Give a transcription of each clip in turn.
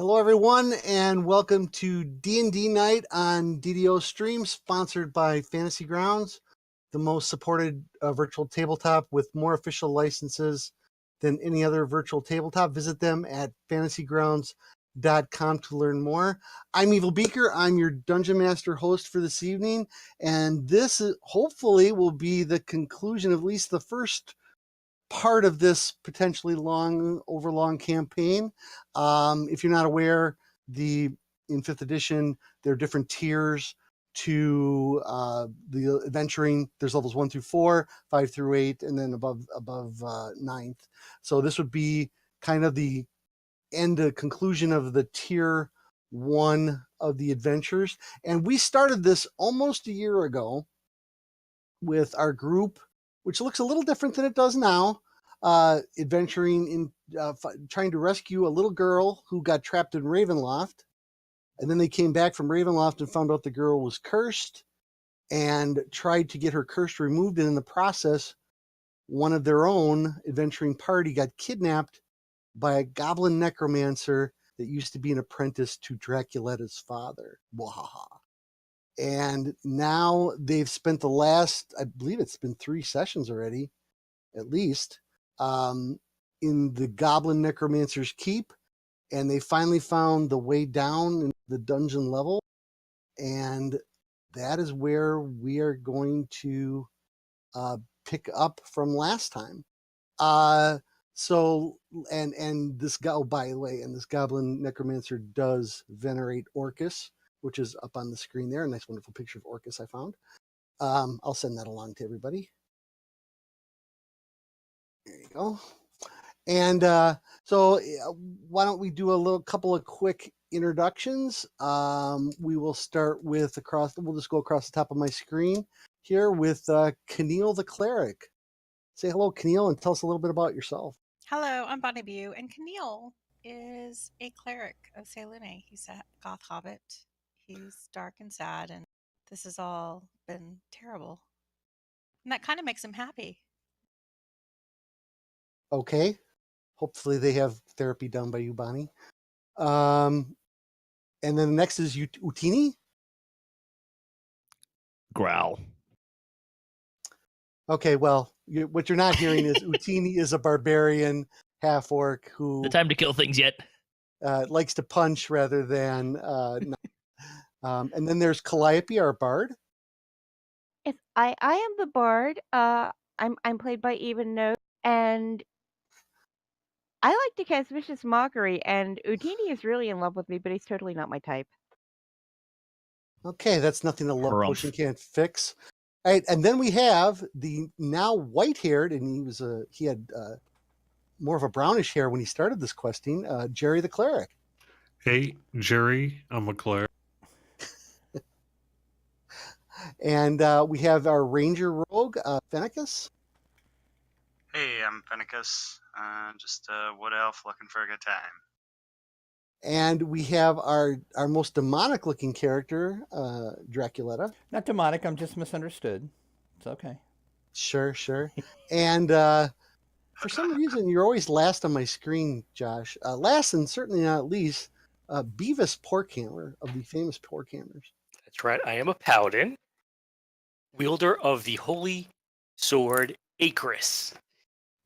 Hello, everyone, and welcome to D&D Night on DDO Stream, sponsored by Fantasy Grounds, the most supported virtual tabletop with more official licenses than any other virtual tabletop. Visit them at fantasygrounds.com to learn more. I'm Evil Beaker. I'm your Dungeon Master host for this evening, and this hopefully will be the conclusion, at least the first part of this potentially overlong campaign. If you're not aware, in 5th edition, there are different tiers to the adventuring. There's levels 1 through 4, 5 through 8, and then above 9th. So this would be kind of the conclusion of the tier 1 of the adventures. And we started this almost a year ago with our group, which looks a little different than it does now, adventuring in trying to rescue a little girl who got trapped in Ravenloft. And then they came back from Ravenloft and found out the girl was cursed and tried to get her curse removed. And in the process, one of their own adventuring party got kidnapped by a goblin necromancer that used to be an apprentice to Draculetta's father. Wahaha. And now they've spent the last, I believe it's been 3 sessions already, at least, in the Goblin Necromancer's Keep. And they finally found the way down in the dungeon level. And that is where we are going to pick up from last time. So, and this guy, oh, by the way, and this Goblin Necromancer does venerate Orcus, which is up on the screen there. A nice, wonderful picture of Orcus I found. I'll send that along to everybody. There you go. And so why don't we do a couple of quick introductions. We will start with we'll just go across the top of my screen here with Keneal the Cleric. Say hello, Keneal, and tell us a little bit about yourself. Hello, I'm Bonnie Bew, and Keneal is a cleric of Selene. He's a goth hobbit. He's dark and sad, and this has all been terrible. And that kind of makes him happy. Okay. Hopefully they have therapy done by you, Bonnie. And then the next is Utini. Growl. Okay, well, what you're not hearing is Utini is a barbarian half-orc who... The time to kill things yet. Likes to punch rather than... and then there's Calliope, our bard. Yes, I am the bard. I'm played by Even Note, and I like to cast Vicious Mockery, and Udini is really in love with me, but he's totally not my type. Okay, that's nothing a love Harumph. potion can't fix. All right, and then we have the now white-haired, and he had more of a brownish hair when he started this questing, Jerry the Cleric. Hey, Jerry, I'm a cleric. And we have our ranger rogue, Fennicus. Hey, I'm Fennicus. Just a wood elf looking for a good time. And we have our most demonic-looking character, Draculetta. Not demonic, I'm just misunderstood. It's okay. Sure. And for some reason, you're always last on my screen, Josh. Last and certainly not least, Beavis Porkhammer of the famous Porkhammers. That's right. I am a paladin, wielder of the holy sword Acris.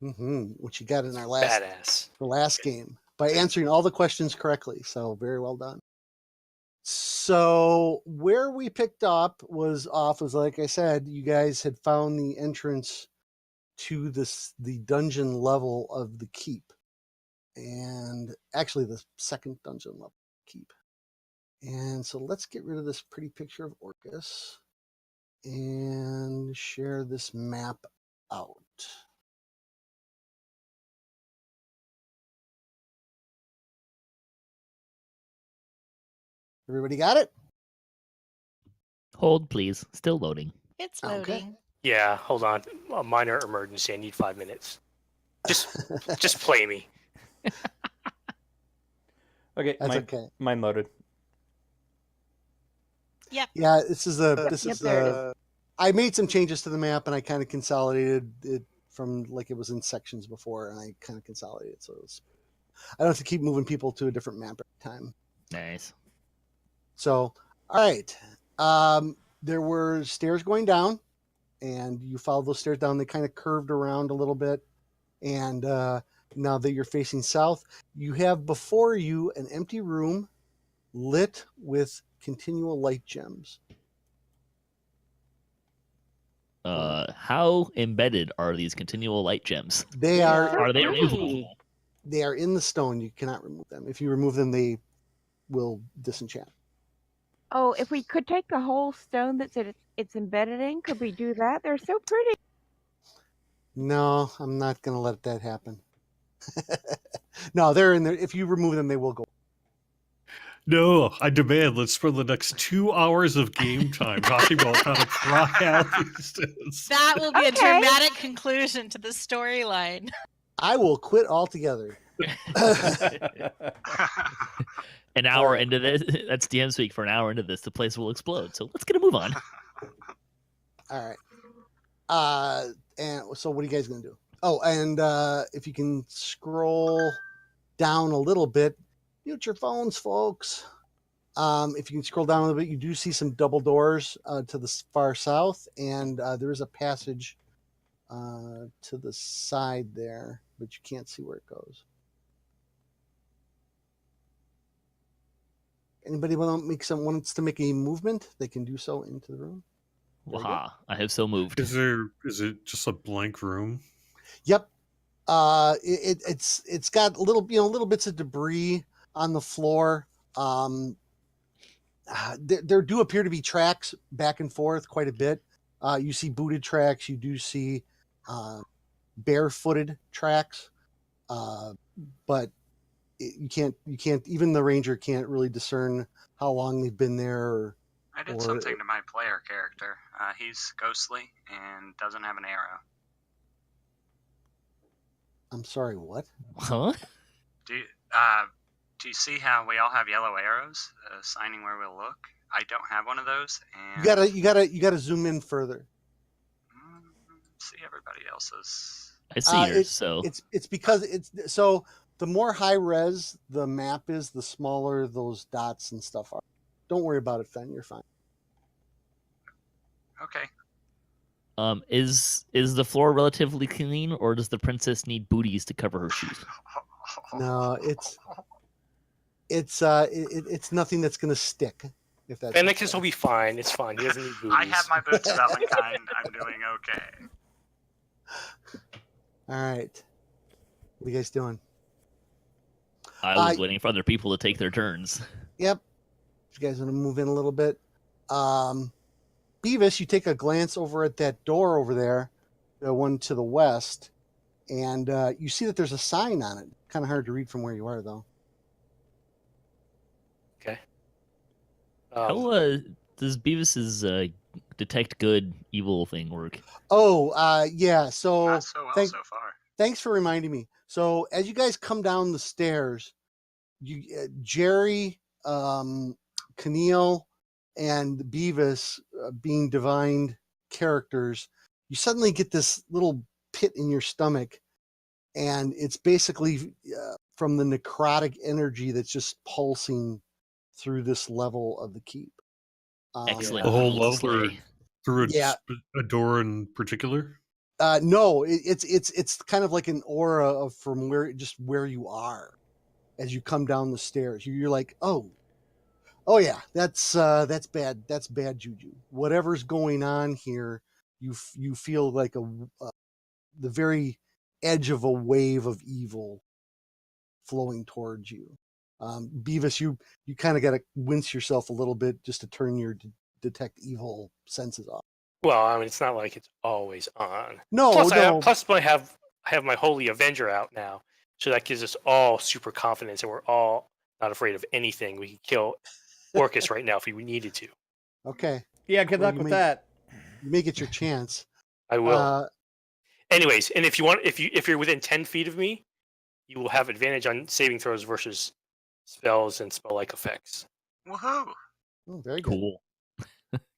Which you got in our last game by answering all the questions correctly. So very well done. So where we picked up was like I said, you guys had found the entrance to the dungeon level of the keep, and actually the second dungeon level keep. And so let's get rid of this pretty picture of Orcus and share this map out. Everybody got it? Hold, please. Still loading. It's loading. Okay. Yeah, hold on. A minor emergency. I need 5 minutes. Just play me. Okay, That's okay. Mine loaded. Yep. Yeah, I made some changes to the map, and I kind of consolidated it from like it was in sections before, and I kind of consolidated it so it was I don't have to keep moving people to a different map every time. Nice. So, all right. There were stairs going down, and you followed those stairs down. They kind of curved around a little bit. And now that you're facing south, you have before you an empty room lit with continual light gems. How embedded are these continual light gems? They Yeah. are Are they Pretty. removable? they are in the stone. You cannot remove them. If you remove them, they will disenchant. Oh, if we could take the whole stone that's it's embedded in, could we do that? They're so pretty. No, I'm not going to let that happen. No, they're in there. If you remove them, they will go. No, I demand. Let's spend the next 2 hours of game time talking about how to try out these stones. That will be a Okay. dramatic conclusion to the storyline. I will quit altogether. An hour Alright. into this, that's DM speak for an hour into this, the place will explode. So let's get a move on. All right. And so what are you guys going to do? Oh, and if you can scroll down a little bit, mute your phones, folks. If you can scroll down a little bit, you do see some double doors to the far south, and there is a passage to the side there, but you can't see where it goes. Anybody wants to make a movement? They can do so into the room. Very good. Waha, I have so moved. Is it just a blank room? Yep. It's got little bits of debris on the floor. There do appear to be tracks back and forth quite a bit. You see booted tracks. You do see barefooted tracks, but you can't. Even the ranger can't really discern how long they've been there. I did Or- something to my player character. He's ghostly and doesn't have an arrow. I'm sorry, what? Huh? Do you see how we all have yellow arrows signing where we'll look? I don't have one of those, and You gotta zoom in further. See everybody else's. I see yours, It's so it's because it's so the more high res the map is, the smaller those dots and stuff are. Don't worry about it, Fen. You're fine. Okay. is the floor relatively clean, or does the princess need booties to cover her shoes? No, it's nothing that's gonna stick. If that's Fennecis will be fine. It's fine. He doesn't need booties. I have my boots of Elvenkind. I'm doing okay. All right. What are you guys doing? I was waiting for other people to take their turns. Yep. You guys want to move in a little bit? Beavis, you take a glance over at that door over there, the one to the west, and you see that there's a sign on it. Kind of hard to read from where you are, though. Okay. Um, How does Beavis's detect good evil thing work? Oh, yeah. So Not so well thank- so far. thanks for reminding me. So as you guys come down the stairs, Jerry, Keneal, and Beavis, being divined characters, you suddenly get this little pit in your stomach, and it's basically from the necrotic energy that's just pulsing through this level of the keep. Excellent. The whole Roll to level slay. through Yeah. a door in particular? No, it's kind of like an aura of from where you are as you come down the stairs. You're like, oh yeah, that's bad. That's bad juju. Whatever's going on here, you feel like the very edge of a wave of evil flowing towards you. Beavis, you kind of got to wince yourself a little bit just to turn your detect evil senses off. Well, I mean, it's not like it's always on. No, Plus, no. I have my Holy Avenger out now, so that gives us all super confidence, and we're all not afraid of anything. We can kill Orcus right now if we needed to. Okay. Yeah, good Well, luck you with may- that. You may get your chance. I will. Anyways, and if you're within 10 feet of me, you will have advantage on saving throws versus spells and spell-like effects. Woohoo! Oh, very good. Cool.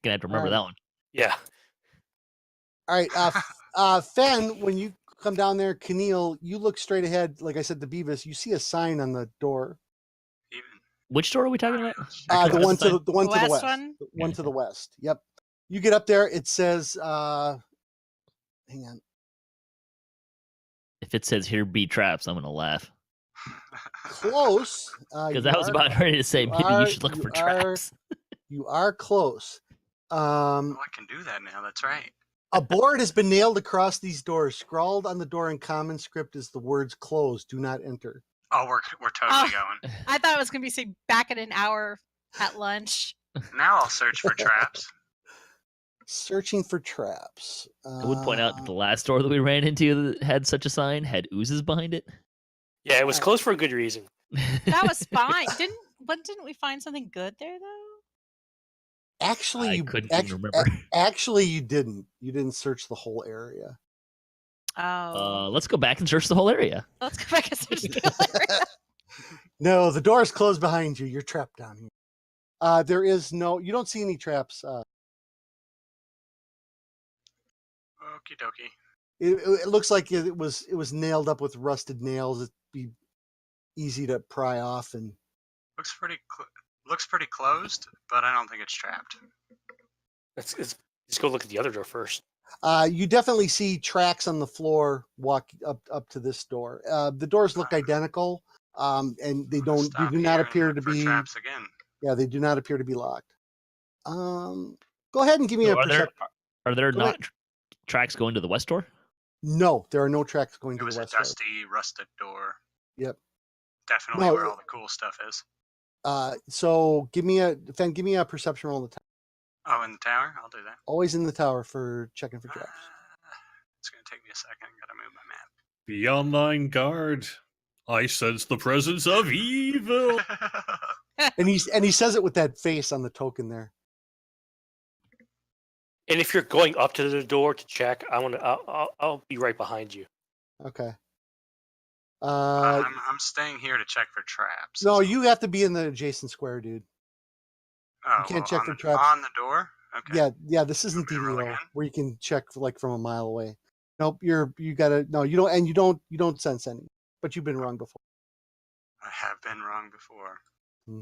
Gonna have to remember Alright. that one. Yeah. All right, Fen, when you come down there. Keneal, you look straight ahead. Like I said to Beavis, you see a sign on the door. Even Which door are we talking about? The one to the one to the West west. one? The one Yeah, to okay. the west. Yep. You get up there. It says, hang on. If it says here be traps, I'm gonna laugh. Close. Because You I was are about ready to say you maybe you are- should look you for are- traps. You are close. I can do that now. That's right. A board has been nailed across these doors. Scrawled on the door in common script is the words "closed, do not enter." Oh, we're totally going. I thought it was going to be say back in an hour at lunch. Now I'll search for traps. Searching for traps. I would point out that the last door that we ran into that had such a sign had oozes behind it. Yeah, it was closed for a good reason. That was fine. Didn't we find something good there though? Actually, I you couldn't even remember. Actually, you didn't. You didn't search the whole area. Oh, Let's go back and search the whole area. let's go back and search the whole area. No, the door is closed behind you. You're trapped down here. There is no. You don't see any traps. Okie dokie. It looks like it was nailed up with rusted nails. It'd be easy to pry off, and Looks pretty closed, but I don't think it's trapped. Let's go look at the other door first. you definitely see tracks on the floor walk up to this door. The doors look identical, and they do not appear to be traps again. Yeah, they do not appear to be locked. Go ahead and give me So a perception. are there Go not ahead. tracks going to the west door? No, there are no tracks going It to was the a west door. dusty, rusted door. Yep. Definitely No, where all the cool stuff is. So give me a perception roll in the tower. Oh, in the tower? I'll do that. Always in the tower for checking for traps. It's going to take me a second. Gotta move my map. Be online guard. I sense the presence of evil. And he says it with that face on the token there. And if you're going up to the door to check, I'll be right behind you. Okay. I'm staying here to check for traps. No, you have to be in the adjacent square, dude. Oh, You can't check for on traps. on the door. Okay. Yeah. This isn't Want me to roll DDO again? where you can check from a mile away. Nope. You don't sense any. But you've been wrong before. I have been wrong before. Hmm.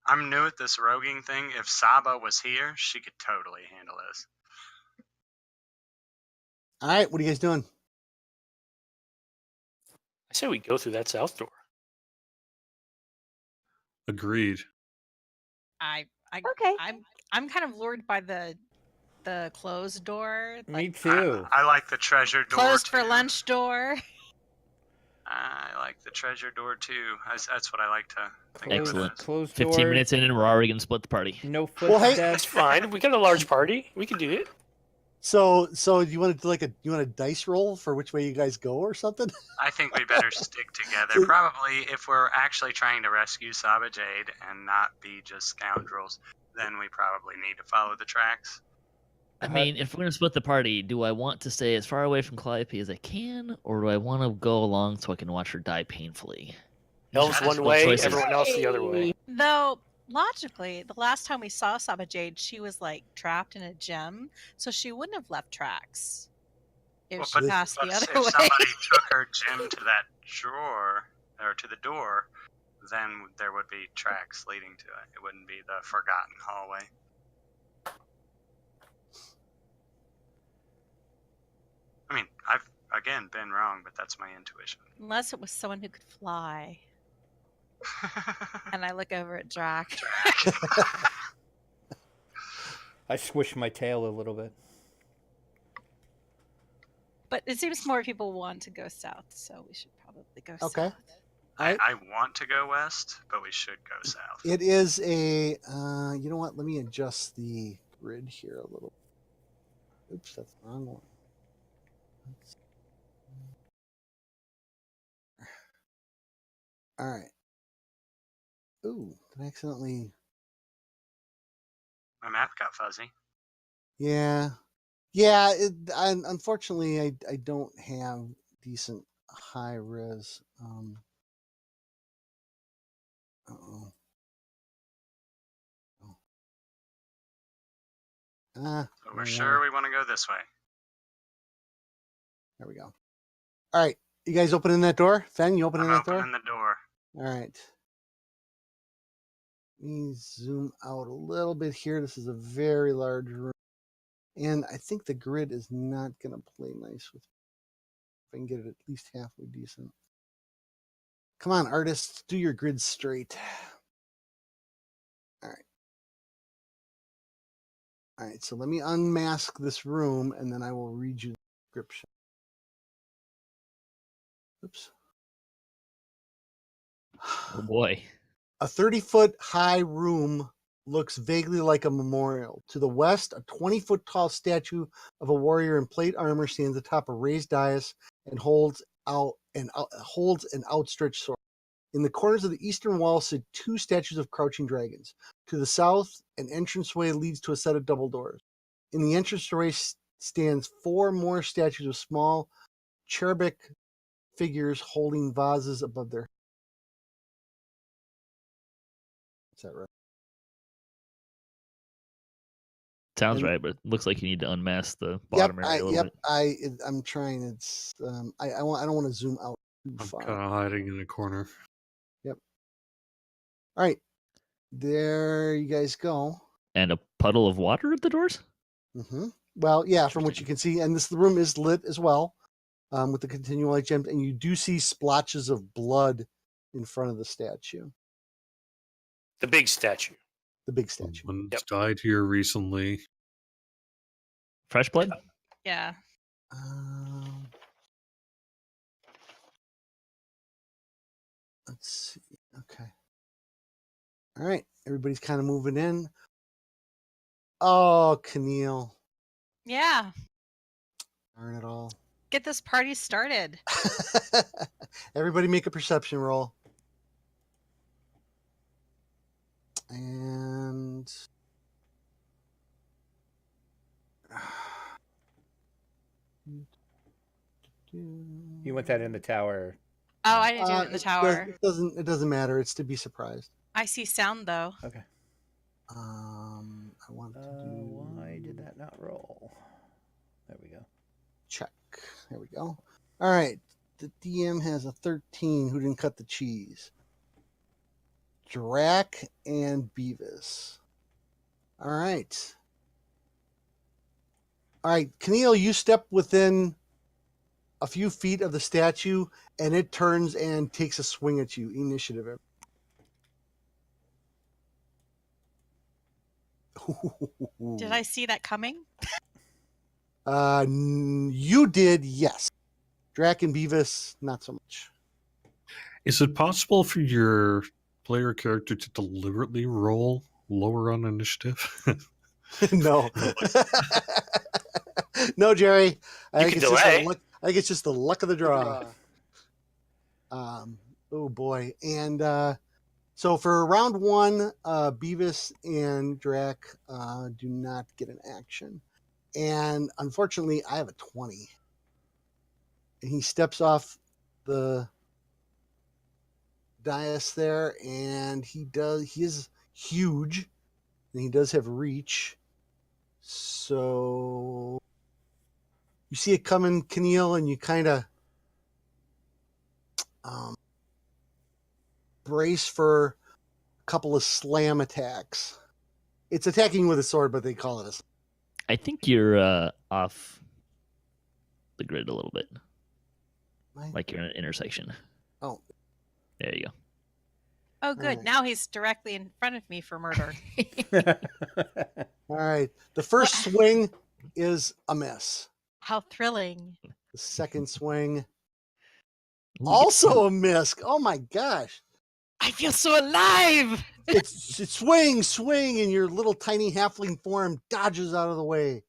I'm new at this roguing thing. If Sahba was here, she could totally handle this. All right. What are you guys doing? I say we go through that south door. Agreed. Okay. I'm kind of lured by the closed door. Me Like, too. I like the treasure door. closed for too. lunch door. I like the treasure door too. That's what I like to think of it Excellent. as. Closed 15 door. minutes in and we're already gonna split the party. No Well, hey- That's footsteps. fine. We got a large party. We can do it. So you want to do you want a dice roll for which way you guys go or something? I think we better stick together. Probably if we're actually trying to rescue Sahba Jade and not be just scoundrels, then we probably need to follow the tracks. I mean, if we're gonna split the party, do I want to stay as far away from Calliope as I can, or do I want to go along so I can watch her die painfully? These Elves are one difficult way, choices. everyone else the other way. Though logically, the last time we saw Sahba Jade, she was like trapped in a gem, so she wouldn't have left tracks if she passed the other if way. somebody took her gem to that drawer or to the door, then there would be tracks leading to it. It wouldn't be the forgotten hallway. I mean, I've again been wrong, but that's my intuition. Unless it was someone who could fly. And I look over at Drac. I swish my tail a little bit. But it seems more people want to go south, so we should probably go Okay. south. I want to go west, but we should go south. It is a. You know what? Let me adjust the grid here a little. Oops, that's the wrong one. All right. Ooh, did I accidentally? My map got fuzzy. Yeah. Unfortunately, I don't have decent high res. Uh-oh. So we're sure we want to go this way. There we go. All right. You guys opening that door? Fen, you opening I'm that door? opening the door. All right. Let me zoom out a little bit here. This is a very large room. And I think the grid is not going to play nice with me. If I can get it at least halfway decent. Come on, artists, do your grid straight. All right. All right, so let me unmask this room, and then I will read you the description. Oops. Oh boy. A 30-foot high room looks vaguely like a memorial. To the west, a 20-foot tall statue of a warrior in plate armor stands atop a raised dais and holds an outstretched sword. In the corners of the eastern wall sit 2 statues of crouching dragons. To the south, an entranceway leads to a set of double doors. In the entranceway stands 4 more statues of small cherubic figures holding vases above their. Is that right? Sounds And- right, but it looks like you need to unmask the bottom area a little bit. I'm trying. It's I don't want to zoom out too I'm far. kind of hiding in the corner. All right, there you guys go. And a puddle of water at the doors? Well, yeah, from what Interesting. you can see, and the room is lit as well, with the continual light gems, and you do see splotches of blood in front of the statue, The big statue. the big statue. Someone's Yep. died here recently. Fresh blood? Yeah. Let's see. Okay. All right, everybody's kind of moving in. Oh, Keneal. Yeah. Darn it all. Get this party started. Everybody make a perception roll. And You want that in the tower. Oh, I didn't do it in the tower. It doesn't matter. It's to be surprised. I see sound though. Okay. I want to do. Why did that not roll? There we go. Check. There we go. All right. The DM has a 13. Who didn't cut the cheese? Drac and Beavis. All right. All right, Keneal, you step within a few feet of the statue, and it turns and takes a swing at you. Initiative. Did I see that coming? You did, yes. Drac and Beavis, not so much. Is it possible for your player character to deliberately roll lower on initiative? No. No, Jerry. I You think can delay. it's just the luck of the draw. Oh boy. And so for round 1, Beavis and Drac do not get an action. And unfortunately, I have a 20. And he steps off the dais there, and he is huge, and he does have reach. So you see it coming, Keneal, and you kind of brace for a couple of slam attacks. It's attacking with a sword, but they call it a. I think you're off the grid a little bit. Like you're in an intersection. Oh. There you go. Oh, good. Right. Now he's directly in front of me for murder. All right. The first swing is a miss. How thrilling. The second swing, Ooh, also a miss. Oh my gosh. I feel so alive. It's swing, and your little tiny halfling form dodges out of the way.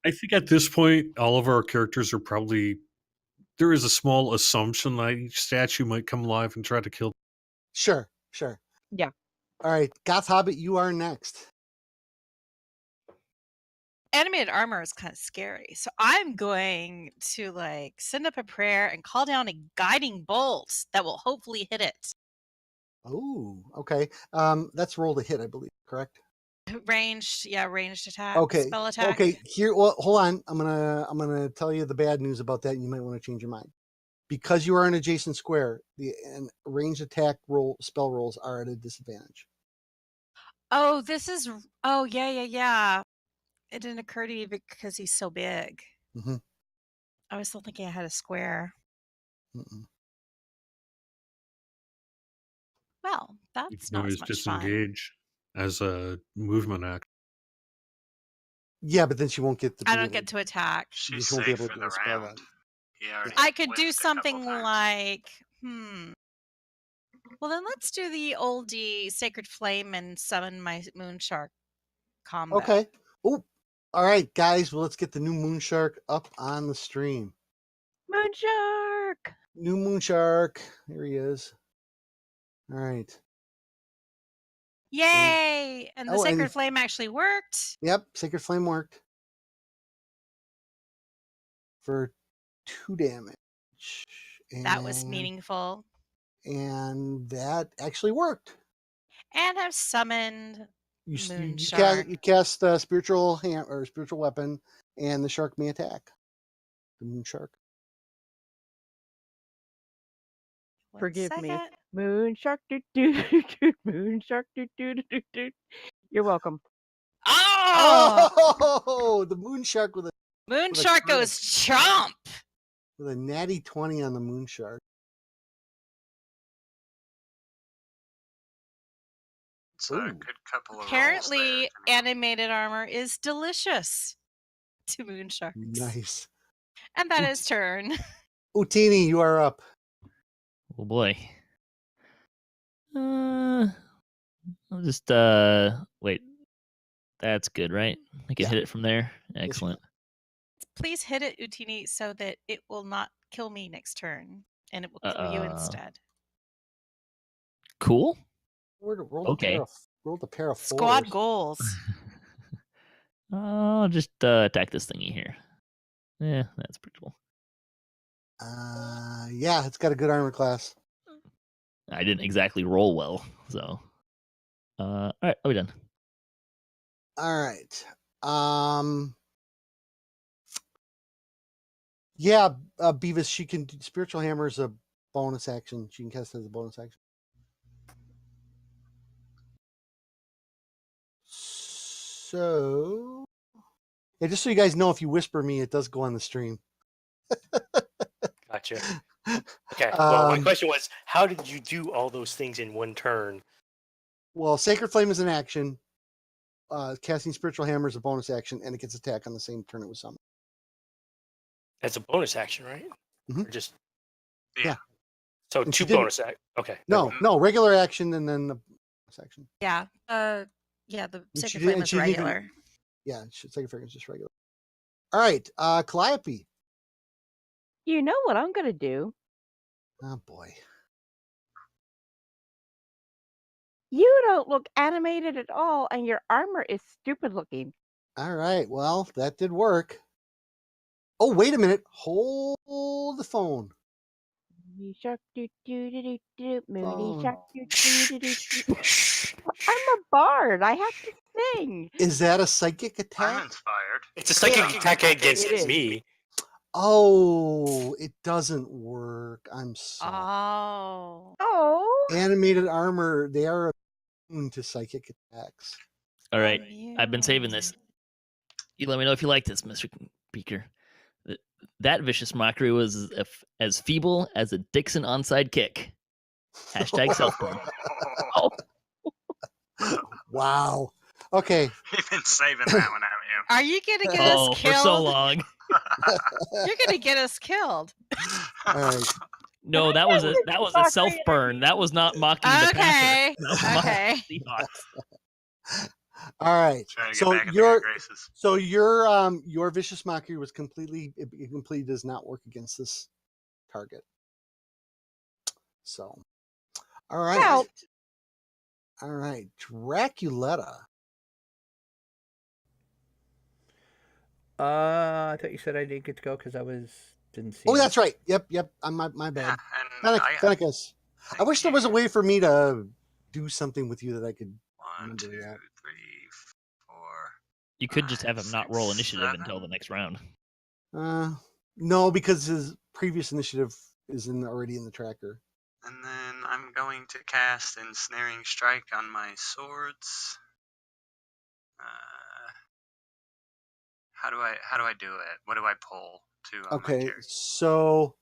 I think at this point, all of our characters are probably. There is a small assumption that each statue might come alive and try to kill. Sure. Yeah. All right. Goth Hobbit, you are next. Animated armor is kind of scary. So I'm going to send up a prayer and call down a guiding bolt that will hopefully hit it. Oh, okay. That's roll to hit, I believe, correct? Ranged attack. Okay. Spell attack. Okay. Here. Well, hold on. I'm gonna tell you the bad news about that. And you might want to change your mind because you are an adjacent square. The ranged attack spell rolls are at a disadvantage. Oh, this is. Oh, yeah. It didn't occur to me because he's so big. Mm-hmm. I was still thinking I had a square. Mm-mm. Well, You that's can not always as much fun. disengage as a movement act. Yeah, but then she won't get to. I don't get to attack. You She's just won't be safe able to for do the a spell round. then. He already I could do whiffed a couple something times. like, Well, then let's do the oldie Sacred Flame and summon my moon shark combo. Okay. Oh, all right, guys. Well, let's get the new moon shark up on the stream. Moon shark. New moon shark. Here he is. All right. Yay! And the Oh, Sacred and- Flame actually worked. Yep, Sacred Flame worked for 2 damage. That was meaningful. And that actually worked. And I've summoned moon You shark. cast spiritual hand or spiritual weapon, and the shark may attack. The moon shark. One Forgive me. second. Moon shark. Doo doo doo doo. Moon shark. Doo doo doo doo doo. You're welcome. Oh! The moon shark with Moon with a shark crit. goes chomp. a natty 20 on the moon shark. It's a Ooh. good couple of Apparently, rolls there. animated armor is delicious to moon sharks. Nice. And that is turn. Utini, you are up. Oh boy. I'll just wait. That's good, right? I can Yeah. hit it from there. you Excellent. Please hit it, Utini, so that it will not kill me next turn, and it will kill you instead. Cool. Roll Okay. the pair of Squad fours. goals. I'll just attack this thingy here. Yeah, that's pretty cool. Yeah, it's got a good armor class. I didn't exactly roll well, so. All right, are we done? All right. Yeah, Beavis, she can spiritual hammer is a bonus action. She can cast it as a bonus action. So, yeah, just so you guys know, if you whisper me, it does go on the stream. Gotcha. Okay. Well, my question was, how did you do all those things in one turn? Well, Sacred Flame is an action. Casting Spiritual Hammer is a bonus action, and it gets attack on the same turn it was summoned. That's a bonus action, right? Mhm. Or just Yeah. So And two she didn't- bonus act. Okay. No, regular action and then the bonus action. Yeah. The she Sacred did- Flame and is she didn't even- regular. Yeah, Sacred Flame is just regular. All right, Calliope. You know what I'm gonna do? Oh boy. You don't look animated at all, and your armor is stupid looking. All right, well, that did work. Oh, wait a minute. Hold the phone. Moony shark doo doo doo doo doo. Moony Phone. shark doo doo doo doo doo. I'm a bard. I have to sing. Is that a psychic I'm attack? inspired. It's a psychic attack against It is. me. Oh, it doesn't work. I'm sorry. Oh. Oh. Animated armor, they are immune to psychic attacks. All right, I've been saving this. Immune. You let me know if you like this, Mr. Beaker. That vicious mockery was as feeble as a Dixon onside kick. Hashtag self-burn. Wow. Okay. You've been saving that one, haven't you? Are you gonna get Oh, us for killed? so long. You're gonna get us killed. All right. No, that was a self-burn. That was not mocking the Okay. passer. That was mocking Okay. the Seahawks. All right. Trying to get So back in the good graces. your vicious mockery was completely does not work against this target. So, all right. Well- All right, Draculetta. I thought you said I didn't get to go because didn't see. Oh, it. that's right. Yep. My Yeah, bad. and Fennicus. I wish there was a way for me to do something with you that I could. 1, 2, remember 3, that. You could just have him not 6, roll initiative 7. until the next round. No, because his previous initiative is already in the tracker. And then I'm going to cast Ensnaring Strike on my swords. How do I do it? What do I pull to my Okay, character? so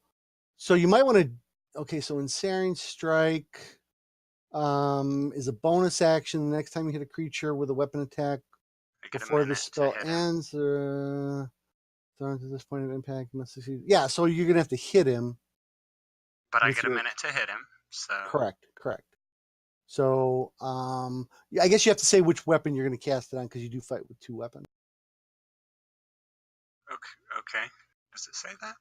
you might want to. Okay, so Ensnaring Strike is a bonus action. The next time you hit a creature with a weapon attack I get a before the minute to spell hit him. ends, thrown to this point of impact, you must succeed. Yeah, so you're gonna have to hit him. But I with get a your- minute to hit him. So Correct. So, yeah, I guess you have to say which weapon you're going to cast it on because you do fight with 2 weapons. okay. Does it say that?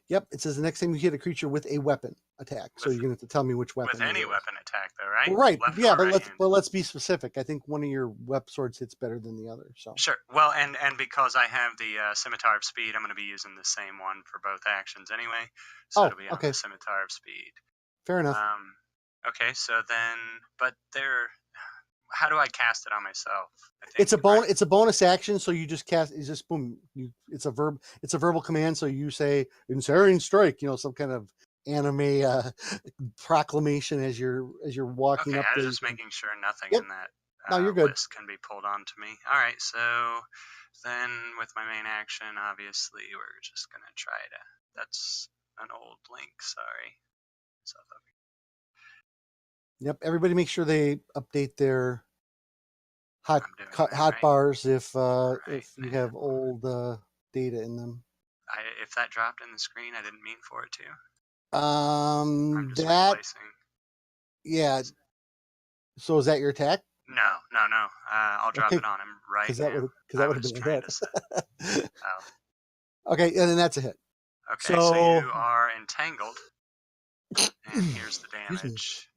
Yep, it says the next time you hit a creature with a weapon attack. So you're going to have to tell me which weapon. With any it is. weapon attack, though, right? Right. Left Yeah, or but right-handed? let's be specific. I think one of your web swords hits better than the other. So Sure. Well, and because I have the Scimitar of Speed, I'm going to be using the same one for both actions anyway. So it'll be on okay. the Scimitar of Speed. Fair enough. Okay, so then, but how do I cast it on myself? I think, It's a right? It's a bonus action, so you just cast. It's just boom. It's a verb. It's a verbal command. So you say "Ensnaring Strike." Some kind of anime proclamation as you're walking Okay, up I was there. just making sure nothing Yep. in that No, you're good. list can be pulled onto me. All right, so then with my main action, obviously, we're just going to try to. That's an old link, sorry. So Yep. Everybody, make sure they update their hot I'm doing that, hot right? bars if Right, you have old data in them. If that dropped in the screen, I didn't mean for it to. I'm just That replacing. yeah. So is that your attack? No. I'll drop Okay, it on him right Because now. that would have was been a trying hit. to say. Oh, Okay, and then that's a hit. okay. So you are entangled, and here's the Excuse me. damage.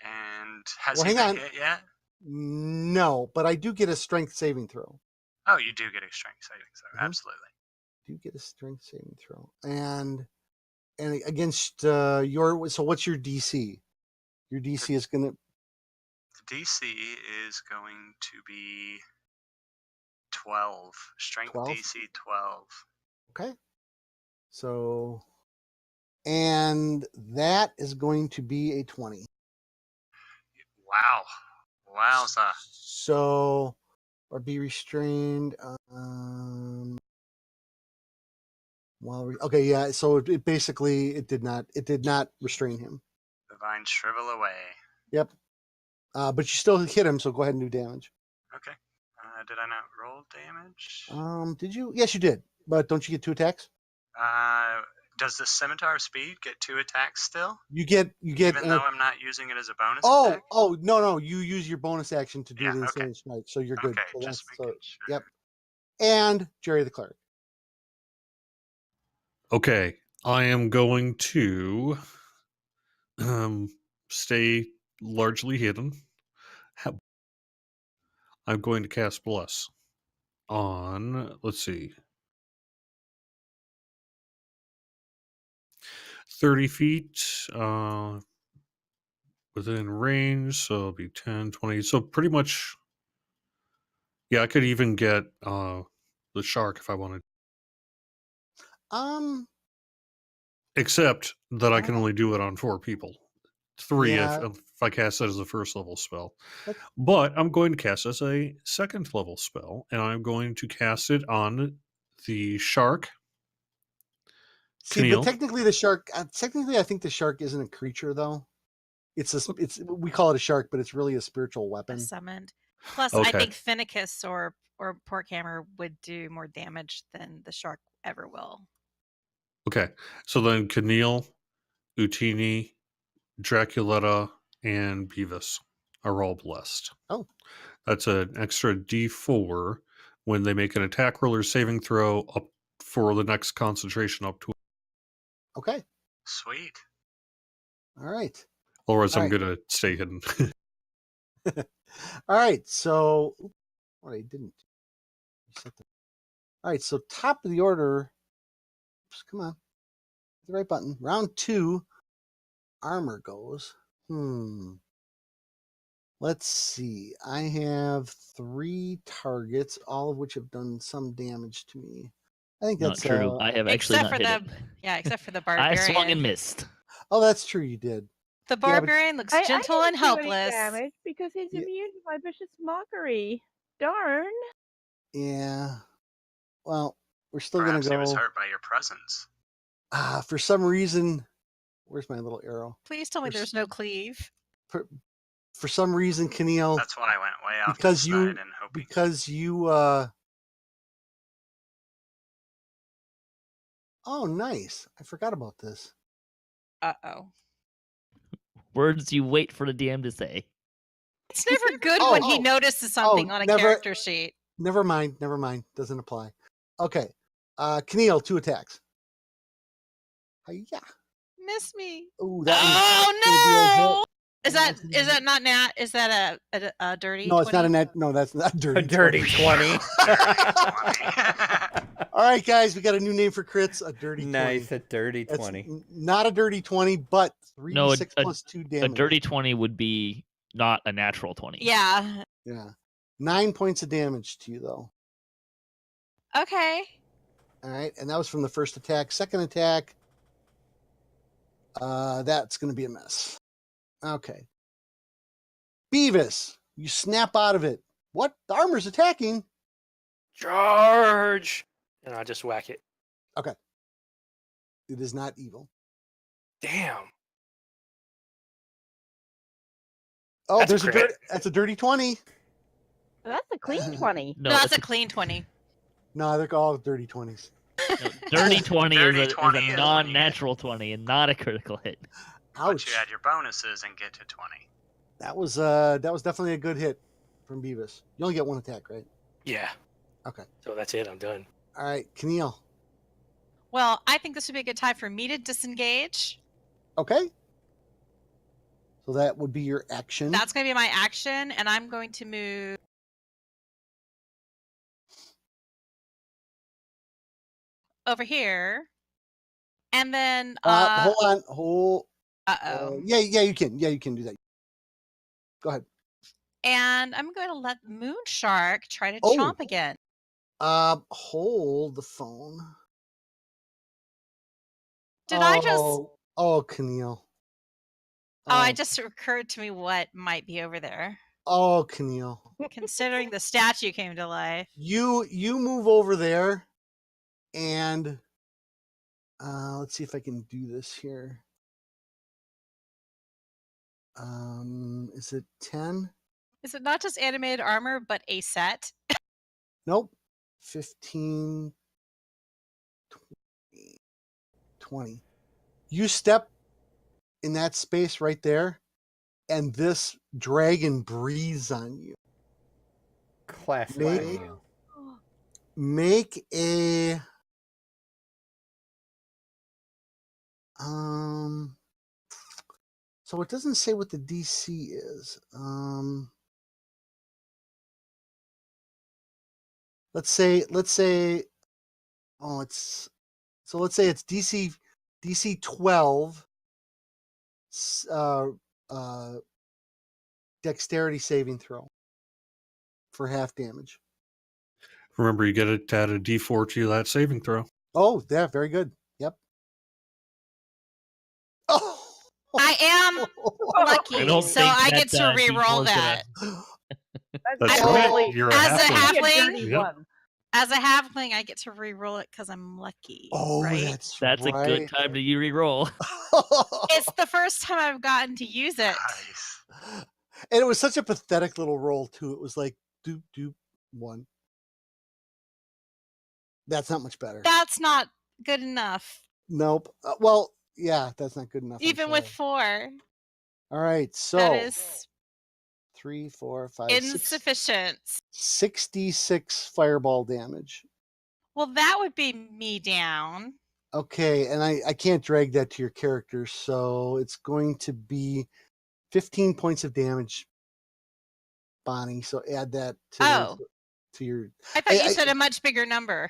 And has Well, he hang been on. hit yet? No, but I do get a strength saving throw. Oh, you do get a strength saving throw. Mhm. Absolutely. Do get a strength saving throw, and against your. So what's your DC? Your DC is gonna. The DC is going to be 12. Strength 12? DC 12. Okay. So, and that is going to be a 20. Wow. Wowza. So, or be restrained. Okay, yeah. So it basically it did not restrain him. Divine shrivel away. Yep. But you still hit him, so go ahead and do damage. Okay. Did I not roll damage? Did you? Yes, you did. But don't you get 2 attacks? Does the Scimitar of Speed get 2 attacks still? You get. Even though I'm not using it as a bonus attack? No! You use your bonus action to do Yeah, the okay. insane strike, so you're good. Okay, So just making sure. Yep. And Jerry the cleric. Okay, I am going to stay largely hidden. I'm going to cast Bless on, let's see, 30 feet within range, so it'll be 10, 20. So pretty much, yeah, I could even get the shark if I wanted. Except that I can only do it on 4 people. 3 Yeah. if I cast it as a first level spell. But I'm going to cast it as a second level spell, and I'm going to cast it on the shark. See, Keneal. but technically the shark. Technically, I think the shark isn't a creature though. We call it a shark, but it's really a spiritual weapon. Summoned. Plus, Okay. I think Finicus or Porkhammer would do more damage than the shark ever will. Okay, so then Keneal, Utini, Draculetta, and Beavis are all blessed. Oh. That's an extra D4 when they make an attack roll or saving throw up for the next concentration up to. Okay. Sweet. All right. Otherwise, All I'm right. going to stay hidden. All right. So, what I didn't. All right. So, top of the order. Oops, come on. The right button. Round 2. Armor goes. Let's see. I have 3 targets, all of which have done some damage to me. I think Not that's true. I have actually Except not for hit the it. except for the I barbarian. swung and missed. Oh, that's true. You did. The Yeah, but- barbarian looks I gentle and didn't do any helpless. damage because he's Yeah. immune to my vicious mockery. Darn. Yeah. Well, we're still Perhaps gonna he was go. hurt by your presence. For some reason, where's my little arrow? Please tell me there's no cleave. For some reason, Keneal, That's why I went way off because to the you side and hoping. because you oh, nice. I forgot about this. Uh-oh. Words you wait for the DM to say. It's never good Oh, when he oh, notices something on a never- character sheet. Never mind. Doesn't apply. Okay. Keneal, 2 attacks. Yeah. Miss me. Ooh, that one's Oh gonna be a hit. no! Is Yeah, that it's gonna is that not nat? Is that a dirty? No, it's not 20? a net. No, that's not dirty. A dirty 20. All right, guys, we got a new name for crits. A dirty 20. Nice, a dirty It's 20. not a dirty 20, but 3d6 No, plus 2 damage. A dirty 20 would be not a natural 20. Yeah. Yeah. 9 points of damage to you, though. Okay. All right, and that was from the first attack. Second attack, that's going to be a miss. Okay. Beavis, you snap out of it. What? The armor's attacking? Charge! And I just whack it. It is not evil. Damn. Oh, That's a there's a crit. dirty. That's a dirty 20. That's a clean 20. No, that's a clean 20. No, they're all dirty 20s. No, dirty 20 Dirty is 20 a is when you non-natural 20 and not a critical hit. But Ouch. you add your bonuses and get to 20. That was definitely a good hit from Beavis. You only get 1 attack, right? Yeah. Okay. So that's it. I'm done. All right, Keneal. Well, I think this would be a good time for me to disengage. Okay. So that would be your action. That's going to be my action, and I'm going to move over here, and then hold on. uh-oh. Yeah, you can. Yeah, you can do that. Go ahead. And I'm going to let Moonshark try to Oh. chomp again. Hold the phone. Did I just? Oh, Keneal. Oh, it just occurred to me what might be over there. Oh, Keneal. Considering the statue came to life. You move over there, and let's see if I can do this here. Is it 10? Is it not just animated armor, but a set? Nope. 15, 20. You step in that space right there, and this dragon breathes on you. Classic. Make- Keneal. Make a so it doesn't say what the DC is. Let's say let's say it's DC 12 dexterity saving throw for half damage. Remember, you get to add a D4 to that saving throw. Oh, yeah, very good. Yep. Oh, I am lucky, I don't so think I that, get to re-roll D4 is gonna- that. That's Oh. right. You're a As a halfling. halfling, Yep. as a halfling, I get to re-roll it because I'm lucky. Oh, right? that's a good time to re-roll. It's the first time I've gotten to use it. Nice. And it was such a pathetic little roll too. It was like doop doop 1. That's not much better. That's not good enough, Nope. Well, yeah, that's not good enough. I'm even with sorry. 4. All right, so That is 3, 4, 5, 6, insufficient. 66 fireball damage. Well, that would be me down. Okay, and I can't drag that to your character, so it's going to be 15 points of damage, Bonnie. So add that to your. I thought you a said a much bigger number.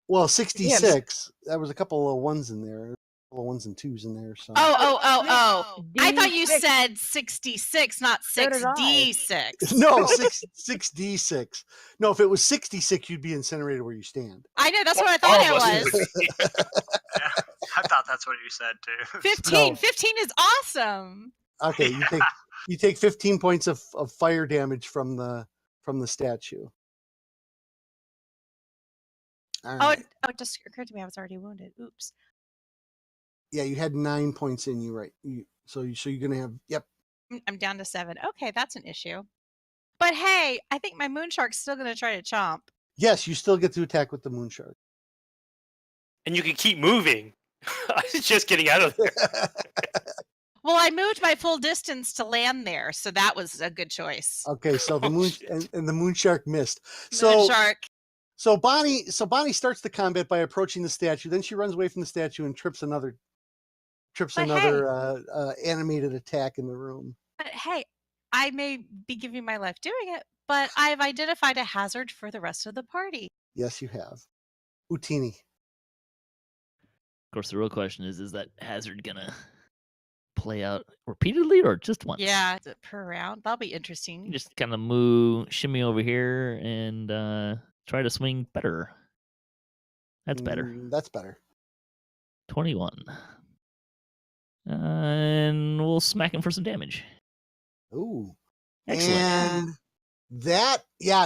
Well, 66. There was a couple of ones in there. ones and twos in there. So Oh. I thought you D6. said 66, not So did I. 6D6. no, 6D6. No, if it was 66, you'd be incinerated where you stand. I know, that's what I thought All of it us was. would be. Yeah, I thought that's what you said too. 15. No. 15 is awesome. Okay, you take 15 points of fire damage from the statue. All right. Oh, it just occurred to me I was already wounded. Oops. Yeah, you had 9 points in you, right? So you're gonna have I'm down to 7. Okay, that's an issue. But hey, I think my moon shark's still going to try to chomp. Yes, you still get to attack with the moon shark. And you can keep moving. I was just getting out of there. Well, I moved my full distance to land there, so that was a good choice. Okay, so the moon shit. and the moon shark missed. Moon shark. So Bonnie starts the combat by approaching the statue. Then she runs away from the statue and trips another animated attack in the room. But hey, I may be giving my life doing it, but I've identified a hazard for the rest of the party. Yes, you have. Utini. Of course, the real question is that hazard gonna play out repeatedly or just once? Yeah, per round. That'll be You interesting. just kind of shimmy over here, and try to swing better. That's better. That's better. 21. And we'll smack him for some damage. Ooh. Excellent. And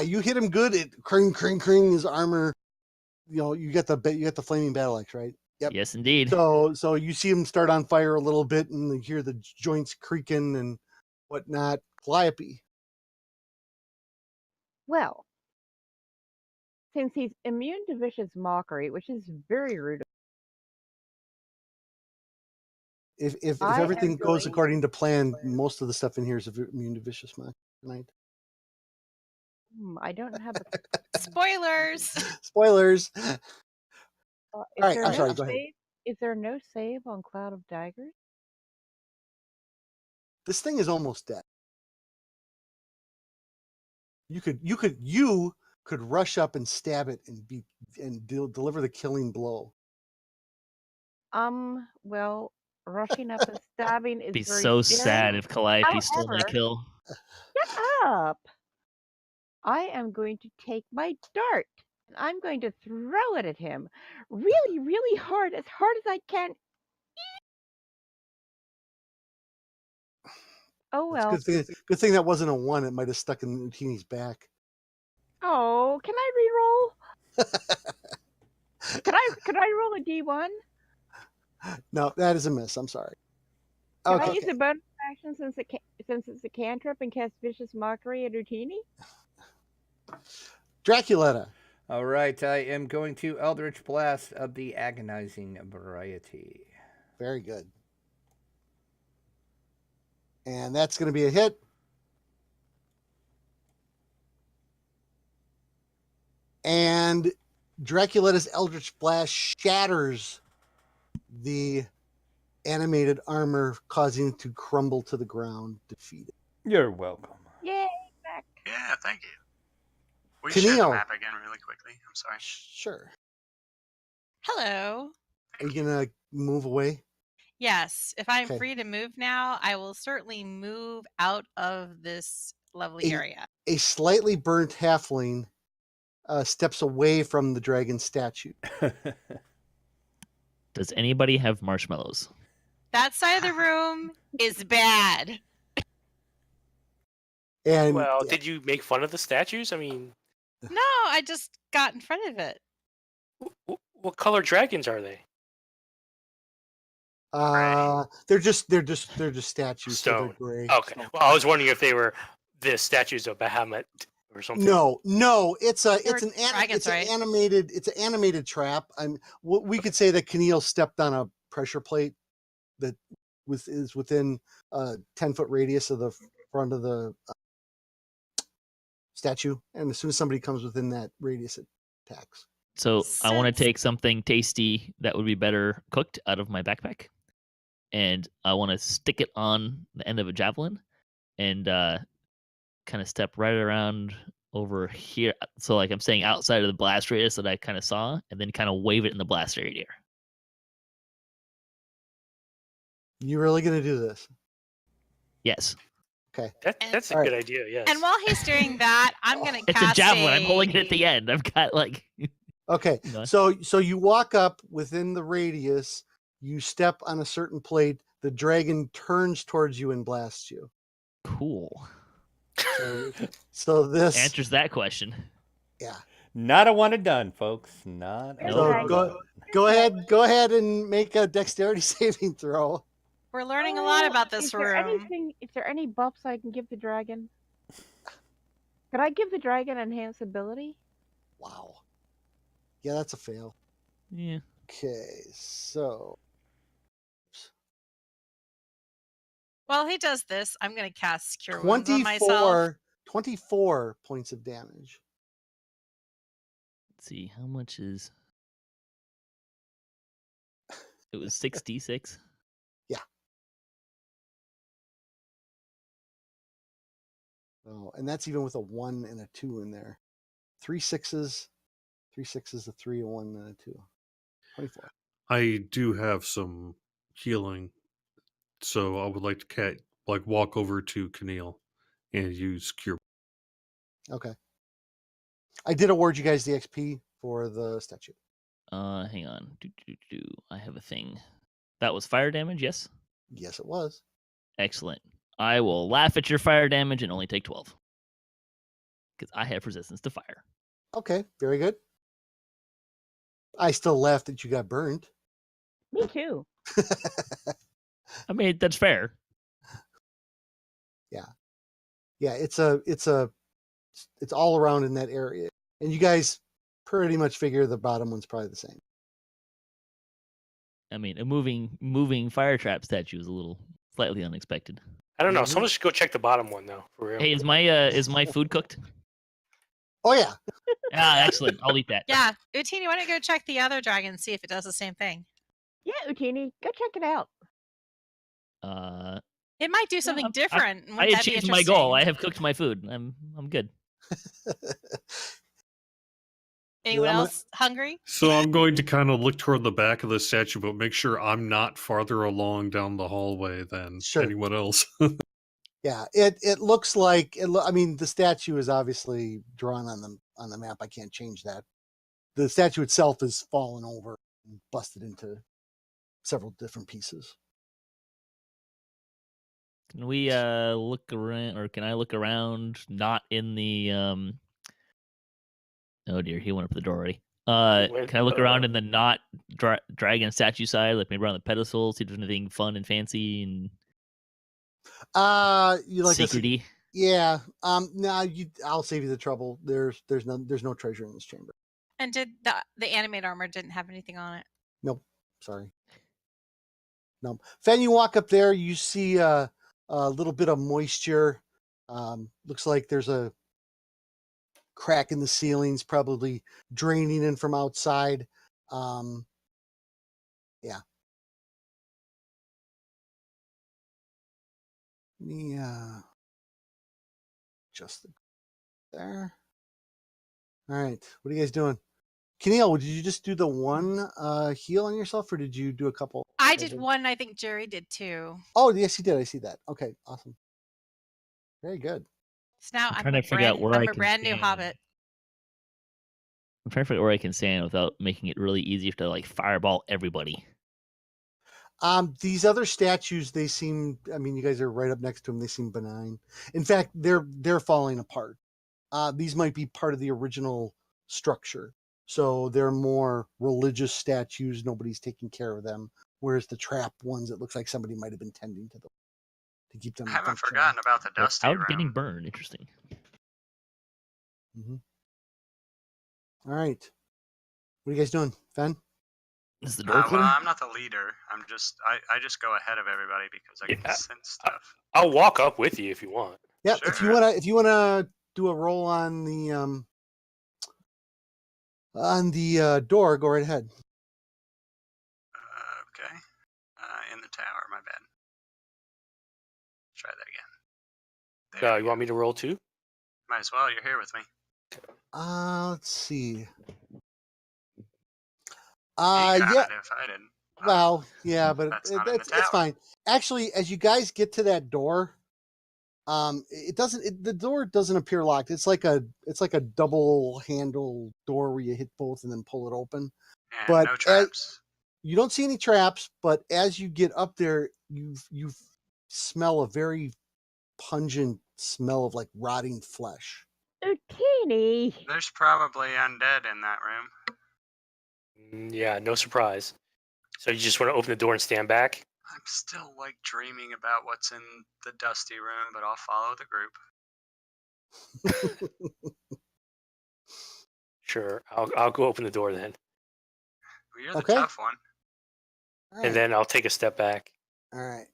you hit him good. It cring his armor. You get the flaming battle axe, right? Yep. Yes, indeed. So you see him start on fire a little bit, and you hear the joints creaking and whatnot. Calliope. Well, since he's immune to vicious mockery, which is very rude. If I am everything goes going- according to plan, most of the stuff in here is immune to vicious mockery tonight. I don't have a Spoilers. Spoilers. Is All right, there I'm no sorry, go ahead. save? Is there no save on Cloud of Daggers? This thing is almost dead. You could rush up and stab it and deliver the killing blow. Well, rushing up and stabbing is Be very so scary. sad if Calliope stole my However- kill. Shut up! I am going to take my dart. And I'm going to throw it at him really, really hard as I can. Oh well. It's good thing that wasn't a 1. It might have stuck in Utini's back. Oh, can I re-roll? Could I roll a D1? No, that is a miss. I'm sorry. Can Okay. I use a bonus action since it's a cantrip and cast Vicious Mockery at Utini? Draculetta. All right, I am going to Eldritch Blast of the Agonizing Variety. Very good. And that's going to be a hit. And Draculetta's Eldritch Blast shatters the animated armor, causing it to crumble to the ground, defeated. You're welcome. Yay, back. Yeah, thank you. Will you share the Keneal. map again really quickly? I'm sorry. Sure. Hello. Are you going to move away? Yes, if I'm Okay. free to move now, I will certainly move out of this lovely area. A slightly burnt halfling steps away from the dragon statue. Does anybody have marshmallows? That side of the room is bad. And Well, did you make fun of the statues? I mean, No, I just got in front of it. what color dragons are they? they're just statues. So they're Stone. gray. Okay. Well, I was wondering if they were the statues of Bahamut or something. No, it's They're an dragons, right? animated trap. We could say that Keneal stepped on a pressure plate that is within a 10-foot radius of the front of the statue, and as soon as somebody comes within that radius, it attacks. So I want Since- to take something tasty that would be better cooked out of my backpack, and I want to stick it on the end of a javelin, and kind of step right around over here. So like I'm staying outside of the blast radius that I kind of saw, and then kind of wave it in the blast radius. You really gonna do this? Yes. Okay. That's a All right. good idea. Yes. And while he's doing that, I'm going to It's cast a javelin. I'm holding it at the end. I've got like. Okay. Hang on. So you walk up within the radius. You step on a certain plate. The dragon turns towards you and blasts you. Cool. So this Answers that question. Yeah. Not a one and done, folks. Not a No. one So and go done. go ahead and make a dexterity saving throw. We're learning a lot about this is there room. Is there any buffs I can give the dragon? Could I give the dragon enhanced ability? Wow. Yeah, that's a fail. Yeah. Okay, so While he does this, I'm going to cast Cure Wounds on myself. 24 points of damage. Let's see, how much is. It was 6d6. Yeah. Oh, and that's even with a 1 and a 2 in there. 3 6s, 3 6s, a 3, a 1, and a 2. 24. I do have some healing, so I would like to walk over to Keneal and use cure. Okay. I did award you guys the XP for the statue. Hang on. I have a thing. That was fire damage, yes? Yes, it was. Excellent. I will laugh at your fire damage and only take 12. Because I have resistance to fire. Okay, very good. I still laughed that you got burned. Me too. I mean, that's fair. Yeah. Yeah, it's all around in that area. And you guys pretty much figure the bottom one's probably the same. I mean, a moving fire trap statue is a little slightly unexpected. I don't know. Mhm. Someone should go check the bottom one though. For real. Hey, is my food cooked? Oh yeah. Ah, excellent. I'll eat that. Yeah. Utini, why don't you go check the other dragon and see if it does the same thing? Yeah, Utini, go check it out. It might do something different. I Wouldn't that be achieved my goal. I interesting? have cooked my food. I'm good. Anyone I'm gonna- else hungry? So I'm going to kind of look toward the back of the statue, but make sure I'm not farther along down the hallway than Sure. anyone else. Yeah, it looks like I mean, the statue is obviously drawn on the map. I can't change that. The statue itself is fallen over and busted into several different pieces. Can we look around, or can I look around? Not in the Oh dear, he went up the door already. Can I look around in the not dragon statue side, like maybe around the pedestal, see if there's anything fun and fancy and You like secrety? Yeah. I'll save you the trouble. There's no treasure in this chamber. And did the animate armor didn't have anything on it? Nope. Sorry. No. Fen, you walk up there, you see a little bit of moisture. Looks like there's a crack in the ceilings, probably draining in from outside. Yeah. Let me just there. All right. What are you guys doing? Keneal, did you just do the one heal on yourself, or did you do a couple? I did one. I think Jerry did too. Oh, yes, you did. I see that. Okay, awesome. Very good. So now I'm I'm trying a to figure out where I I'm a can brand new stand. hobbit. I'm trying to figure out where I can stand without making it really easy to like fireball everybody. These other statues, they seem. I mean, you guys are right up next to them. They seem benign. In fact, they're falling apart. These might be part of the original structure, so they're more religious statues. Nobody's taking care of them. Whereas the trap ones, it looks like somebody might have been tending to them to keep them. I haven't functional. forgotten about the dusty Without room. getting burned. Interesting. Mm-hmm. All right. What are you guys doing, Fen? Is the door clear? Well, I'm not the leader. I just go ahead of everybody because I can Yeah. sense stuff. I'll walk up with you if you want. Yeah. Sure. If you wanna do a roll on the door, go right ahead. Okay. In the tower. My bad. Try that again. There You want me to roll too? Might as well. You're here with me. Let's see. You got Yeah. it if I didn't. Well, yeah, but That's not in the it's tower. fine. Actually, as you guys get to that door, it doesn't. The door doesn't appear locked. It's like a double handle door where you hit both and then pull it open. And But no traps. you don't see any traps. But as you get up there, you smell a very pungent smell of like rotting flesh. Utini. There's probably undead in that room. Yeah, no surprise. So you just want to open the door and stand back? I'm still like dreaming about what's in the dusty room, but I'll follow the group. Sure, I'll go open the door then, Well, you're the Okay. tough one. All right. and then I'll take a step back. All right.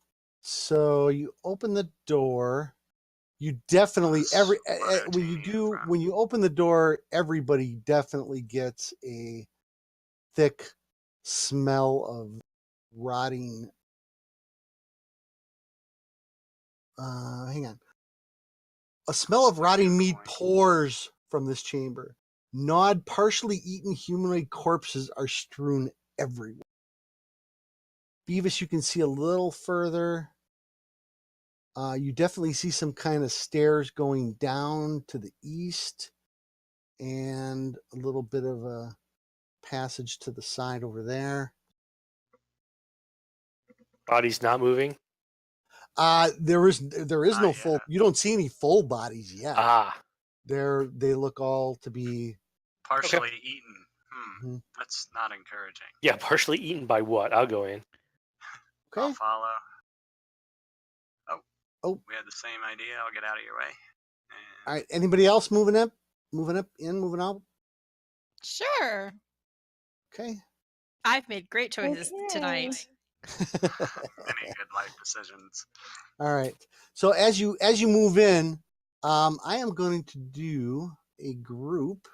So you open the door. You definitely when you open the door, everybody definitely gets a thick smell of rotting. Hang on. A smell of rotting meat pours from this chamber. Gnawed, partially eaten humanoid corpses are strewn everywhere. Beavis, you can see a little further. You definitely see some kind of stairs going down to the east and a little bit of a passage to the side over there. Body's not moving. There is no Not full. yet. You don't see any full bodies yet. Ah, They look all to be Partially eaten. Mhm. That's not encouraging. yeah, partially eaten by what? I'll go in. I'll okay. follow. Oh, We had the same idea. I'll get out of your way. And all right. Anybody else moving up, moving out? Sure. Okay. I've made great choices Okay. tonight. many good life decisions. All right. So as you move in, I am going to do a group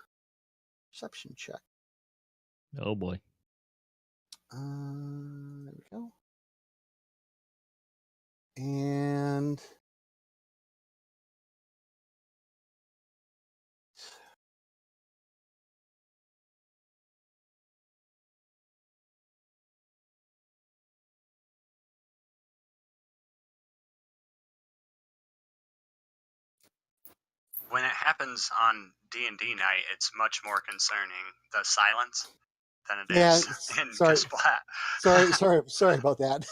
perception check. Oh boy. There we go. And When it happens on D&D night, it's much more concerning, the silence, than it is in sorry. just Splat. sorry about that.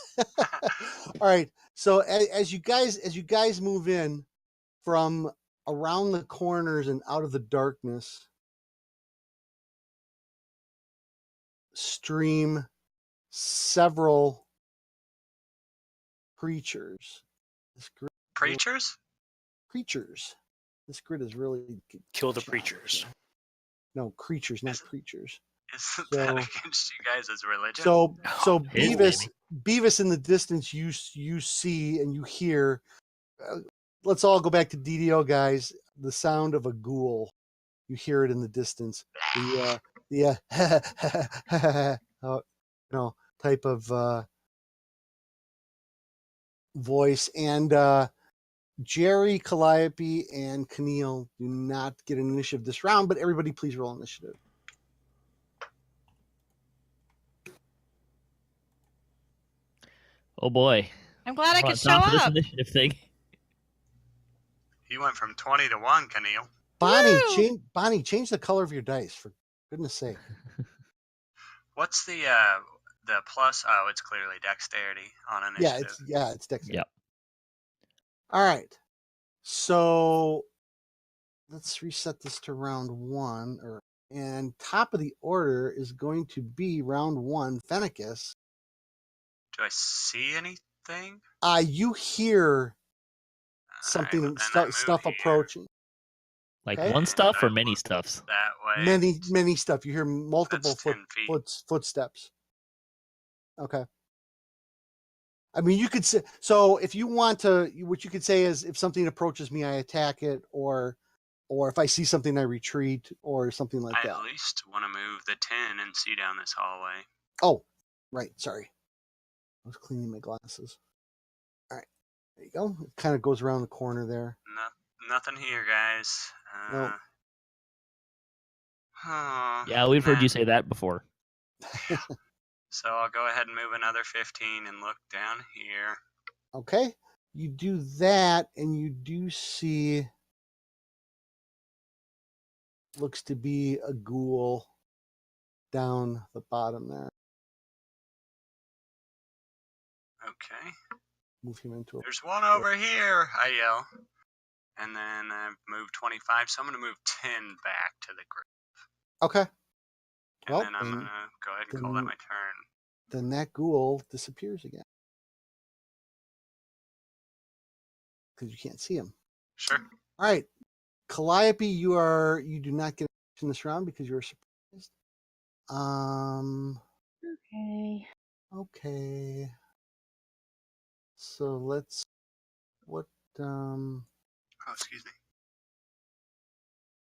All right. So as you guys move in from around the corners and out of the darkness, stream several creatures. Preachers? Creatures. This grid is really Kill the challenging. preachers. No, creatures, not Is it- creatures. Isn't So- that against you guys' religion? So His Beavis in the distance, you see and you hear. Let's all go back to DDO, guys. The sound of a ghoul. You hear it in the distance. The type of voice. And Jerry, Calliope, and Keneal do not get an initiative this round, but everybody please roll initiative. Oh boy. I'm glad I I'm on could show top of this up. initiative thing. You went from 20 to 1, Keneal. Bonnie, change the color of your dice, for goodness sake. What's the plus? Oh, it's clearly dexterity on initiative. It's dexterity. Yep. All right. So let's reset this to round one. And top of the order is going to be round one, Fennekus. Do I see anything? You hear something, Alright, well, then I move stuff here. approaching. Like Okay. one stuff or I many look stuffs? That way. Many stuff. You hear multiple That's 10 feet. footsteps. Okay. I mean, you could say, so if you want to, what you could say is, if something approaches me, I attack it, or if I see something, I retreat, or something like I that. at least want to move the 10 and see down this hallway. Oh, right. Sorry. I was cleaning my glasses. All right. There you go. It kind of goes around the corner there. Nothing here, guys. No. Yeah, we've heard you say that before. So I'll go ahead and move another 15 and look down here. Okay. You do that, and you do see looks to be a ghoul down the bottom there. Okay. Move him into a. There's one over here, I yell. And then I've moved 25, so I'm going to move 10 back to the group. Okay. And Well, then I'm going to go ahead and call that my turn. Then that ghoul disappears again. Because you can't see him. Sure. All right. Calliope, you do not get in this round because you're surprised. Okay. Okay. So let's Oh, excuse me.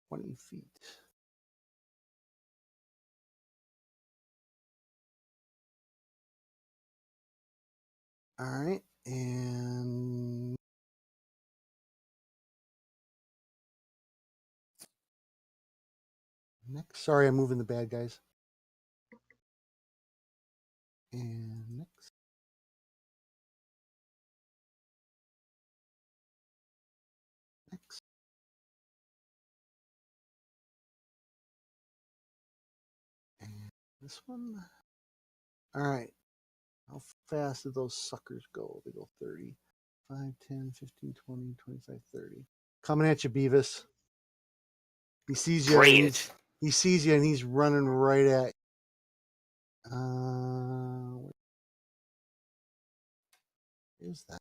20 feet. All right. And next. Sorry, I'm moving the bad guys. And next. Next. And this one. All right. How fast did those suckers go? They go 30. 5, 10, 15, 20, 25, 30. Coming at you, Beavis. He sees you. Bring And it. he sees you and he's running right at you. Where is that?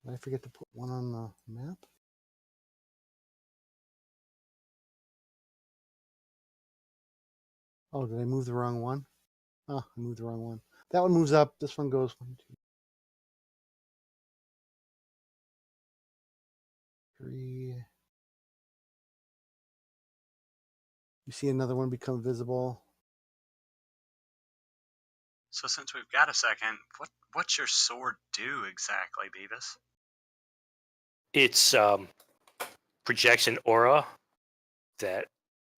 Did I forget to put one on the map? Oh, did I move the wrong one? Oh, I moved the wrong one. That one moves up. This one goes 1, 2, 3. You see another one become visible. So since we've got a second, what's your sword do exactly, Beavis? It's projects an aura that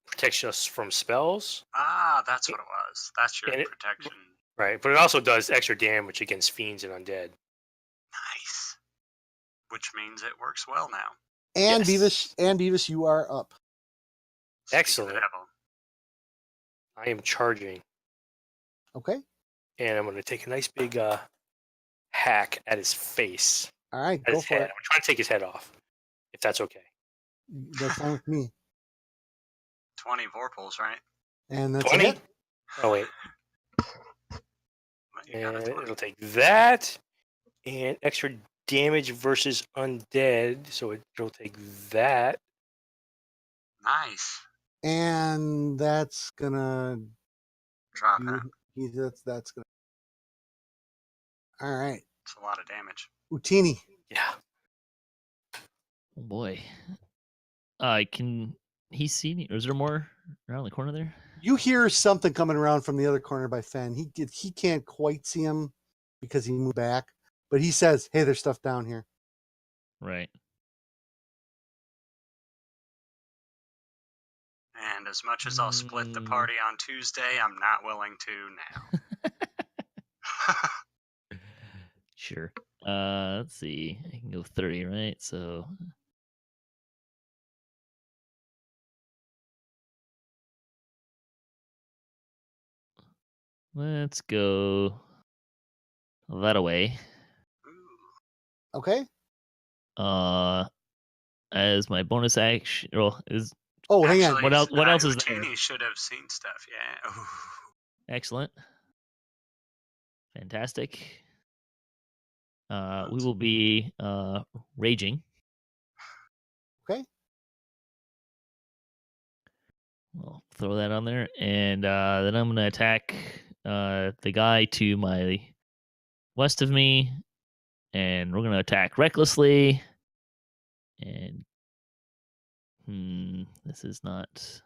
protects us from spells. Ah, that's what it was. That's your And it- protection. Right, but it also does extra damage against fiends and undead. Nice. Which means it works well now. And Yes. Beavis, you are up. Speak of Excellent. the devil. I am charging, Okay. and I'm going to take a nice big hack at his face. All right, At go his for head. it. I'm trying to take his head off, if that's okay. That's fine with me. 20 vorpals, right? And that's 20? it. Oh, wait. But you got And a 20. it'll take that, and extra damage versus undead, so it'll take that. Nice. And that's gonna Drop do. it. That's gonna. All right, It's a lot of damage. Utini. Yeah. Oh boy. Can he see me? Or is there more around the corner there? You hear something coming around from the other corner by Fen. He can't quite see him because he moved back, but he says, "Hey, there's stuff down here." Right. And as much as I'll split the party on Tuesday, I'm not willing to now. Sure. Let's see. I can go 30, right? So let's go that away. Okay. As my bonus action, well, is Oh, hang on. Actually, What else? What else is there? Utini should have seen stuff. Yeah. Ooh. Excellent. Fantastic. We will be raging. Okay. I'll throw that on there, and then I'm gonna attack the guy to my west of me, and we're gonna attack recklessly. And this is not.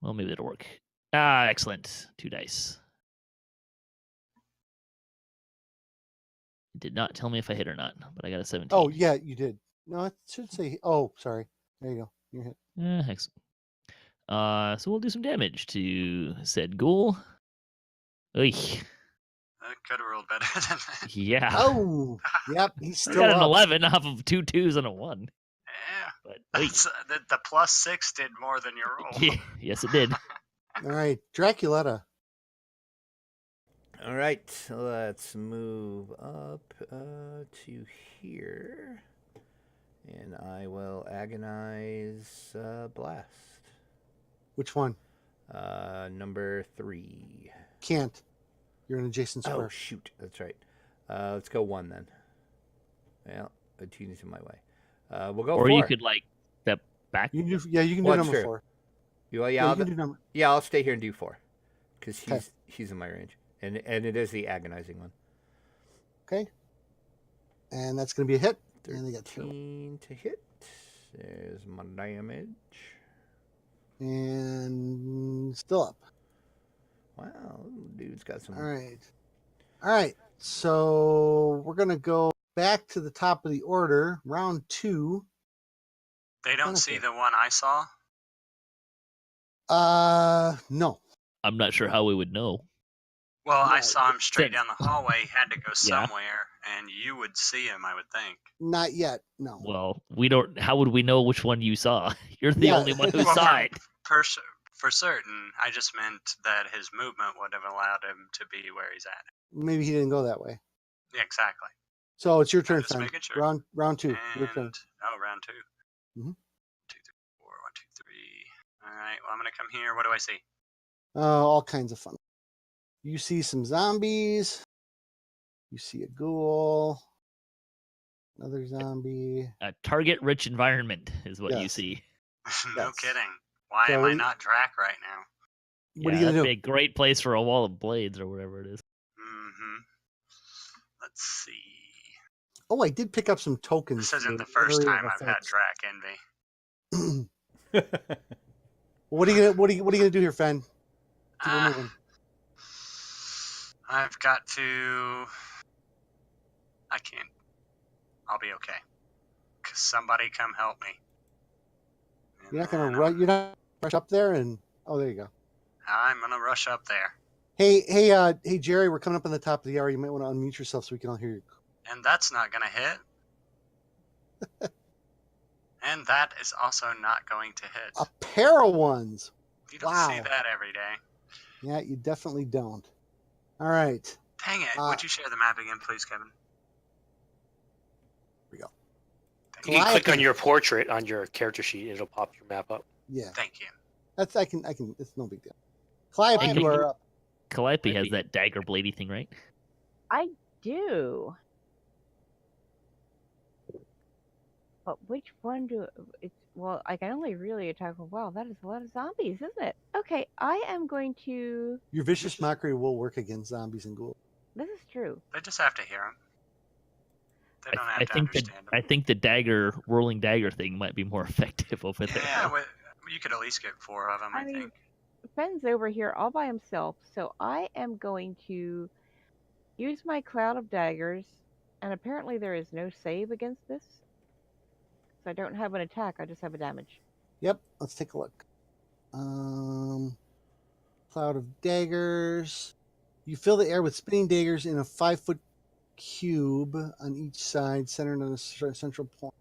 Well, maybe it'll work. Excellent. 2 dice. It did not tell me if I hit or not, but I got a 17. Oh, yeah, you did. No, it should say. Oh, sorry. There you go. You're hit. Excellent. So we'll do some damage to said ghoul. Oy. That could have rolled better than that. Yeah. Oh, yep, he's I still got an up. 11 off of 2 2s and a 1. Yeah. But oy. The +6 did more than your roll. Yeah, yes, it did. All right, Draculetta. All right, let's move up to here. And I will agonize blast. Which one? Number 3. Can't. You're an adjacent square. Oh shoot, that's right. Let's go 1 then. Well, Tina's in my way. We'll go 4. Or you could like step back. You can do, yeah, you can do Well, number sure. 4. Yeah, Yeah, you can do number. yeah, I'll stay here and do 4, because Okay. he's in my range, and it is the agonizing one. Okay. And that's going to be a hit. And they got 13 to hit. There's my damage. and still up. Wow, dude's got some. All right. All right. So we're going to go back to the top of the order, round 2. They don't Okay. see the one I saw. No. I'm not sure how we would know. Well, I Yeah, saw him straight since- down the hallway. He had to go Yeah. somewhere, and you would see him, I would think. Not yet. No. Well, we don't. How would we know which one you saw? You're the Yeah. only one who Well, saw it. For certain, I just meant that his movement would have allowed him to be where he's at. Maybe he didn't go that way. Yeah, exactly. So it's your turn, just Fen. making sure. Round 2. Your turn. And round 2. Mhm. 2, 3, 4, 1, 2, 3. All right. Well, I'm gonna come here. What do I see? All kinds of fun. You see some zombies. You see a ghoul. Another zombie. A target-rich environment is what you Yes. see. No Yes. kidding. Why So am I we- not Drac right now? What Yeah, are you that'd gonna be do? a great place for a wall of blades or whatever it is. Mm-hmm. Let's see. Oh, I did pick up some tokens. This isn't for the first area of time I've had effects. Drac envy. What are you gonna do here, Fen? Keep it Ah, moving. I've got to. I can't. I'll be okay. Cause somebody come help me. And You're not gonna then run. You're not rush up there and. Oh, there you go. I'm gonna rush up there, Hey, Jerry, we're coming up on the top of the hour. You might want to unmute yourself so we can all hear you. and that's not gonna hit. And that is also not going to hit. A pair of ones. You don't see wow. that every day. Yeah, you definitely don't. All right. Dang it! Uh, Would you share the map again, please, Kevin? Here we go. Thank You can click on Calliope. your portrait on your character sheet. It'll pop your map up. Yeah, Thank you. that's I can. It's no big deal. Calliope, Hey, you are up. Calliope has that dagger bladey thing, right? I do. But which one do it's well, I can only really attack with wow, that is a lot of zombies, isn't it? Okay, I am going to Your vicious mockery will work against zombies and ghouls. this is true. They just have to hear him. They don't have I to think the understand I him. think the rolling dagger thing might be more effective over there. Yeah, you could at least get 4 of them, I I mean, think. Ben's over here all by himself, so I am going to use my cloud of daggers, and apparently there is no save against this. So I don't have an attack, I just have a damage. Yep. Let's take a look. Cloud of daggers. You fill the air with spinning daggers in a 5-foot cube on each side, centered on a central point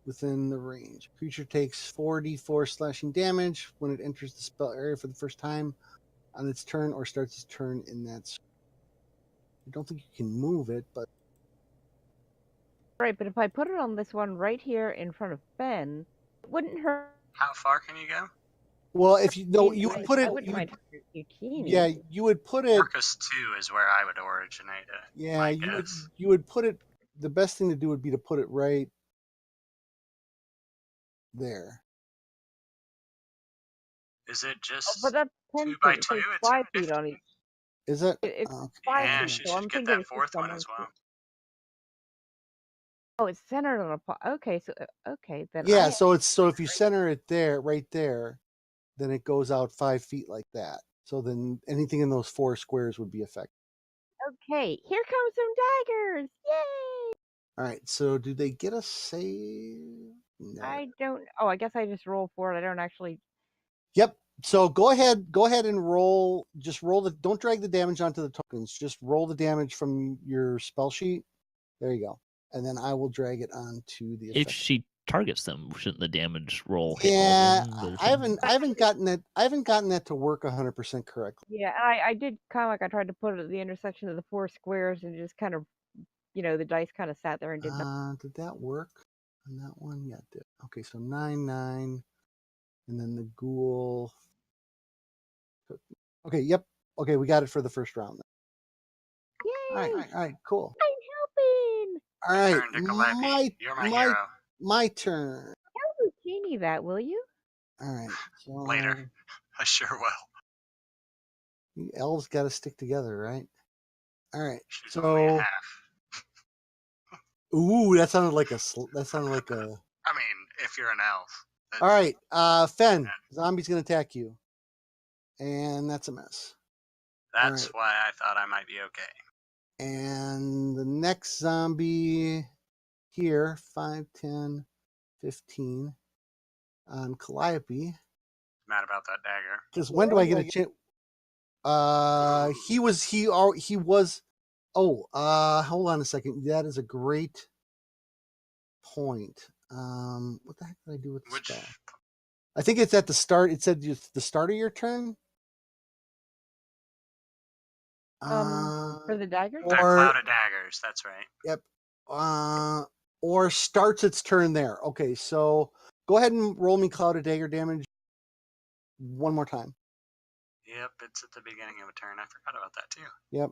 within the range. Creature takes 4d4 slashing damage when it enters the spell area for the first time on its turn or starts its turn in that spot. I don't think you can move it, but Right, but if I put it on this one right here in front of Ben, it wouldn't hurt. How far can you go? well, if you know, you I- would put I it. wouldn't You mind would, hurt you teeny. yeah, you would put it. Marcus 2 is where I would originate it. Yeah, my you would. guess. You would put it. The best thing to do would be to put it right there. Is it Oh, just but that's 10 2 by feet, 2? so it's It's 5 feet on 50. each. Is it? It's Okay. 5 Yeah, feet, she so I'm should get thinking that it's just 4th on one one as foot. well. Oh, it's centered on a pot. Okay, so okay, then Yeah, I so if you center it there, right there, then it goes out 5 feet like that. So then anything in those 4 squares would be effective. okay. Here comes some daggers! Yay! All right. So do they get a save? No. I don't. Oh, I guess I just roll for it. I don't actually. Yep. So go ahead and roll. Just roll the. Don't drag the damage onto the tokens. Just roll the damage from your spell sheet. There you go. And then I will drag it onto the If effect. she targets them, shouldn't the damage roll hit all Yeah, of them? But I haven't gotten that to work 100% correctly. Yeah, I did kind of like I tried to put it at the intersection of the 4 squares and just kind of, the dice kind of sat there and did nothing. Did that work on that one? Yeah, it did. Okay, so 9, and then the ghoul. Okay, yep. Okay, we got it for the first round. Yay! All right, cool. I'm helping! All right, Turn to Calliope. You're my hero. my turn. Tell Lucini that, will you? All right, so Later. I sure will. you elves got to stick together, right? All right, She's only so half. ooh, that sounded like a. I mean, if you're an elf. All right, Fen, zombie's gonna attack you, and that's a miss. That's right. why I thought I might be okay. And the next zombie here, 5, 10, 15, on Calliope. Mad about that dagger. Because when do I get a chance? He was. Oh, hold on a second. That is a great point. What the heck did I do with the spell? I think it's at the start. It said it's the start of your turn. For the daggers? The cloud of daggers, that's right. Yep. Or starts its turn there. Okay, so go ahead and roll me cloud of dagger damage one more time. Yep, it's at the beginning of a turn. I forgot about that too. Yep.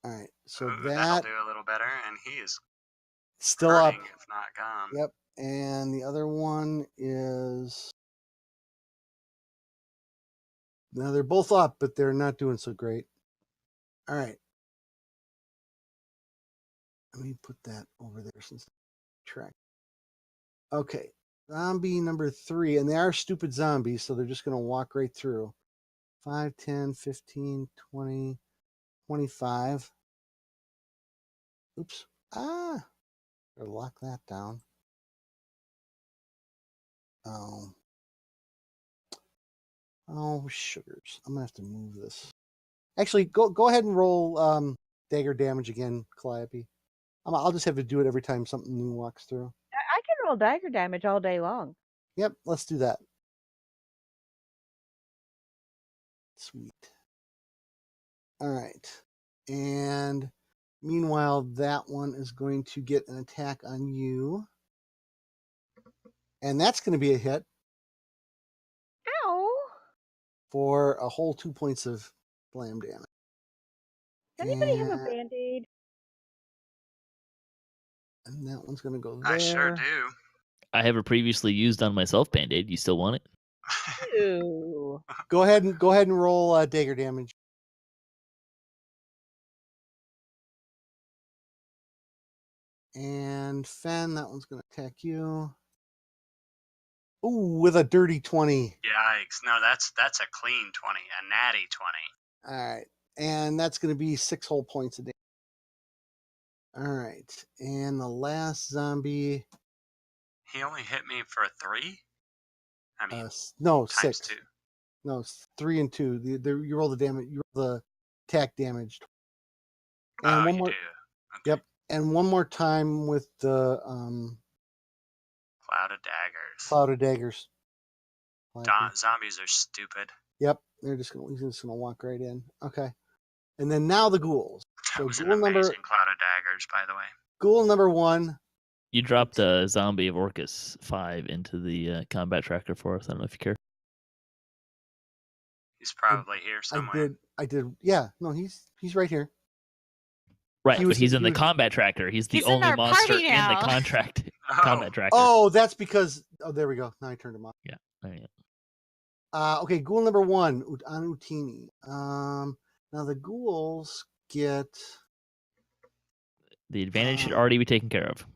All right, so that'll do a little better, and he is still up, if not gone. Yep, and the other one is. Now they're both up, but they're not doing so great. All right. Let me put that over there since track. Okay. Zombie number 3, and they are stupid zombies, so they're just going to walk right through. 5, 10, 15, 20, 25. Oops. Better lock that down. Oh, sugars. I'm going to have to move this. Actually, go ahead and roll dagger damage again, Calliope. I'll just have to do it every time something new walks through. I can roll dagger damage all day long. Yep, let's do that. Sweet. All right. And meanwhile, that one is going to get an attack on you. And that's going to be a hit. Ow! For a whole 2 points of blam damage. Does anybody have a band-aid? And that one's going to go there. I sure do. I have it previously used on myself, Band-Aid. You still want it? Ew. Go ahead and roll dagger damage. And Fen, that one's going to attack you. Ooh, with a dirty 20. Yikes. No, that's a clean 20, a natty 20. All right. And that's going to be 6 whole points of damage. All right. And the last zombie. He only hit me for 3? I mean, no, times 6. 2. No, 3 and 2. You roll the damage. You roll the attack damage. And one more. Do. Okay. Yep. And one more time with the Cloud of daggers. Cloud of daggers. Zombies are stupid. Yep. He's just gonna walk right in. Okay. And then now the ghouls. That was an amazing cloud of daggers, by the way. Ghoul number 1. You dropped the zombie of Orcus 5 into the combat tracker for us. I don't know if you care. He's probably here somewhere. I did. Yeah. No, he's right here. Right, but he's in the combat tracker. He's the only monster in the combat tracker. Oh, that's because. Oh, there we go. Now I turned him off. Yeah. There you go. Okay, ghoul number 1 on Utini. Now the ghouls get. The advantage should already be taken care of.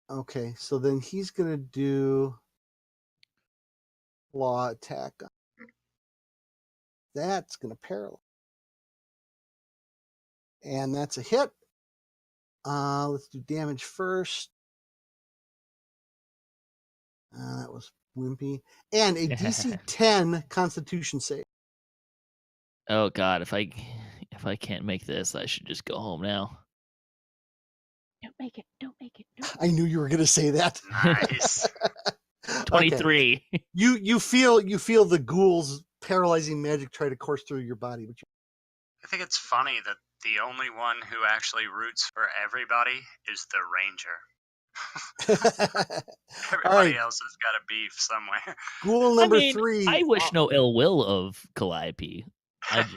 Okay, so then he's gonna do claw attack. That's gonna paralyze. And that's a hit. Let's do damage first. That was wimpy. And a DC 10 Constitution save. Oh God, if I can't make this, I should just go home now. Don't make it. Don't make it. Don't I knew you were going to say that. Nice. 23. Okay. You feel the ghouls paralyzing magic try to course through your body, but I think it's funny that the only one who actually roots for everybody is the ranger. Everybody else has got a beef somewhere. Ghoul number I mean, 3. I wish no ill will of Calliope. I just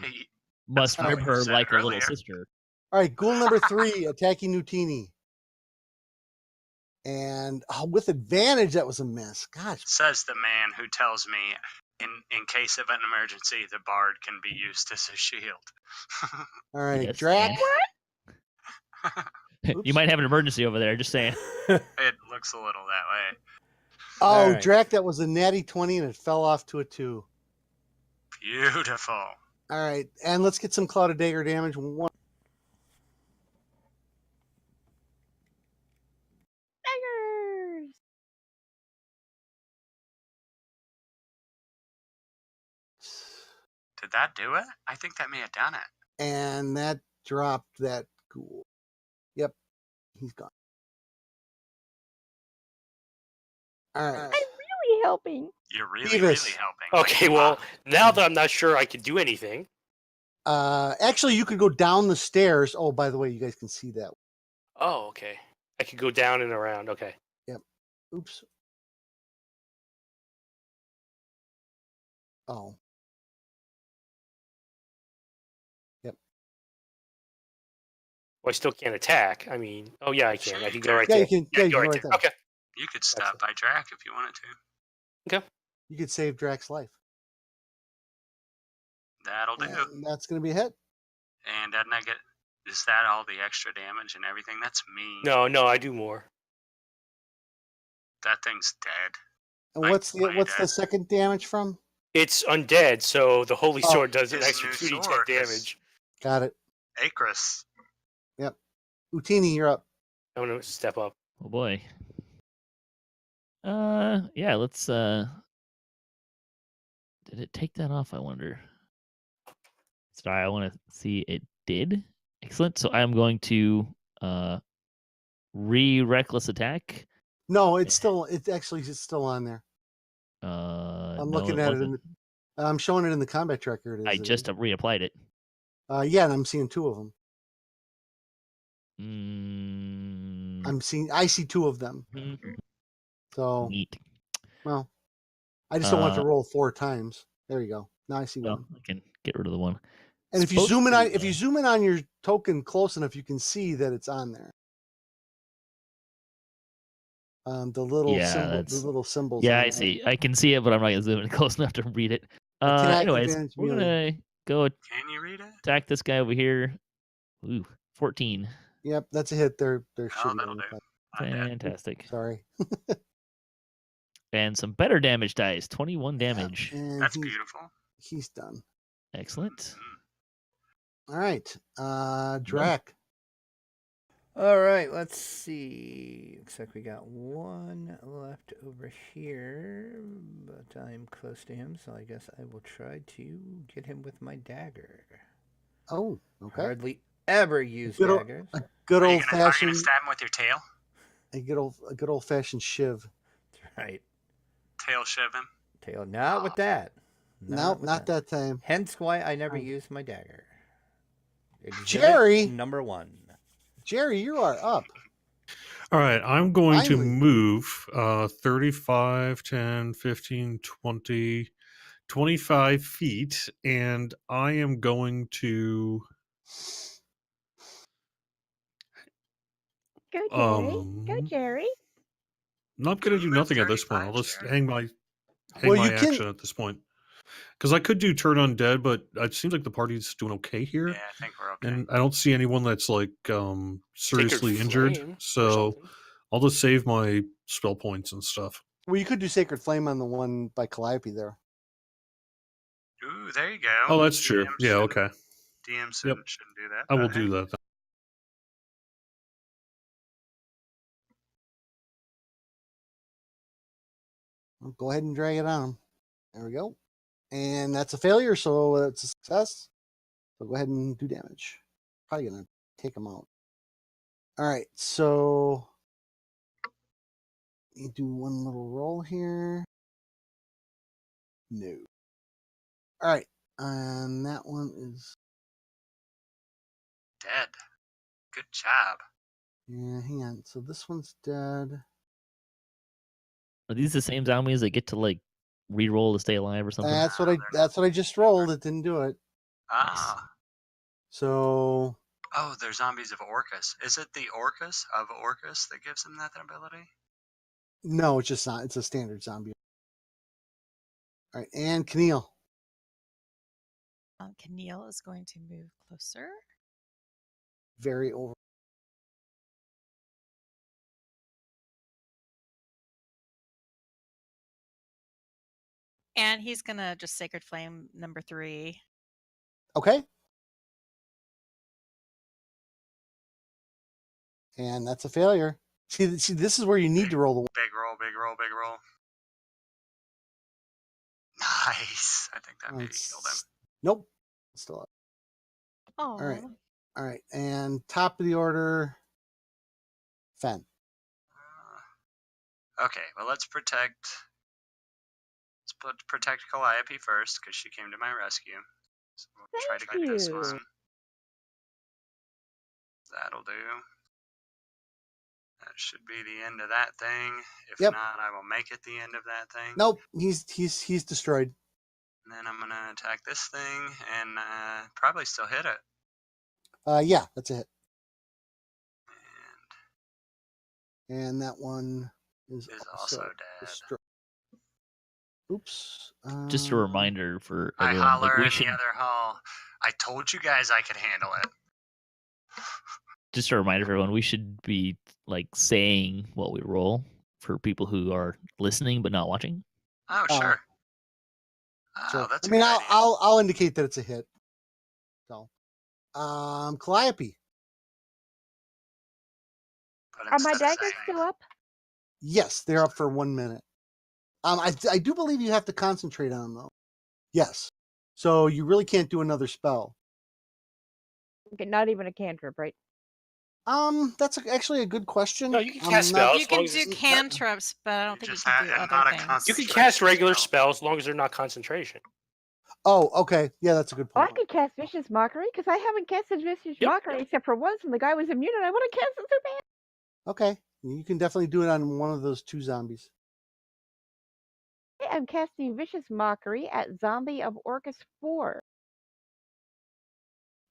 must not rib what you her said like a little earlier. sister. All right, ghoul number 3 attacking Nutini. And with advantage, that was a miss. Gosh. Says the man who tells me in case of an emergency, the bard can be used as a shield. All right, Yes, Drac. You might have an emergency over there. Just saying. It looks a little that way. Oh, All right. Drac, that was a natty 20 and it fell off to a 2. Beautiful. All right, and let's get some Cloud of Dagger damage. 1. Daggers. Did that do it? I think that may have done it. And that dropped that ghoul. Yep, he's gone. All right. I'm really helping. You're really, Beavis. really helping. Okay, well, now that I'm not sure I can do anything. Actually, you could go down the stairs. Oh, by the way, you guys can see that. Oh, okay. I could go down and around. Okay. Oops. Oh. Well, I still can't attack. I mean, oh yeah, I can. I can go right Yeah, there. you can. Yeah, you go can right right there. there. Okay. You could stop by Drac if you wanted to. You could save Drac's life. That'll do. And that's going to be a hit. And doesn't I get? Is that all the extra damage and everything? That's mean. No, I do more. That thing's dead. And Like, what's way the dead. second damage from? It's undead, so the holy Oh, sword does an his extra new 2d10 sword is- damage. Got it. Acris. Utini, you're up. I'm gonna step up. Oh boy. Yeah. Let's. Did it take that off? I wonder. Sorry, I want to see it did. Excellent. So I'm going to reckless attack. No, it's still. It's still on there. I'm no, looking it at wasn't. it. I'm showing it in the combat tracker. It is. I just reapplied it. Yeah, and I'm seeing 2 of them. Mm, I see 2 of them. So, neat. well, I just don't want to roll 4 times. There you go. Now I see Well, one. I can get rid of the one. And if you Supposed zoom in to on be, if you zoom in on your token close enough, you can see that it's on there. The little symbols. Yeah, on I there. see. I can see it, but I'm not gonna zoom in close enough to read it. Attack Anyways, advantage we're melee. gonna go Can you read it? attack this guy over here. Ooh, 14. Yep, that's a hit. They're Oh, shooting. that'll do. I'm dead. Fantastic. Sorry. And some better damage dice. 21 damage. And That's beautiful. he's done. Excellent. Mhm. All right. Drac. All right, let's see. Looks like we got one left over here, but I'm close to him, so I guess I will try to get him with my dagger. Oh, okay. Hardly ever use Good old- daggers. Good Are you old gonna fashioned. stab him with your tail? A good old fashioned shiv. That's right. Tail shiv him? Tail. Not with that. Nope, with not that time. Hence why I never Oh. use my dagger. Exhibit Jerry! number 1. Jerry, you are up. All right, I'm going to Finally. move 35, 10, 15, 20, 25 feet, and I am going to Go, Jerry. Go, Jerry. not going to do Move nothing at this point. 35, I'll just Jerry. hang my Well, you can- action at this point. Because I could do turn undead, but it seems like the party's doing okay here. Yeah, I think we're okay. And I don't see anyone that's like seriously Sacred injured. Flame or So something. I'll just save my spell points and stuff. Well, you could do Sacred Flame on the one by Calliope there. Ooh, there you go. Oh, that's true. DM Yeah, shouldn't- okay. DM shouldn't do that. I will but do hey. that then. Go ahead and drag it on him. There we go. And that's a failure, so it's a success. So go ahead and do damage. Probably going to take him out. All right, so you do one little roll here. No. All right, and that one is Dead. Good job. yeah. Hang on. So this one's dead. Are these the same zombies that get to like re-roll to stay alive or something? That's what I just rolled. It didn't do it. Ah. So Oh, they're zombies of Orcus. Is it the Orcus of Orcus that gives him that ability? no, it's just not. It's a standard zombie. All right, and Keneal. Keneal is going to move closer. Very over. And he's going to just Sacred Flame number 3. Okay. And that's a failure. See, this is where you need to roll the Big roll, big roll, big roll. Nice. I think that maybe killed him. Nope. Still up. Oh. All right. And top of the order, Fen. Okay, well, let's protect Calliope first, because she came to my rescue. So we'll try to Thank get this you. one. That'll do. That should be the end of that thing. If Yep. not, I will make it the end of that thing. Nope. He's destroyed. And then I'm gonna attack this thing and probably still hit it. Yeah, that's a hit. And And that one is also dead. destroyed. Oops. Just a reminder for I everyone. holler Like, we in should the other hall. I told you guys I could handle it. just a reminder for everyone. We should be like saying what we roll for people who are listening but not watching. Oh, sure. Sure. Oh, that's I mean, a good idea. I'll indicate that it's a hit. So, Calliope. But Are my instead of daggers saying- still up? Yes, they're up for 1 minute. I do believe you have to concentrate on them though. Yes. So you really can't do another spell. Okay, not even a cantrip, right? That's actually a good question. No, you can cast spells. You as long can as do it's- cantrips, but I don't think you just can do and other not a things. You concentration can cast regular spell. spells as long as they're not concentration. Oh, okay. Yeah, that's a good Oh, I point. could cast Vicious Mockery because I haven't casted Vicious Yep. Mockery except for once when the guy was immune and I want to cast it so bad. Okay. You can definitely do it on one of those 2 zombies. I'm casting Vicious Mockery at Zombie of Orcus 4.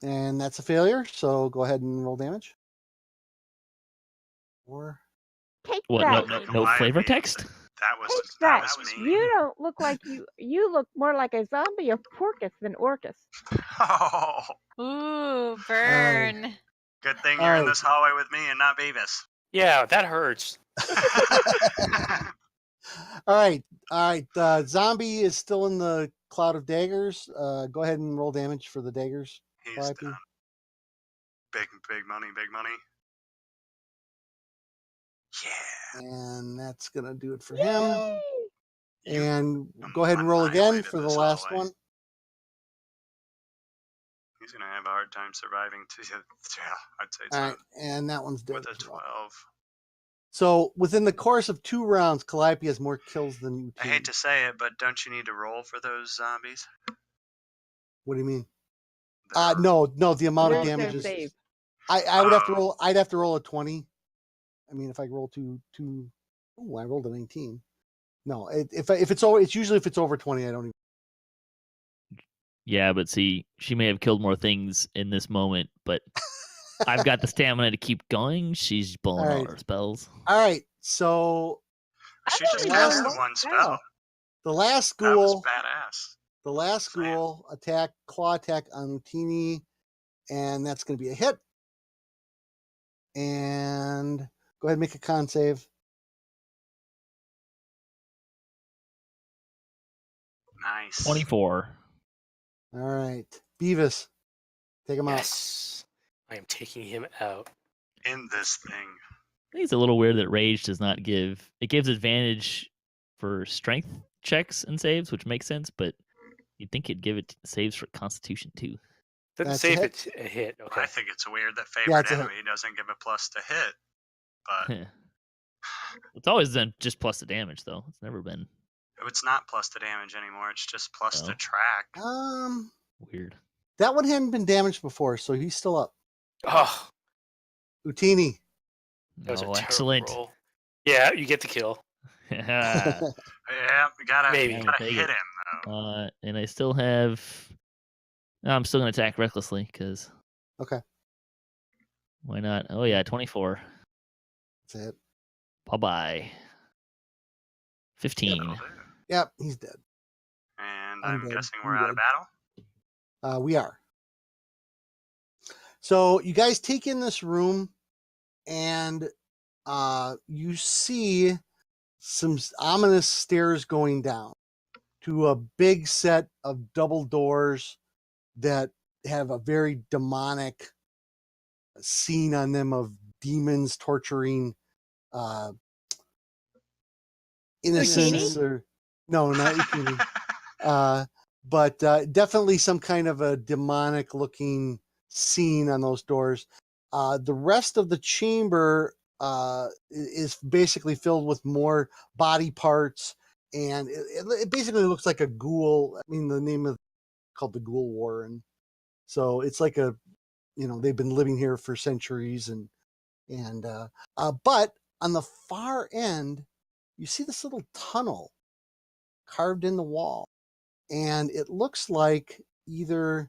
And that's a failure, so go ahead and roll damage. 4. Take What? that. No flavor Calliope, text? That was Take that. me. You don't look like you look more like a zombie of Porcus than Orcus. Oh, Ooh, burn. good thing you're in this hallway with me and not Beavis. Yeah, that hurts. All right. Zombie is still in the cloud of daggers. Go ahead and roll damage for the daggers. He's Calliope. done. Big money, big money. Yeah. And that's gonna do it for Yay! him. You And go ahead and roll again annihilated for the this last hallway. one. He's gonna have a hard time surviving. Yeah, I'd say All so. right, and that one's dead. With a as well. 12. So within the course of 2 rounds, Calliope has more kills than you. I hate to say it, but don't you need to roll for those zombies? What do you mean? They're- No. The amount of There's no damage is. save. I would have to roll. I'd have to roll a 20. I mean, if I roll two. Oh, I rolled a 19. No, if it's over, it's usually if it's over 20, I don't even. Yeah, but see, she may have killed more things in this moment, but I've got the stamina to keep going. She's blowing all Alright. her spells. All right, so She I've just only cast done the one one spell. spell. the last That was school, badass. the last school claw attack on Utini, and that's going to be a hit. And go ahead and make a con save. Nice. 24. All right, Beavis, take him out. Yes. I am taking him out. In this thing. I think it's a little weird that rage does not give. It gives advantage for strength checks and saves, which makes sense, but you'd think it'd give it saves for Constitution too. Doesn't That's say a if hit. it's a hit. Okay. I think it's weird that Yeah, favorite it's a hit. enemy doesn't give a plus to hit, but It's always been just plus the damage, though. It's never been it's not plus to damage anymore. It's just plus to Oh. track. weird. That one hadn't been damaged before, so he's still up. Oh, Utini. that was a Oh, terrible excellent. roll. Yeah, you get the kill. Yeah, Yeah, we gotta Maybe. gotta Take hit it. him. And I still have. I'm still gonna attack recklessly because Okay, why not? Oh yeah, 24. that's it. Bye bye. 15. That'll do. Yep, he's dead. And I'm I'm dead. guessing I'm we're out of dead. battle. We are. So you guys take in this room, and you see some ominous stairs going down to a big set of double doors that have a very demonic scene on them of demons torturing innocents. Or no, not Utini. But definitely some kind of a demonic looking scene on those doors. The rest of the chamber is basically filled with more body parts, and it basically looks like a ghoul. I mean, the name of called the Ghoul War, and so it's like they've been living here for centuries, and but on the far end, you see this little tunnel carved in the wall. And it looks like either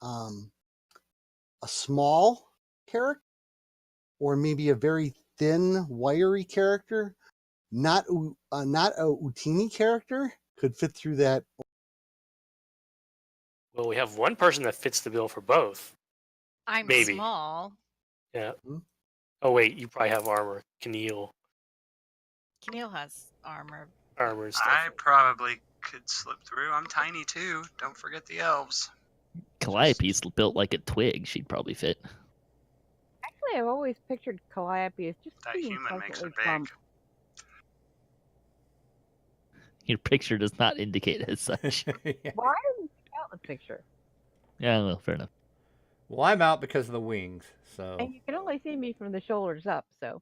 a small character or maybe a very thin, wiry character, not a Utini character, could fit through that. Well, we have one person that fits the bill for both. I'm Maybe. small. Yeah. Hmm? Oh wait, you probably have armor. Keneal Keneal has armor. armor and stuff. I probably could slip through. I'm tiny too. Don't forget the elves. Calliope's built like a twig. She'd probably fit. Actually, I've always pictured Calliope as just That being human makes pleasantly it big. plump. Your picture does not indicate as such. Yeah. Why are you out the picture? Yeah, well, fair enough. Well, I'm out because of the wings, so And you can only see me from the shoulders up, so.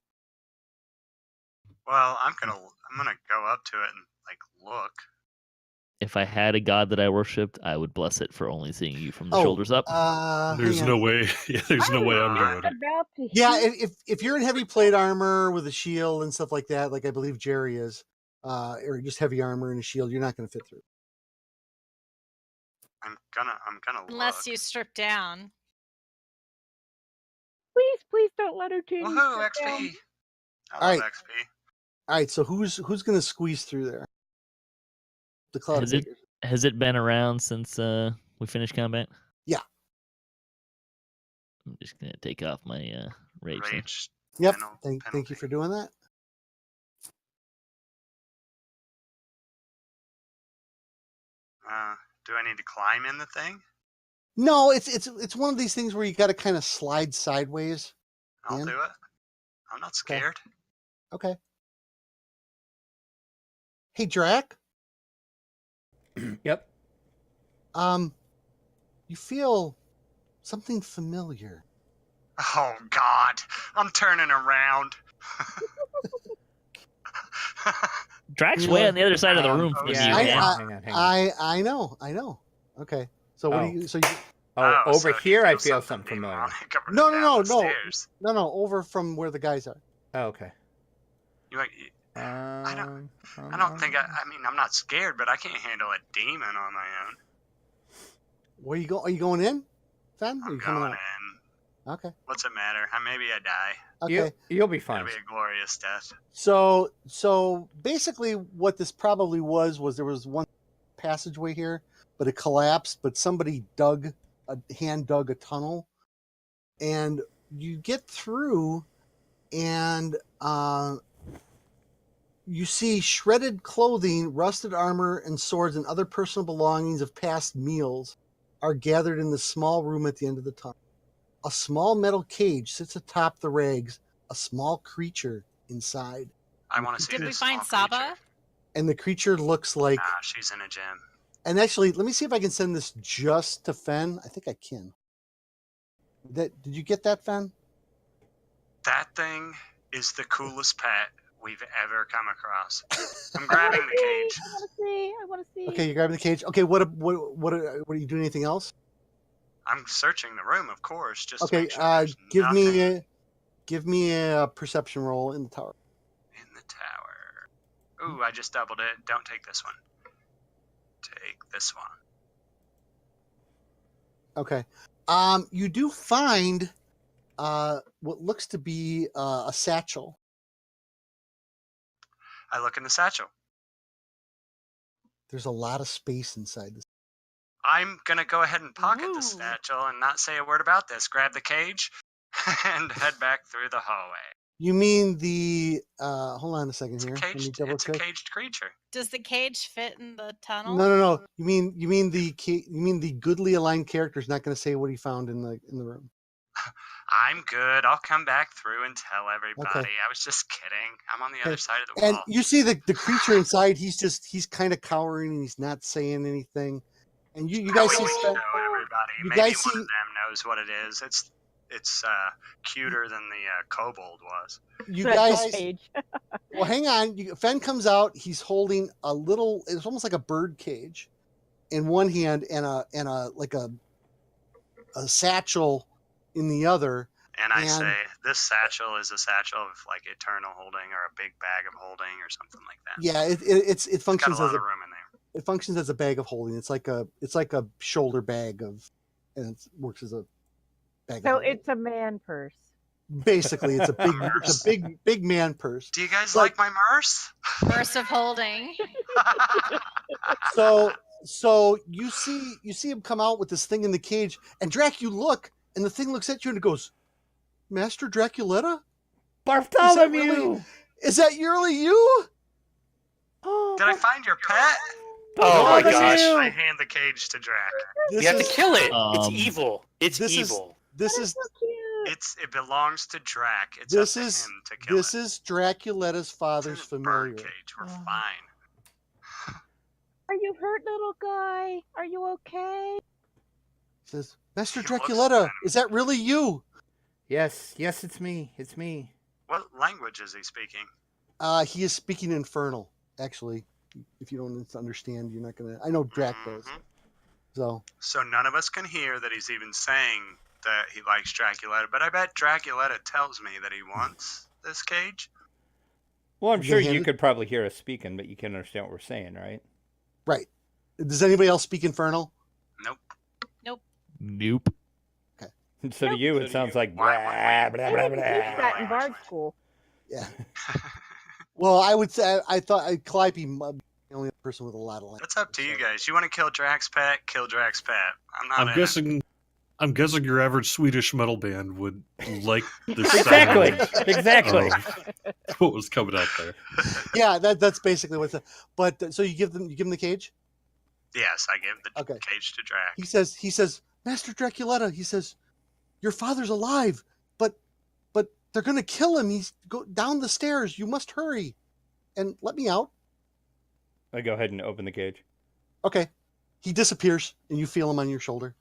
Well, I'm gonna go up to it and look. If I had a god that I worshipped, I would bless it for only seeing you from the Oh, shoulders up. There's hang no on. way. Yeah, there's no way I'm doing it. About to Yeah, heat- if you're in heavy plate armor with a shield and stuff like that, like I believe Jerry is, or just heavy armor and a shield, you're not going to fit through. I'm gonna Unless look. you strip down. Please don't let her take Woohoo! XP. I love Alright. XP. All right, so who's going to squeeze through there? The cloud Has it- figures. Has it been around since we finished combat? Yeah. I'm just gonna take off my rage. then. Rage. Yep. Penal- Thank you for doing that. Do I need to climb in the thing? No, it's one of these things where you got to kind of slide sideways. I'll In? do it. I'm not scared. Okay. Hey, Drac. yep. You feel something familiar. Oh God! I'm turning around. Drax You way know- on the other side of the room Oh, from yeah, you, I- man. hang on. I know. Okay. So what Oh. do you? So Oh, over so he here I feels feel something familiar. demonic over No, down no, the no. stairs. no, over from where the guys are. Oh, okay. You like, I don't think I mean, I'm not scared, but I can't handle a demon on my own. Where you go? Are you going in, Fen? Or are I'm you coming going out? in. Okay. What's it matter? Maybe I die. Okay. You'll be It'll fine. be a glorious death. So basically, what this probably was there was one passageway here, but it collapsed. But somebody hand dug a tunnel, and you get through, and you see shredded clothing, rusted armor, and swords and other personal belongings of past meals are gathered in the small room at the end of the tunnel. A small metal cage sits atop the rags, a small creature inside. I want to see Did we this find small Sahba? creature. and the creature looks like. Ah, she's in a gym. And actually, let me see if I can send this just to Fen. I think I can. Did you get that, Fen? That thing is the coolest pet we've ever come across. I'm grabbing the cage. I want to see. Okay, you're grabbing the cage. Okay, what are you doing? Anything else? I'm searching the room, of course, just to Okay, make sure there's give nothing me a perception roll in the tower. in the tower. Ooh, I just doubled it. Don't take this one. Take this one. Okay. You do find what looks to be a satchel. I look in the satchel. There's a lot of space inside this. I'm gonna go ahead and pocket Ooh. the satchel and not say a word about this. Grab the cage and head back through the hallway. You mean the hold on a second It's here. a Let me caged. double It's a check. caged creature. Does the cage fit in the tunnel? No. You mean the goodly aligned character is not going to say what he found in the room. I'm good. I'll come back through and tell everybody. Okay. I was just kidding. I'm on the Okay. other side of the And wall. you see the creature inside. He's kind of cowering and he's not saying anything. And you guys We see can Fen- show everybody. you Maybe guys one see- of them knows what it is. It's cuter than the kobold was. you Satchel guys. cage. Well, hang on. Fen comes out. He's holding a little. It's almost like a bird cage, in one hand, and a like a satchel in the other. And I And- say, this satchel is a satchel of like eternal holding or a big bag of holding or something like that. Yeah, it It's got functions a lot as of room in there. it functions as a bag of holding. It's like a shoulder bag of, and it works as a bag. So of holding. it's a man purse. Basically it's a big Purse. big man purse. Do you guys But- like my Merce? Burst of holding. So you see him come out with this thing in the cage, and Drac, you look, and the thing looks at you and it goes, Master Draculetta? Bartholomew! Is that really you? Oh, Did I find your pet? Oh my Bartholomew! gosh. I hand the cage to Drac. You have to kill it. It's Um, evil. It's this is- evil. This is so cute. It belongs to Drac. It's This up to is- him to kill this it. is Draculetta's It's in father's his familiar. bird cage. We're Oh. fine. Are you hurt, little guy? Are you okay? He says, Master He looks Draculetta, venomous. is that really you? Yes, it's me. It's me. What language is he speaking? He is speaking infernal, actually. If you don't understand, you're not gonna. I know Drac does. Mhm. So So none of us can hear that he's even saying that he likes Draculetta, but I bet Draculetta tells me that he wants this cage. Well, I'm You sure hand you it- could probably hear us speaking, but you can't understand what we're saying, right? right. Does anybody else speak infernal? Nope. Nope. So to you, it sounds like Why blah, would we? blah, I blah, didn't teach blah. that in Bard School. Yeah. Well, I would say I thought Calliope might be the only person with a lot of language. That's up to you guys. You want to kill Drac's pet? Kill Drac's pet. I'm not. I'm guessing your average Swedish metal band would like the Exactly. sound Exactly. of what was coming out there. Yeah, that's basically what's. But so you give them the cage. Yes, I give the Okay. cage to Drac. He says, Master Draculetta. He says, your father's alive, but they're gonna kill him. He's go down the stairs. You must hurry, and let me out. I go ahead and open the cage. Okay. He disappears, and you feel him on your shoulder.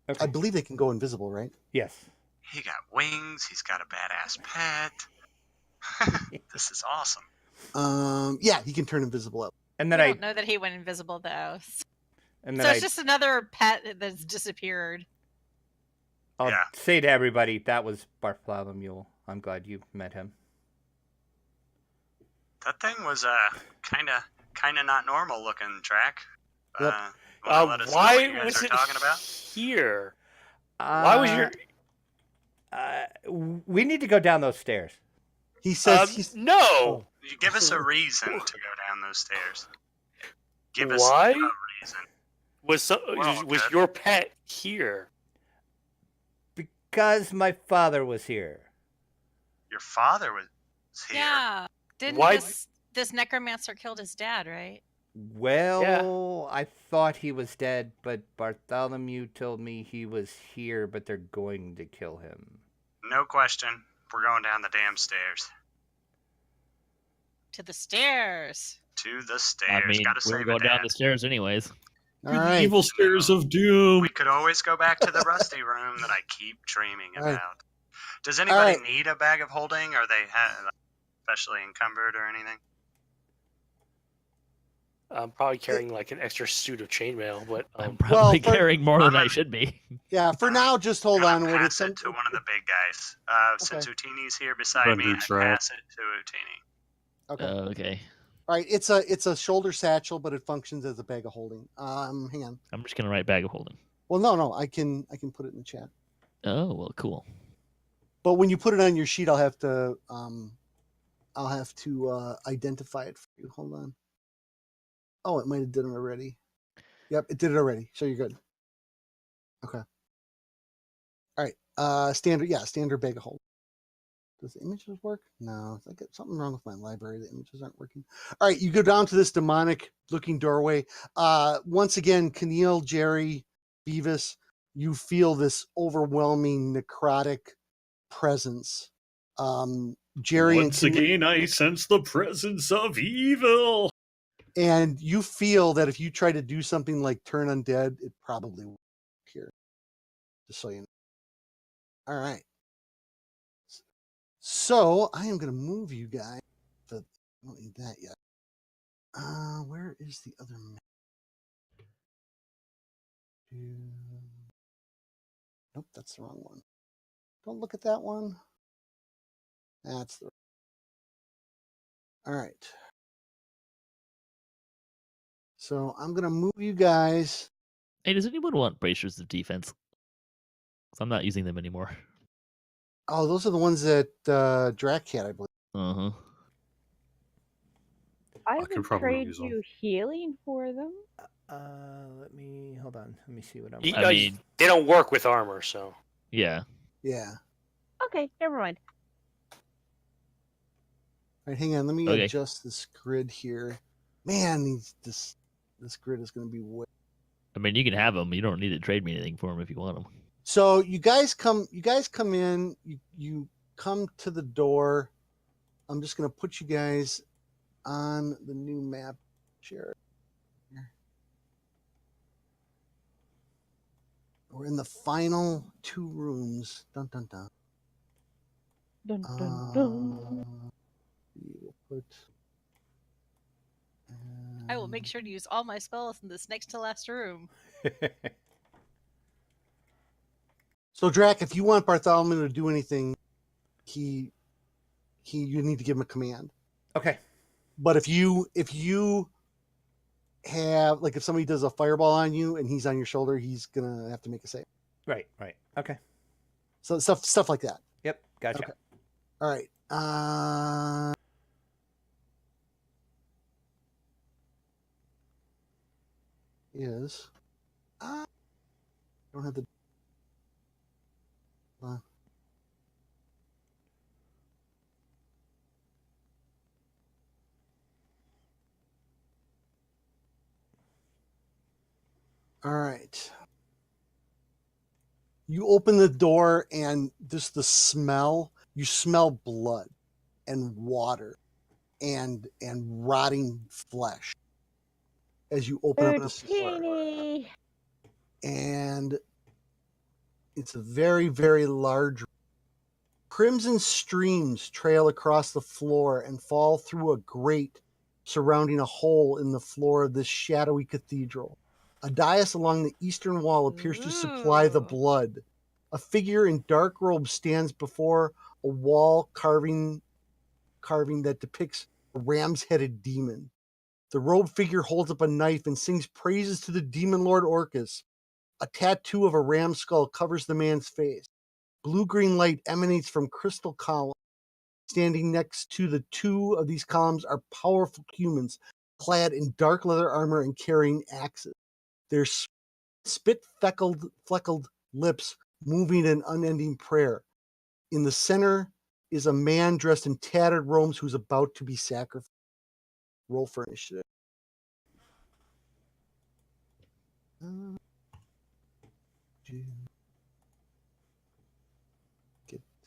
Okay. I believe they can go invisible, right? Yes. He got wings. He's got a badass pet. This is awesome. Yeah, he can turn invisible up. And I then don't know that he went invisible though. and So then it's just another pet that's disappeared. I'll Yeah. say to everybody, that was Bartholomew. I'm glad you met him. That thing was kind of not normal looking, Drac. Yep. Wanna let us know what Why you guys was are it talking about? here? Why was your? We need to go down those stairs. He says, No. You give us a reason to go down those stairs. Give us Why? a reason. Was Well, was good. your pet here? Because my father was here. Your father was here. Yeah. Didn't Why- this necromancer killed his dad, right? Well, I thought he was dead, but Bartholomew told me he was here, but they're going to kill him. No question. We're going down the damn stairs. To the stairs. To the stairs. I mean, Gotta we were save going it, down Dad. the stairs anyways. All To the right. evil stairs of doom. We could always go back to the rusty room that I keep dreaming All right. about. Does anybody right. need a bag of holding? Are they especially encumbered or anything? I'm probably carrying like an extra suit of chainmail, but I'm Well, probably for- carrying more than I'm I gonna- should be. Yeah, for now, just hold I'm on. gonna When pass it's it to one of the big guys. Since Utini's here beside me, Vendor I trap. pass it to Utini. okay. Okay. All right. It's a shoulder satchel, but it functions as a bag of holding. Hang on. I'm just gonna write bag of holding. Well, no. I can put it in the chat. Oh well, cool. But when you put it on your sheet, I'll have to identify it for you. Hold on. Oh, it might have done it already. Yep, it did it already. So you're good. Okay. All right. Standard bag of holding. Does the images work? No, I got something wrong with my library. The images aren't working. All right, you go down to this demonic looking doorway. Once again, Keneal, Jerry, Beavis, you feel this overwhelming necrotic presence. Jerry Once and again, I sense the presence of evil. and you feel that if you try to do something like turn undead, it probably will appear. Just so you know. All right. So I am going to move you guys, but I don't need that yet. Where is the other map? Nope, that's the wrong one. Don't look at that one. That's the. All right. So I'm going to move you guys. Hey, does anyone want bracers of defense? 'Cause I'm not using them anymore. Oh, those are the ones that Drac had, I believe. Uh huh. I could would probably trade use 'em. you healing for them. Let me hold on. Let me see what I'm. I mean- they don't work with armor, so Yeah. Yeah. Okay, never mind. All right, hang on. Let me Okay. adjust this grid here. Man, this grid is going to be way. I mean, you can have them. You don't need to trade me anything for them if you want them. So you guys come in. You come to the door. I'm just going to put you guys on the new map. Share. We're in the final 2 rooms. Dun dun dun. Dun, dun, dun. We'll put. I will make sure to use all my spells in this next to last room. So Drac, if you want Bartholomew to do anything, you need to give him a command. Okay. But if you have, like, if somebody does a fireball on you and he's on your shoulder, he's gonna have to make a save. Right. Okay. So stuff like that. Yep. Gotcha. Okay. All right. Is I don't have the. All right. You open the door and just the smell. You smell blood and water and rotting flesh as you open up the door. Teeny. And it's a very, very large. Crimson streams trail across the floor and fall through a grate surrounding a hole in the floor of this shadowy cathedral. A dais along the eastern wall appears to supply the Ooh. blood. A figure in dark robes stands before a wall carving that depicts a ram's-headed demon. The robed figure holds up a knife and sings praises to the demon lord Orcus. A tattoo of a ram skull covers the man's face. Blue-green light emanates from crystal columns. Standing next to the 2 of these columns are powerful humans, clad in dark leather armor and carrying axes. Their spit-fleckled lips moving in unending prayer. In the center is a man dressed in tattered robes who's about to be sacrificed. Roll for initiative.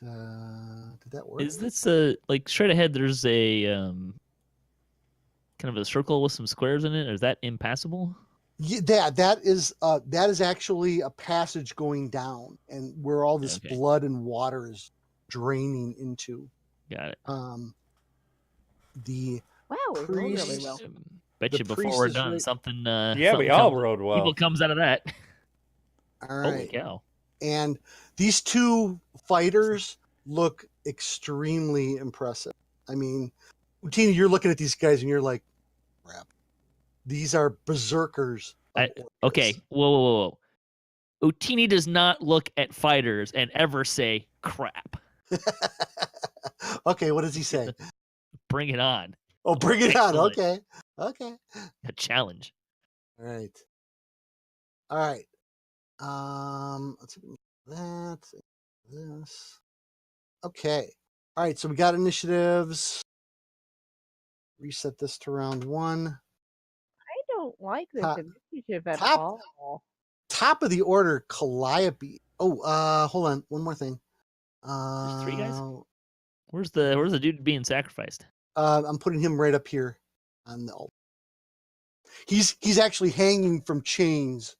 Did that work? Is this like straight ahead? There's a kind of a circle with some squares in it, or is that impassable? Yeah, that is actually a passage going down, and where all this Okay. blood and water is draining into. Got it. The Wow, we rolled really priest. well. Bet The you before priest we're is done, right- something. Yeah, we something all comes, rolled well. evil comes out of that. All Holy right, cow! and these two fighters look extremely impressive. I mean, Tina, you're looking at these guys and you're like, crap. These are berserkers of Orcus. Okay, whoa. Utini does not look at fighters and ever say crap. Okay, what does he say? Bring it on. Oh, bring it on. Excellent. Okay. A challenge. All right. Let's see that. This. Okay. All right. So we got initiatives. Reset this to round 1. I don't like this Top- initiative at top- all. Top of the order, Calliope. Oh, hold on. One more thing. There's 3 guys. Where's the dude being sacrificed? I'm putting him right up here on the altar. He's actually hanging from chains,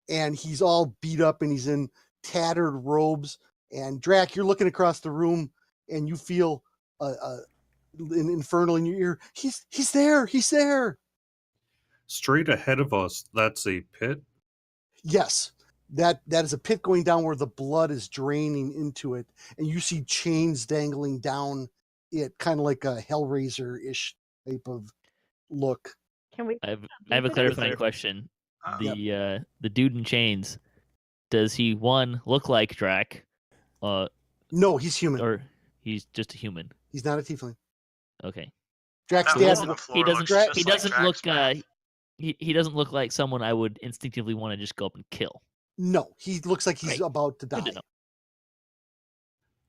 and he's all beat up, and he's in tattered robes. And Drac, you're looking across the room, and you feel an infernal in your ear. He's there. He's there. Straight ahead of us, that's a pit. Yes, that is a pit going down where the blood is draining into it, and you see chains dangling down it, kind of like a Hellraiser-ish type of look. Can we? I have a clarifying question. The dude in chains, does he look like Drac? No, he's human. Or he's just a human? He's not a tiefling. Okay. Drac's That dad. hole in the floor looks just He like doesn't Drax's look. back. He doesn't look like someone I would instinctively want to just go up and kill. No, he looks like he's Great. about to die. Good to know.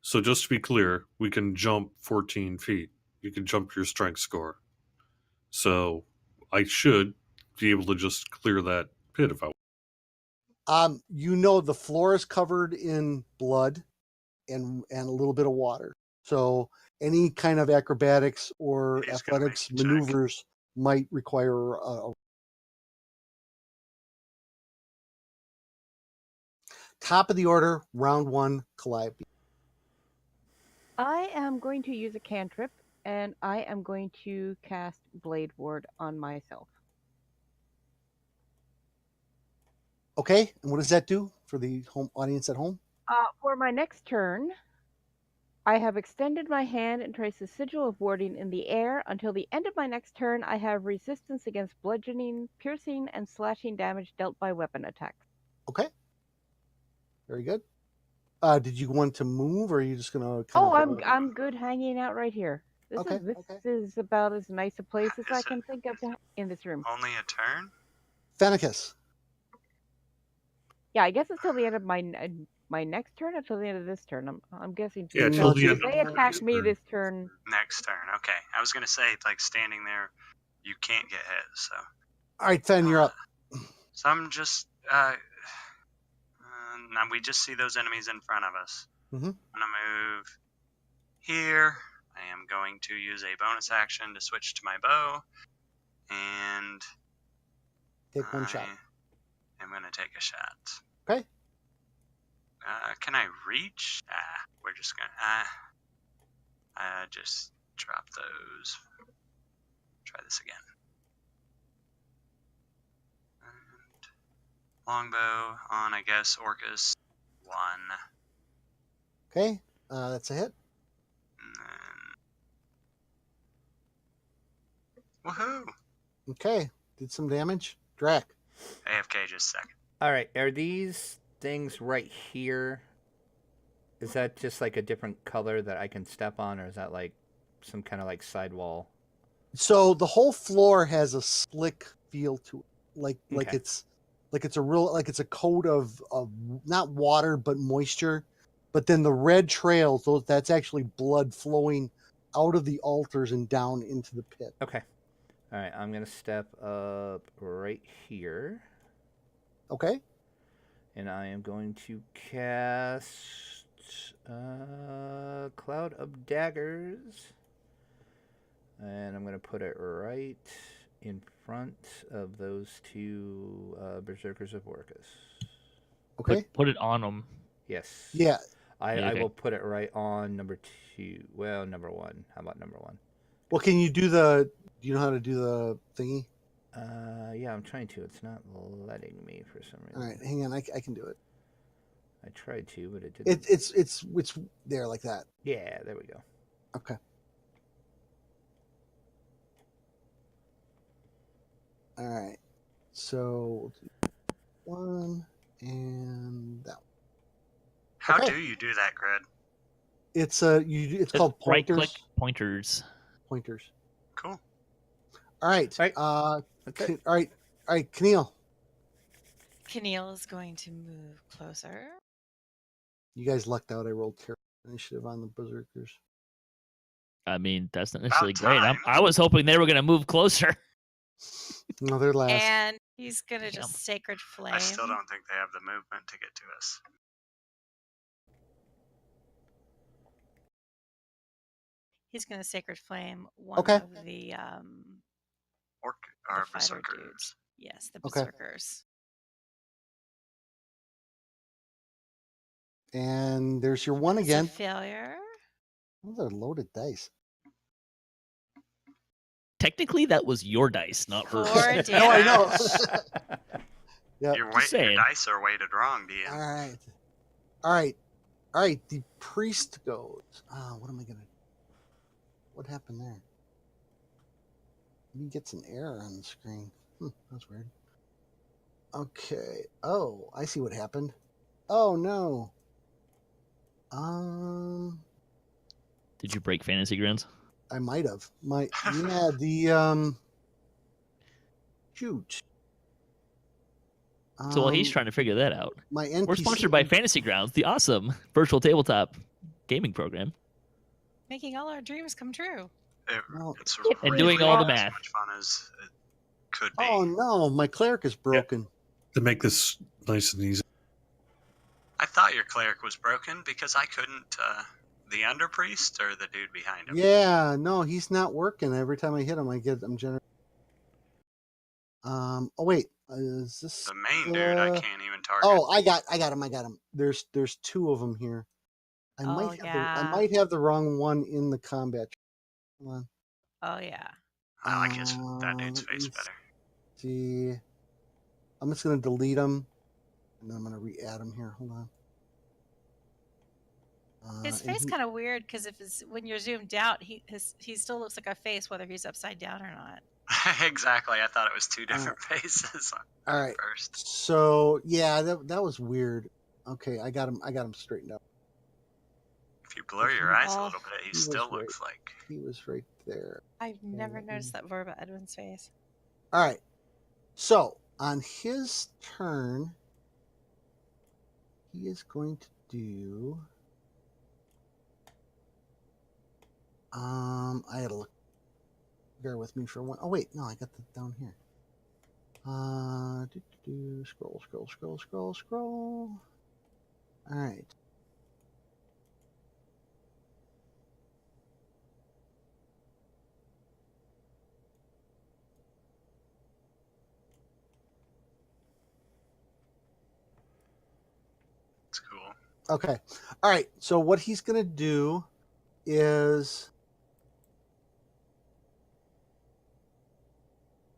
So just to be clear, we can jump 14 feet. You can jump your strength score. So I should be able to just clear that pit if I want. The floor is covered in blood and a little bit of water. So any kind of acrobatics or He's gonna athletics make a check. maneuvers might require a top of the order, round 1, Calliope. I am going to use a cantrip, and I am going to cast Blade Ward on myself. Okay, and what does that do for the home audience at home? For my next turn, I have extended my hand and traced a sigil of warding in the air. Until the end of my next turn, I have resistance against bludgeoning, piercing, and slashing damage dealt by weapon attacks. Okay, very good. Did you want to move, or are you just gonna? I'm good hanging out right here. This Okay, is about as nice a place as I Is can think of in this room. Only a turn? Fennicus. Yeah, I guess it's till the end of my next turn or till the end of this turn. I'm guessing. Yeah, till the if end they of attack this me turn. this turn. Next turn. Okay. I was gonna say, like, standing there, you can't get hit. So. All right, Fen, you're up. So I'm just. Now we just see those enemies in front of us. Mhm. I'm gonna move here. I am going to use a bonus action to switch to my bow, and Take one shot. I'm gonna take a shot. Okay. Can I reach? We're just gonna just drop those. Try this again. And longbow on, I guess, Orcus 1. Okay, that's a hit. And then... Woohoo! Okay, did some damage. Drac. AFK just a second. All right, are these things right here? Is that just like a different color that I can step on, or is that like some kind of like sidewall? So the whole floor has a slick feel to it, like Okay. it's a coat of not water but moisture, but then the red trails, that's actually blood flowing out of the altars and down into the pit. Okay. All right, I'm gonna step up right here, Okay. and I am going to cast Cloud of Daggers And I'm going to put it right in front of those two Berserkers of Orcus. Okay. Put it on them. Yes. Yeah. I Okay. will put it right on number 2. Well, number 1. How about number 1? Well, can you do the? Do you know how to do the thingy? Yeah, I'm trying to. It's not letting me for some reason. All right, hang on. I can do it. I tried to, but it didn't. It's there like that. Yeah, there we go. Okay. All right. So we'll do 1 and that one. How Okay. do you do that, Grid? It's Just called right pointers. click pointers. Pointers. Cool. All right. Right. All Okay. right. Keneal, Keneal is going to move closer. you guys lucked out. I rolled terrible initiative on the berserkers. I mean, that's not necessarily About great. time. I was hoping they were going to move closer. No, they're last. And he's going to Damn. just Sacred Flame. I still don't think they have the movement to get to us. He's going to Sacred Flame one Okay. of the Our fighter berserkers. dudes. Yes, the Okay. berserkers. And there's your 1 It's again. a failure. Those are loaded dice. Technically, that was your dice, not hers. 4 damage. No, I know. Yeah. Your saying. dice are weighted wrong, DM. All right. All right. All right. The priest goes. What am I gonna? What happened there? He gets an error on the screen. That's weird. Okay. Oh, I see what happened. Oh no. Did you break Fantasy Grounds? I might have. Shoot. So while he's trying to figure that out, My NPC. we're sponsored by Fantasy Grounds, the awesome virtual tabletop gaming program. Making all our dreams come true. It's And really doing all the not math. as much fun as it could be. Oh no, my cleric is broken. To make this nice and easy. I thought your cleric was broken because I couldn't. The under priest or the dude behind him? Yeah, no, he's not working. Every time I hit him, I'm generating. Oh wait, is this The main dude I can't even target. Oh, I got him. There's 2 of them here. I might have the wrong one in the combat. Hold on. Oh yeah. I like that dude's let face me better. See, I'm just gonna delete him, and then I'm gonna re-add him here. Hold on. His face kind of weird because when you're zoomed out, he still looks like a face whether he's upside down or not. Exactly. I thought it was 2 different faces. All right. First. So yeah, that was weird. Okay, I got him straightened out. If you blur your eyes a little bit, he still was looks like. He was right there. I've never noticed that Verba Edwin's face. All right. So on his turn, he is going to do. I gotta look. Bear with me for one. Oh wait, no, I got that down here. Scroll. All right. It's cool. Okay. All right. So what he's gonna do is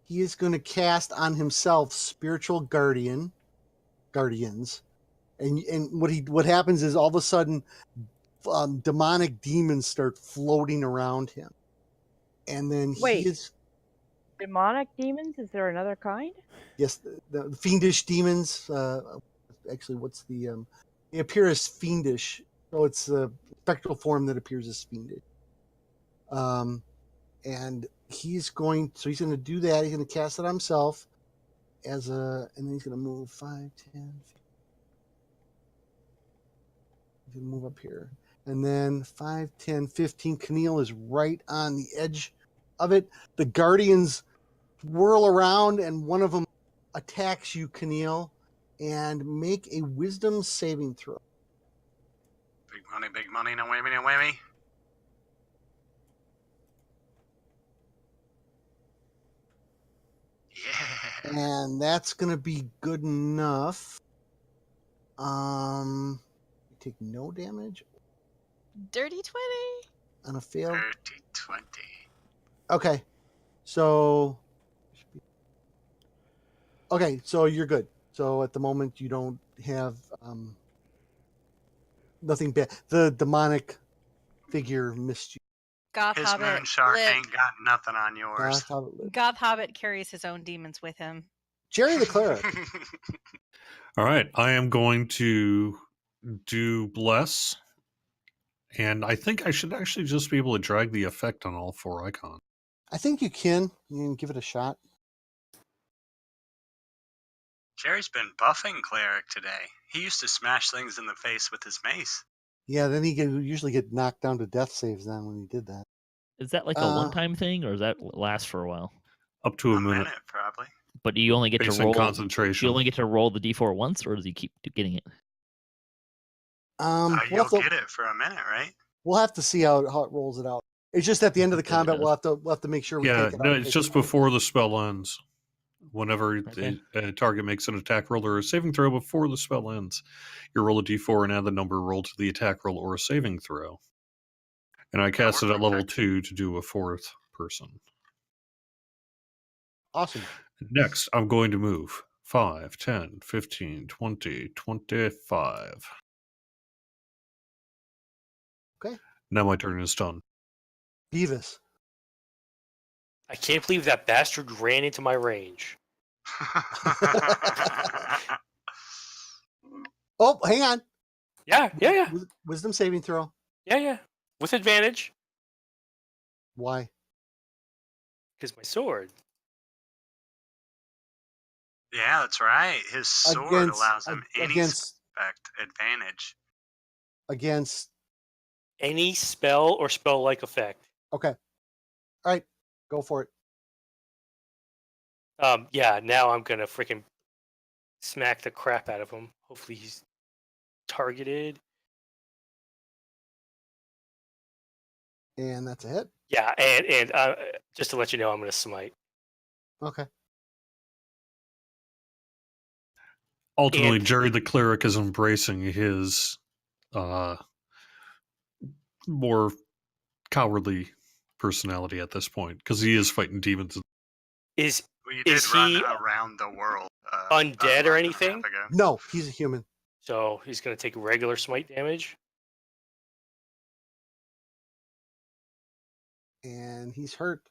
he is going to cast on himself spiritual guardians, and what happens is all of a sudden demonic demons start floating around him, and then Wait. he is Demonic demons? Is there another kind? yes the fiendish demons. Actually, what's the they appear as fiendish, so it's a spectral form that appears as fiendish. And he's going to do that. He's going to cast it on himself and then he's going to move 5, 10, 15. He's going to move up here. And then 5, 10, 15. Keneal is right on the edge of it. The guardians whirl around and one of them attacks you, Keneal, and make a wisdom saving throw. Big money, no whammy, no whammy. And that's going to be good enough. You take no damage Dirty 20. on a failed. 30-20. Okay. So. Okay, so you're good. So at the moment, you don't have nothing bad. The demonic figure missed you. Goth His Hobbit moon shark lit- ain't got nothing on yours. Goth Hobbit lived. Goth Hobbit carries his own demons with him. Jerry the cleric. All right, I am going to do bless, and I think I should actually just be able to drag the effect on all 4 icons. I think you can. You can give it a shot. Jerry's been buffing cleric today. He used to smash things in the face with his mace. Yeah, then he usually get knocked down to death saves then when he did that. Is that like a one-time thing, or does that last for a while? Up to a A minute. minute, probably. But you only get Based to on roll. concentration. You only get to roll the d4 once, or does he keep getting it? We'll You'll have to, get it for a minute, right? we'll have to see how it rolls it out. It's just at the end of the Hopefully it combat, does. we'll have to make sure we Yeah, take it out. no, and it's take just it out. before the spell ends. Whenever Okay. the target makes an attack roll or a saving throw before the spell ends, you roll a d4 and add the number rolled to the attack roll or a saving throw. And I cast it we're at level perfect. 2 to do a 4th person. Awesome. Next, I'm going to move 5, 10, 15, 20, 25. Okay. Now my turn is done. Beavis. I can't believe that bastard ran into my range. Oh, hang on. Yeah. Wisdom saving throw. Yeah. With advantage, Why? because my sword. Yeah, that's right. His sword Against- allows him any against- spect advantage. Against. Any spell or spell-like effect. Okay. All right. Go for it. Yeah, now I'm gonna freaking smack the crap out of him. Hopefully he's targeted. And that's a hit. Yeah, and just to let you know, I'm gonna smite. Okay. Ultimately, And- Jerry the cleric is embracing his more cowardly personality at this point because he is fighting demons. Is We Is did run he around the world. undead about a or month and a anything? half ago. No, he's a human. so he's gonna take regular smite damage. And he's hurt.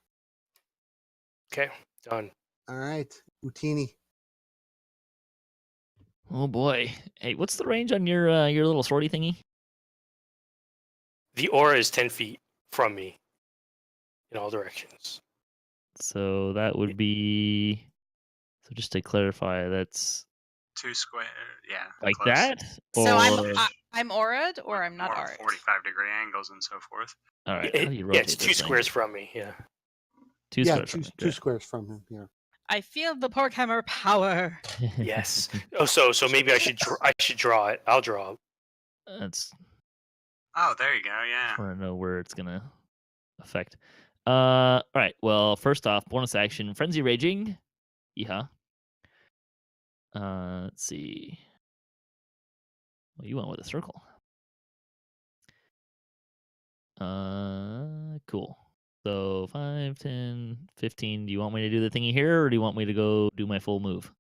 Okay, done. All right. Utini. Oh boy! Hey, what's the range on your little swordy thingy? The aura is 10 feet from me in all directions. So that would be. So just to clarify, that's 2 square. Yeah. like close. that. So Or- I'm aura'd or With I'm not more aura'd. 45-degree angles and so forth. All right. It- How do you yeah, rotate it's this 2 thing? squares from me. Yeah. Two Yeah, squares. two, from me. two squares from him. Yeah. I feel the pork hammer power. Great. Yes. Oh, so maybe I should draw it. I'll draw it. That's. Oh, there you go. Yeah. Just want to know where it's gonna affect. All right. Well, first off, bonus action, frenzy raging. Yeah. Let's see. Well, you went with a circle. Cool. So 5, 10, 15. Do you want me to do the thingy here, or do you want me to go do my full move?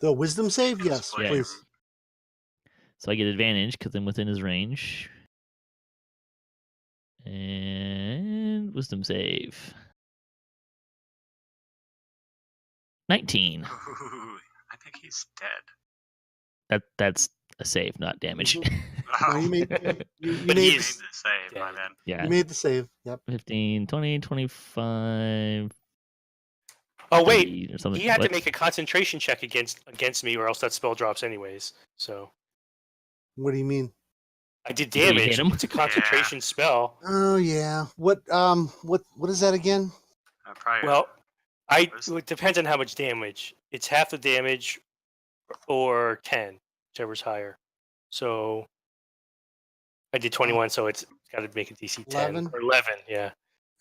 The wisdom save? Yes, Yeah. please. So I get advantage because I'm within his range. And wisdom save. 19. Ooh, I think he's dead. That's a save, not damage. No, Oh, you made, you But made, he he made is- the save, my dead. bad. Yeah. you made the save. Yep. 15, 20, 25. Oh wait, 30 or something. he had What? to make a concentration check against me, or else that spell drops anyways. So What do you mean? I did So you hit damage. him? It's a concentration spell. Oh yeah. What is that again? Probably. Well, Wisdom. it depends on how much damage. It's half the damage, or 10, whichever's higher. So I did 21, so it's got to make a DC 10 11? or 11. Yeah.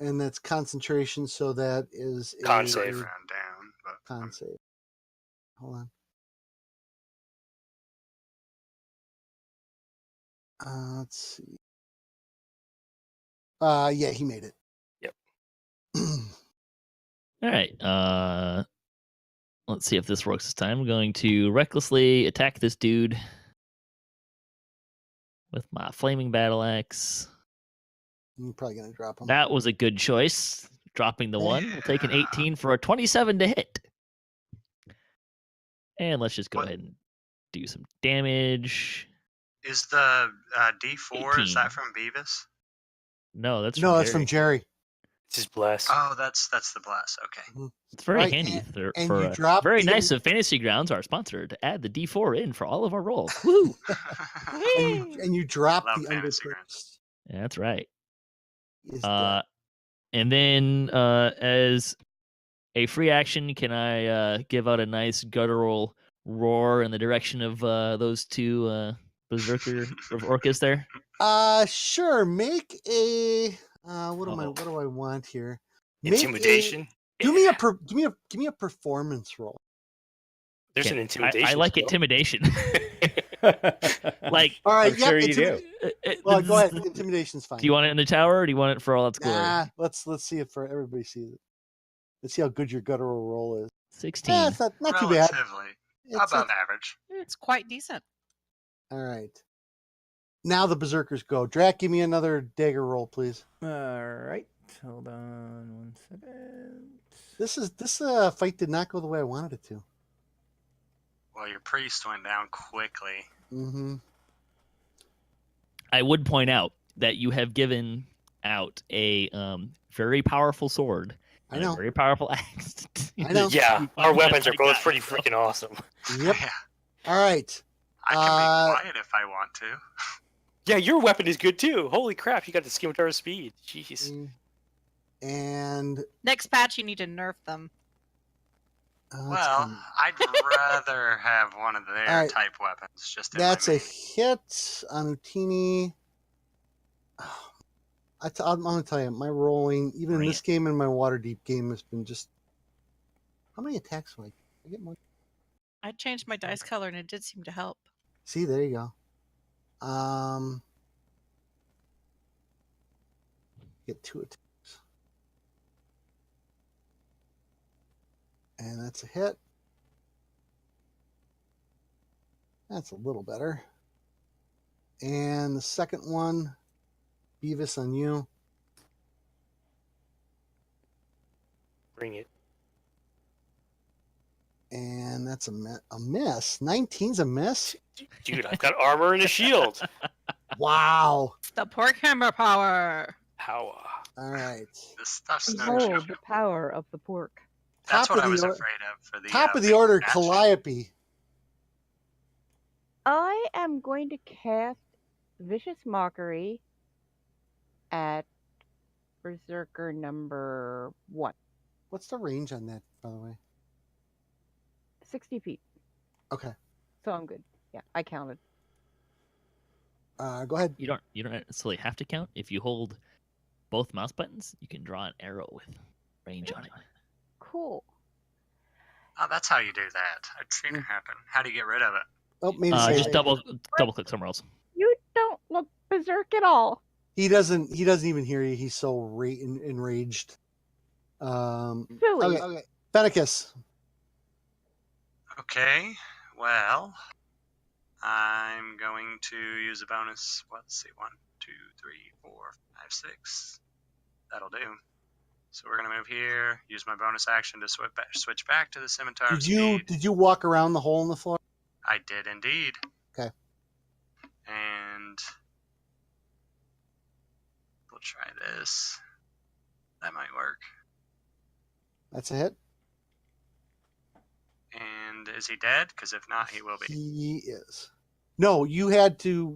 And that's concentration, so that is Con a save. round down. but Con save. Hold on. Let's see. Yeah, he made it. Yep. All right. Let's see if this works this time. I'm going to recklessly attack this dude with my flaming battle axe. You're probably gonna drop him. That was a good choice. Dropping the 1. We'll take an 18 for a 27 to hit. And let's just go What- ahead and do some damage. is the D4, is 18. that from Beavis? No, that's No, from that's Jerry. from Jerry. This is bless. Oh, that's the bless. Okay. It's very Right, handy and for you drop very the- nice of Fantasy Grounds, our sponsor, to add the D4 in for all of our rolls. Woo! and you drop Love the Fantasy underpriest. Yeah, that's right. Is dead. And then as a free action, can I give out a nice guttural roar in the direction of those two berserker orcas there? Sure. Make a what do I want here? Make Intimidation. Give me a performance roll. There's an intimidation. I like skill. intimidation. Like, All right, I'm sure you do. Well, go ahead. Intimidation's fine. Do you want it in the tower, or do you want it for all its glory? Nah, let's see it for everybody sees it. Let's see how good your guttural roll is. 16. Yeah, it's not too bad. Relatively It's above average. It's quite decent. all right. Now the berserkers go. Drac, give me another dagger roll, please. All right. Hold on 1 second. This fight did not go the way I wanted it to. Well, your priest went down quickly. Mm-hmm. I would point out that you have given out a very powerful sword. I and a know. very powerful axe. I know. Yeah, our weapons are I both got pretty it. freaking awesome. Yep. Yeah, All right. I can be quiet if I want to. Yeah, your weapon is good too. Holy crap, you got the scimitar speed. Jeez. And Next patch, you need to nerf them. Well, I'd rather have one of their All right. type weapons. Just in that's my a main. hit on Utini. I'm going to tell you, my rolling, even in Bring this game and my Waterdeep game, has been just. How many attacks do I get? More. I changed my dice color and it did seem to help. See, there you go. Get 2 attacks. And that's a hit. That's a little better. And the second one, Beavis on you. Bring it. And that's a miss. 19's a miss? Dude, I've got armor and a shield. Wow. The pork hammer power. Power. All right. This stuff's no Behold joke. the power of the pork. That's Top what of I was the afraid of for the Top of the big order, statue. Calliope. I am going to cast Vicious Mockery at Berserker number 1. What's the range on that, by the way? 60 feet. Okay. So I'm good. Yeah, I counted. Go ahead. You don't necessarily have to count. If you hold both mouse buttons, you can draw an arrow with range on it. Cool. Oh, that's how you do that. I've seen it happen. How do you get rid of it? Oh, maybe Just double click somewhere else. You don't look berserk at all. He doesn't even hear you. He's so enraged. Silly. Okay. Fennicus. Okay, well, I'm going to use a bonus. Let's see, 1, 2, 3, 4, 5, 6. That'll do. So we're gonna move here. Use my bonus action to switch back to the scimitar. Did you walk around the hole in the floor? I did indeed. Okay. And we'll try this. That might work. That's a hit. And is he dead? Because if not, he will be. He is. No, you had to.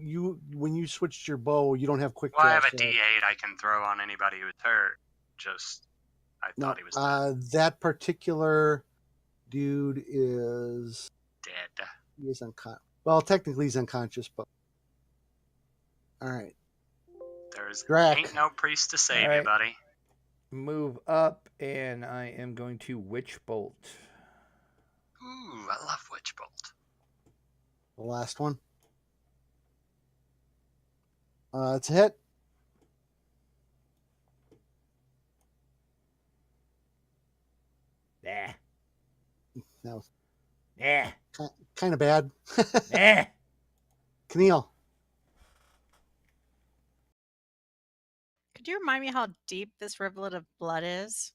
When you switched your bow, you don't have quick Well, draw. I have a so- D8 I can throw on anybody who's hurt. I No, thought he was dead. that particular dude is. Dead. He is unconscious. Well, technically he's unconscious, but. All right. There's Drac. ain't no priest to save All right. you, buddy. Move up, and I am going to Witch Bolt. Ooh, I love Witch Bolt. The last one. It's a hit. Nah. That was Nah. kind of bad. Nah. Keneal. Could you remind me how deep this rivulet of blood is?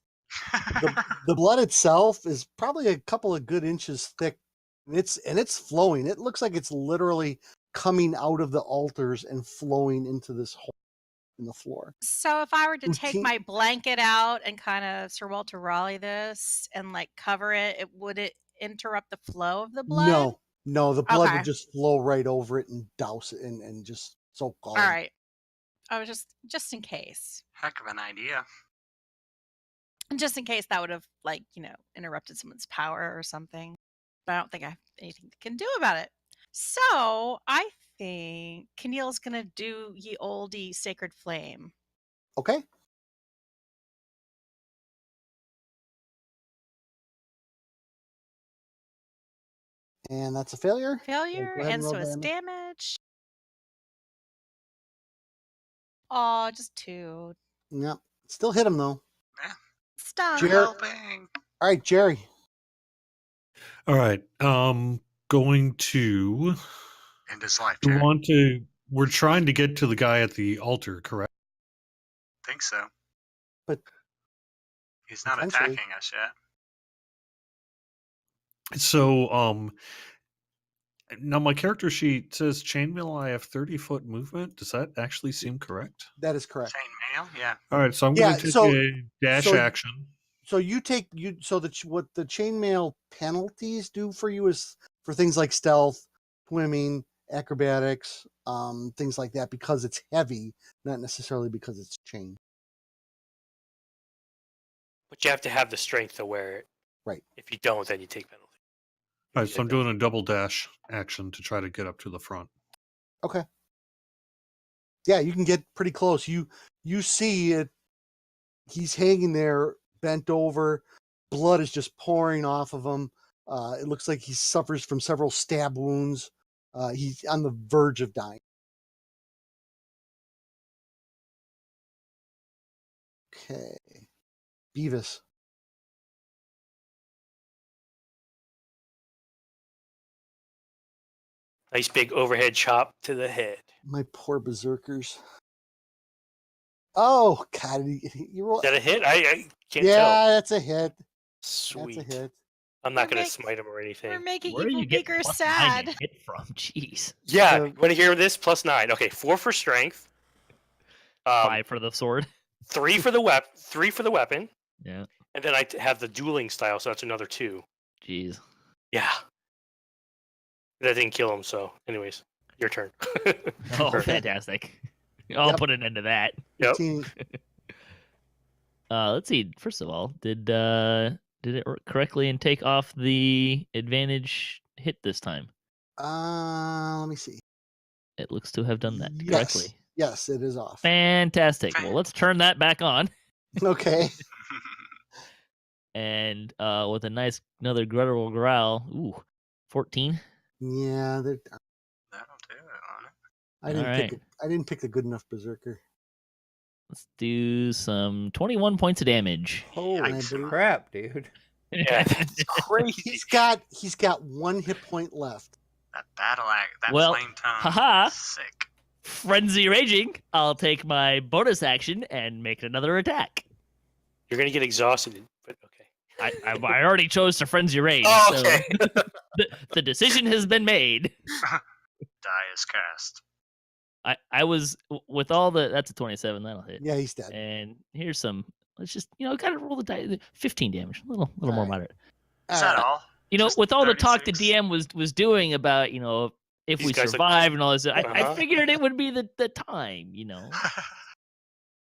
The blood itself is probably a couple of good inches thick, and it's flowing. It looks like it's literally coming out of the altars and flowing into this hole in the floor. So if I were to take Routine- my blanket out and kind of Sir Walter Raleigh this and like cover it, would it interrupt the flow of the blood? No, the blood Okay. would just flow right over it and douse it and just soak all. All right. I was just in case. Heck of an idea. And just in case that would have interrupted someone's power or something. But I don't think I have anything that can do about it. So I think Keneal's gonna do ye oldie sacred flame. Okay. And that's a failure. Failure, go ahead and and so roll it's damage. damage. Oh, just 2. Yep. Still hit him though. Stung. Jer- Helping. All right, Jerry. All right. Going to. End his life, We Jerry. want to. We're trying to get to the guy at the altar, correct? Think so. But he's not potentially. attacking us yet. So, now my character sheet says chainmail. I have 30-foot movement. Does that actually seem correct? That is correct. Chainmail, yeah. All right, so I'm going to take a dash action. So what the chainmail penalties do for you is for things like stealth, swimming, acrobatics, things like that, because it's heavy, not necessarily because it's chain. But you have to have the strength to wear it. Right. If you don't, then you take penalty. All right, so I'm doing a double dash action to try to get up to the front. Okay. Yeah, you can get pretty close. You see it. He's hanging there, bent over. Blood is just pouring off of him. It looks like he suffers from several stab wounds. He's on the verge of dying. Okay. Beavis. Nice big overhead chop to the head. My poor berserkers. Oh, God. You roll. Is that a hit? I can't Yeah, tell. that's a hit. Sweet. That's a hit. I'm not We're going to make- smite him or We're anything. making Where do evil you get Beaker +9 sad. in hit from? Jeez. Yeah, So- want to hear this? +9. Okay, 4 for strength. 5 for the sword. 3 for the weapon. Yeah. And then I have the dueling style, so that's another 2. Jeez. Yeah. That didn't kill him, so anyways, your turn. Oh, Or- fantastic. I'll Yep. put an end to that. Yep. 15. Let's see. First of all, did it work correctly and take off the advantage hit this time? Let me see. It looks to have done that Yes. correctly. Yes, it is off. Fantastic. Well, let's turn that back on. Okay. And with a nice another guttural growl. Ooh, 14. Yeah, That'll do it on it. I didn't pick a good enough berserker. Let's do some 21 points of damage. Oh, Yikes. my buddy. Crap, dude. Yeah, that's crazy. He's got 1 hit point left. That battle act, that Well, flame tongue. haha. is Sick. Frenzy raging. I'll take my bonus action and make another attack. You're gonna get exhausted, but okay. I already chose to frenzy rage. Oh, so okay. the decision has been made. Die is cast. I was with all the that's a 27, that'll hit. Yeah, he's dead. And here's some. Let's just gotta roll the die. 15 damage, a little more Alright. moderate. Is that all? With Just all the talk the 36? DM was doing about if These we guys, like- survive and all this, I Uh-huh. figured it would be the time.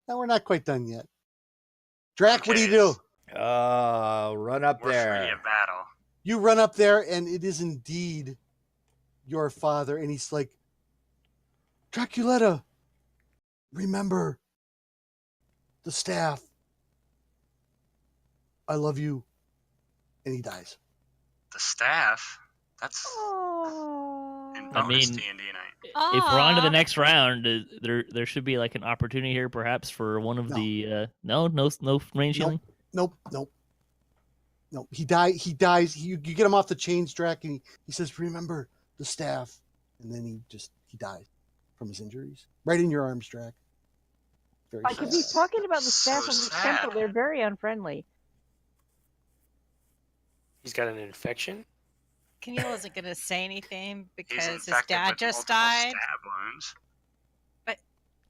No, we're not quite done yet. Drac, what do you do? Run up We're there. free of battle. You run up there, and it is indeed your father, and he's like, Draculetta, remember the staff. I love you. And he dies. The staff. That's Oh. in I bonus mean, D&D night. if we're on to the Aw. next round, there should be like an opportunity here, perhaps for one of No. the no range healing. Nope. He dies. You get him off the chains, Drac, and he says, "Remember the staff," and then he dies from his injuries. Right in your arms, Drac. Very Like, if he's talking about the staff So of the sad. temple, they're very unfriendly. He's got an infection. Keneal isn't going to say anything He's because his infected dad with just multiple died. stab wounds. But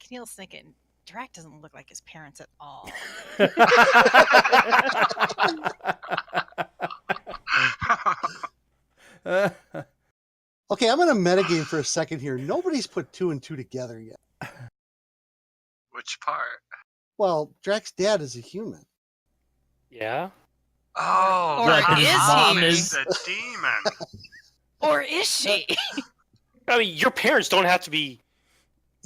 Keneal's thinking, Drac doesn't look like his parents at all. Okay, I'm gonna metagame for a second here. Nobody's put 2 and 2 together yet. Which part? Well, Drac's dad is a human. Yeah. Oh, Or the is mom he? is the demon. Or is she? I mean, your parents don't have to be.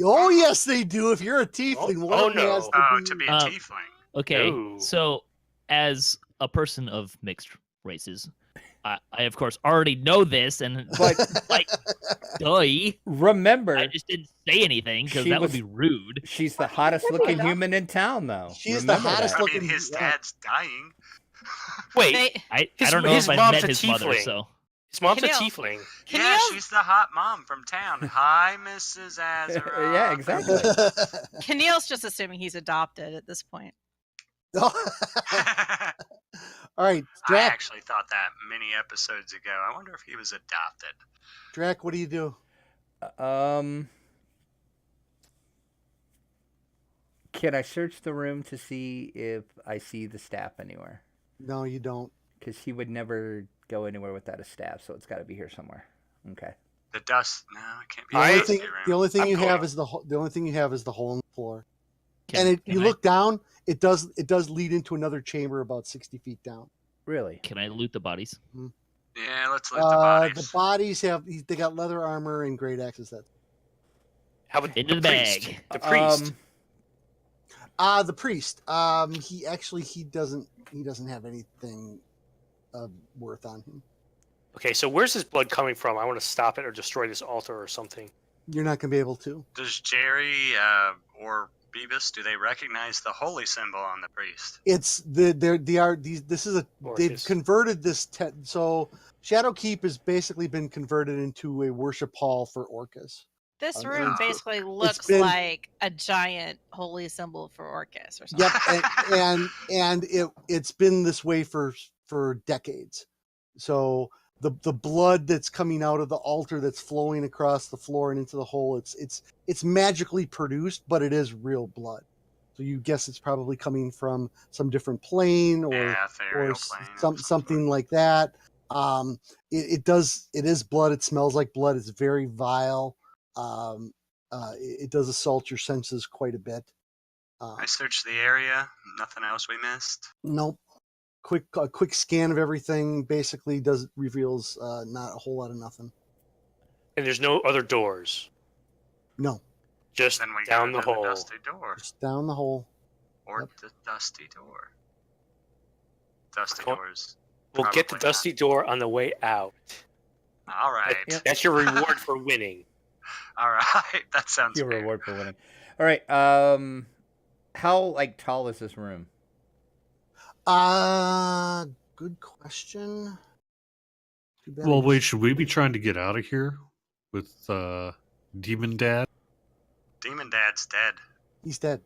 Oh yes, they do. If you're a tiefling, Oh, one oh, of them no. has To be a Uh, tiefling. Okay, No. so as a person of mixed races, I of course already know this, and But like, duh, remember, I just didn't say anything because She that would was- be rude. she's the hottest looking human in town, though. She's the Remember hottest that. I looking- mean, his yeah. dad's dying. Wait, They, I His- don't know his if I mom's met a his mother, tiefling. so his mom's a Keneal. tiefling. Yeah, Keneal's, she's the hot mom from town. Hi, Mrs. Azara. Yeah, exactly. Keneal's just assuming he's adopted at this point. All right, I Drac. actually thought that many episodes ago. I wonder if he was adopted. Drac, what do you do? Can I search the room to see if I see the staff anywhere? No, you don't. Because he would never go anywhere without a staff, so it's got to be here somewhere. Okay. The dust. No, it can't be. The only a thing, dusty room. the only thing I'm you going- have is the only thing you have is the hole in the floor. can, And can you I, look down. It does lead into another chamber about 60 feet down. Really? Can I loot the bodies? Yeah, let's loot the bodies. The bodies they got leather armor and great axes. That How about Into the priest? bag. The priest. the priest. He doesn't have anything worth on him. Okay, so where's his blood coming from? I want to stop it or destroy this altar or something. You're not gonna be able to. Does Jerry or Beavis, do they recognize the holy symbol on the priest? It's this is a they've Orcus. converted this so Shadowkeep has basically been converted into a worship hall for Orcus. This Um, room it's- basically looks been- like a giant holy symbol for Orcus or something. Yep, and it's been this way for decades. So the blood that's coming out of the altar that's flowing across the floor and into the hole, it's magically produced, but it is real blood. So you guess it's probably coming from some different plane or Yeah, ethereal plane. of some something sort. like that. It is blood. It smells like blood. It's very vile. It does assault your senses quite a bit. I searched the area. Nothing else we missed. Nope. A quick scan of everything basically reveals not a whole lot of nothing. And there's no other doors. No, Just Then we down go the to hole. the dusty door. just down the hole. Or Yep. the dusty door. Dusty Cool. doors. We'll get the Probably not. dusty door on the way out. All right. That's your reward for winning. All right. That sounds Your fair. reward for winning. All right. How tall is this room? Good question. Too bad Well, I- wait, should we be trying to get out of here with Demon Dad? Demon Dad's dead. He's dead.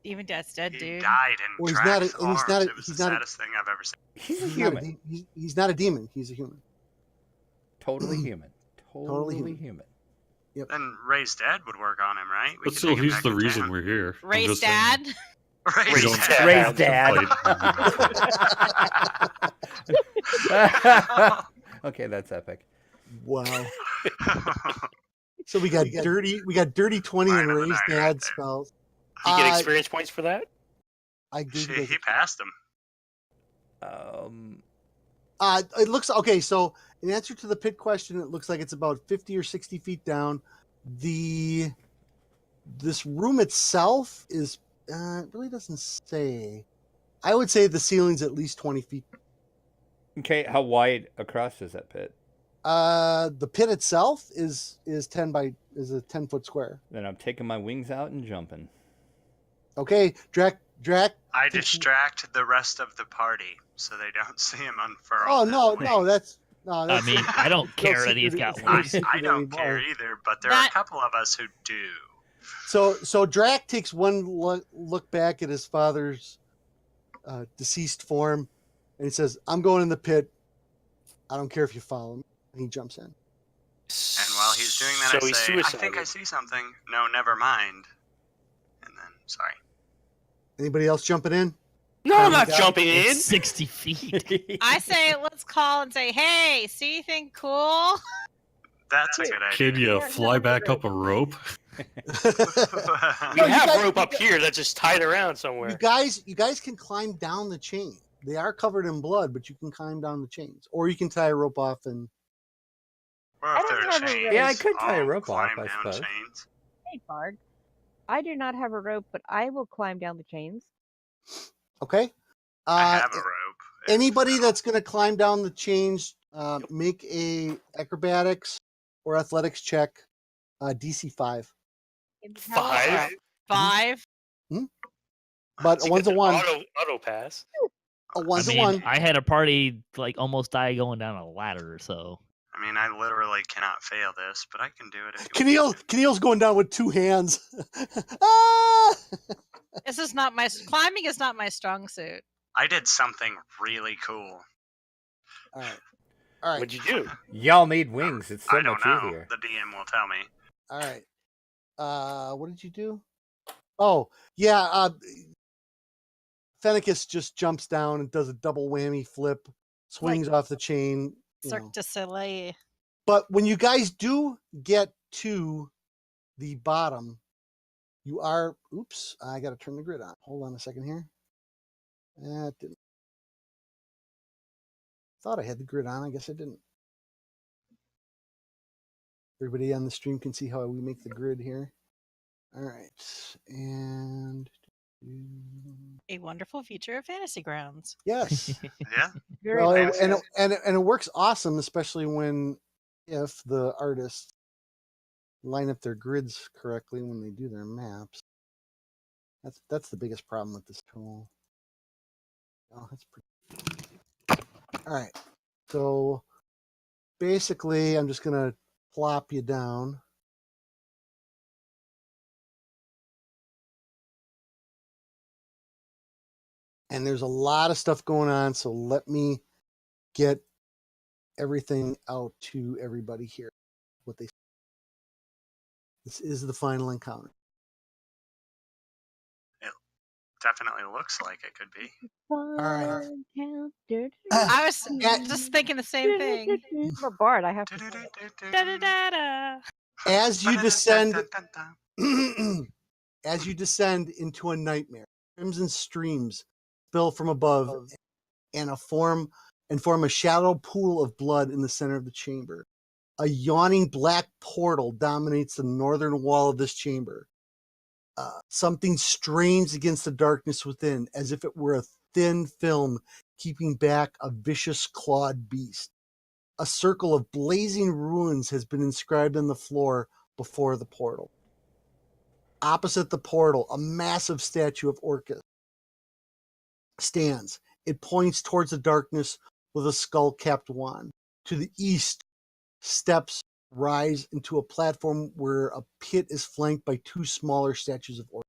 Even Dad's dead, He dude. died in Well, he's not Drax's a- and he's arms. not a- It was he's the not a- saddest thing I've ever seen. He's a He's not human. he's not a demon. He's a human. Totally human. Totally Totally human. human. Then Ray's dad would work on him, right? We But could still, take him he's back the to reason town. we're here. I'm Ray's just saying. dad. Ray's Ray's dad. Ray's dad. Okay, that's epic. Wow. So we got dirty 20 Line and of the Ray's night right dad there. spells. You get Uh, experience points for that? I gave you guys He passed him. It looks okay. So, in answer to the pit question, it looks like it's about 50 or 60 feet down. This room itself is it really doesn't say. I would say the ceiling's at least 20 feet. Okay, how wide across is that pit? The pit itself is a 10-foot square. Then I'm taking my wings out and jumping. Okay, Drac. I takes- distract the rest of the party so they don't see him unfurl. Oh his no, wings. that's I mean, I don't it's no care that he's secret- got it's no wings. secret I don't care anymore. either, but there are a couple of us who do. So Drac takes one look back at his father's deceased form, and he says, "I'm going in the pit. I don't care if you follow me." And he jumps in. And while he's doing that, So I he's say, "I think I suicided. see something." No, never mind. And then, sorry. Anybody else jumping in? No, I'm not Down? jumping in. It's 60 feet. I say let's call and say, hey, see anything cool? That's a good Can idea. you fly back up a rope? We No, you have guys- rope up here that's just tied around somewhere. You guys can climb down the chain. They are covered in blood, but you can climb down the chains, or you can tie a rope off and. Or I if don't there are have a chains, rope. Yeah, I could tie a I'll rope off, climb I down suppose. chains. Hey, Bard. I do not have a rope, but I will climb down the chains. Okay. I have a rope. if, Anybody that's going to climb down the chains, make a acrobatics or athletics check, DC 5. How long- 5. 5. But So a you one's get a the one. auto pass. A I one's a mean, one. I had a party like almost die going down a ladder, so I mean, I literally cannot fail this, but I can do it if you want. Keneal's going down with 2 hands. Ah! This is not my climbing is not my strong suit. I did something really cool. All right. What'd you do? Y'all need wings. It's so I don't much know. easier. The DM will tell me. All right. What did you do? Oh, yeah. Fennecis just jumps down and does a double whammy flip, swings off the chain. Cirque du Soleil. But when you guys do get to the bottom, you are. Oops, I got to turn the grid on. Hold on a second here. That didn't. Thought I had the grid on. I guess I didn't. Everybody on the stream can see how we make the grid here. All right, and A wonderful feature of Fantasy Grounds. yes. Yeah. Very Well, nice. and it works awesome, especially if the artists line up their grids correctly when they do their maps. That's the biggest problem with this tool. Oh, that's pretty. All right, so basically, I'm just gonna plop you down. And there's a lot of stuff going on, so let me get everything out to everybody here. This is the final encounter. Definitely looks like it could be. right. I was just thinking the same thing. I'm a bard. I have to. Da-da-da-da. As you descend, as you descend into a nightmare, crimson streams spill from above and form a shallow pool of blood in the center of the chamber. A yawning black portal dominates the northern wall of this chamber. Something strains against the darkness within, as if it were a thin film keeping back a vicious clawed beast. A circle of blazing ruins has been inscribed on the floor before the portal. Opposite the portal, a massive statue of Orcus stands. It points towards the darkness with a skull-capped wand. To the east, steps rise into a platform where a pit is flanked by 2 smaller statues of Orcus.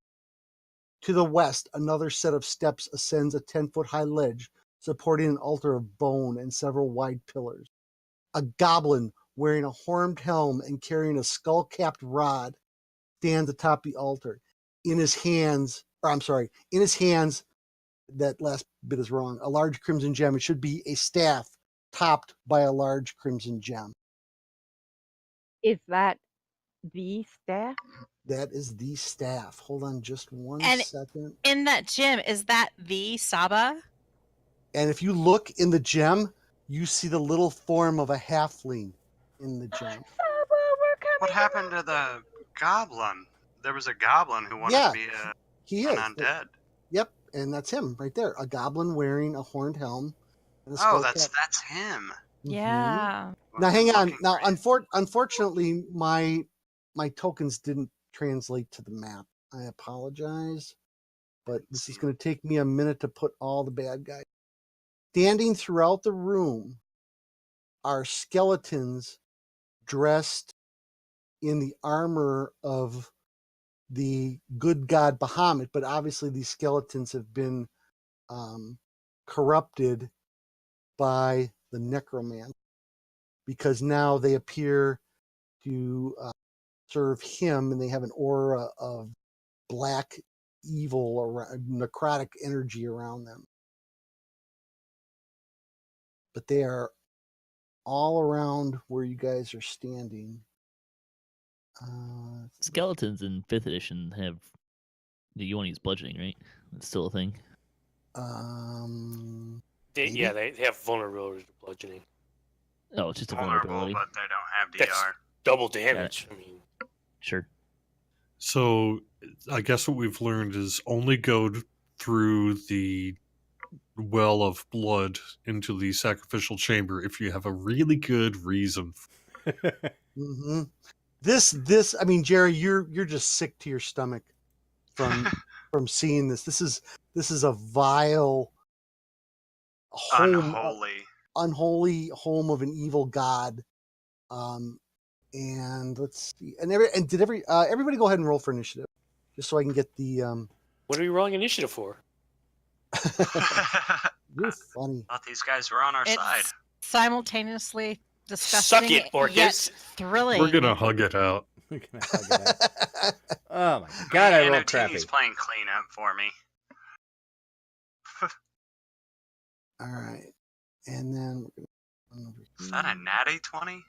To the west, another set of steps ascends a 10-foot-high ledge, supporting an altar of bone and several wide pillars. A goblin wearing a horned helm and carrying a skull-capped rod stands atop the altar. In his hands, that last bit is wrong, a large crimson gem. It should be a staff topped by a large crimson gem. Is that the staff? That is the staff. Hold on just one And- second. In that gym, is that the Sahba? And if you look in the gem, you see the little form of a halfling in the gem. What happened to the goblin? There was a goblin who wanted Yeah, to be He an is. undead. Yep, and that's him right there. A goblin wearing a horned helm And the Oh, skull that's cap. him. Mhm. Yeah. Now hang on. Looking Now, for him. unfortunately, my tokens didn't translate to the map. I apologize, but this is going to take me a minute to put all the bad guys. Standing throughout the room are skeletons dressed in the armor of the good god Bahamut, but obviously these skeletons have been corrupted by the necromancer because now they appear to serve him, and they have an aura of black evil or necrotic energy around them. But they are all around where you guys are standing. Skeletons in 5th edition have. You want to use bludgeoning, right? That's still a thing. Maybe? Yeah, they have vulnerability to bludgeoning. Oh, it's just a Vulnerable, vulnerability. but they don't have DR. That's double damage. I mean, Sure. So I guess what we've learned is only go through the well of blood into the sacrificial chamber if you have a really good reason. Mm-hmm. This. I mean, Jerry, you're just sick to your stomach from seeing this. This is a vile home, unholy home of an evil god. And let's see. And did everybody go ahead and roll for initiative, just so I can get the. What are we rolling initiative for? You're funny. Thought these guys were on our side. It's simultaneously disgusting it, Orcus. yet thrilling. We're gonna hug it out. We're gonna hug it out. Oh my god, I rolled crappy. He's playing cleanup for me. All right, and then we're gonna. Is that a natty 20? Man,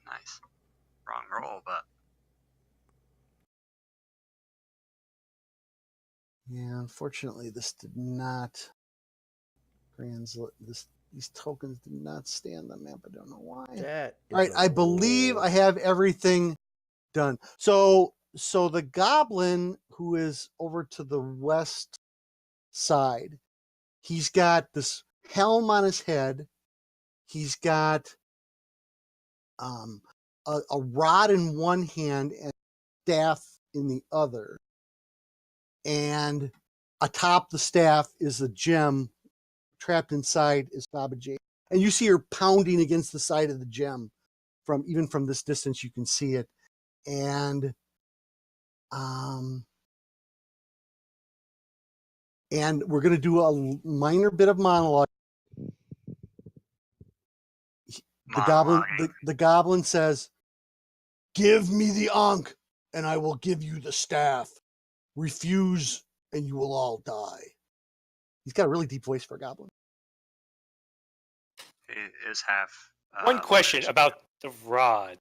nice. Wrong roll, but Yeah, unfortunately, this did not translate. These tokens did not stay on the map. I don't know why. All right, I believe I have everything done. So the goblin who is over to the west side, he's got this helm on his head. He's got a rod in one hand and staff in the other. And atop the staff is a gem. Trapped inside is Sahba Jade. And you see her pounding against the side of the gem. Even from this distance, you can see it. And we're going to do a minor bit of monologue. The goblin says, "Give me the Ankh, and I will give you the staff. Refuse, and you will all die." He's got a really deep voice for a goblin. he is half. One question about the rod.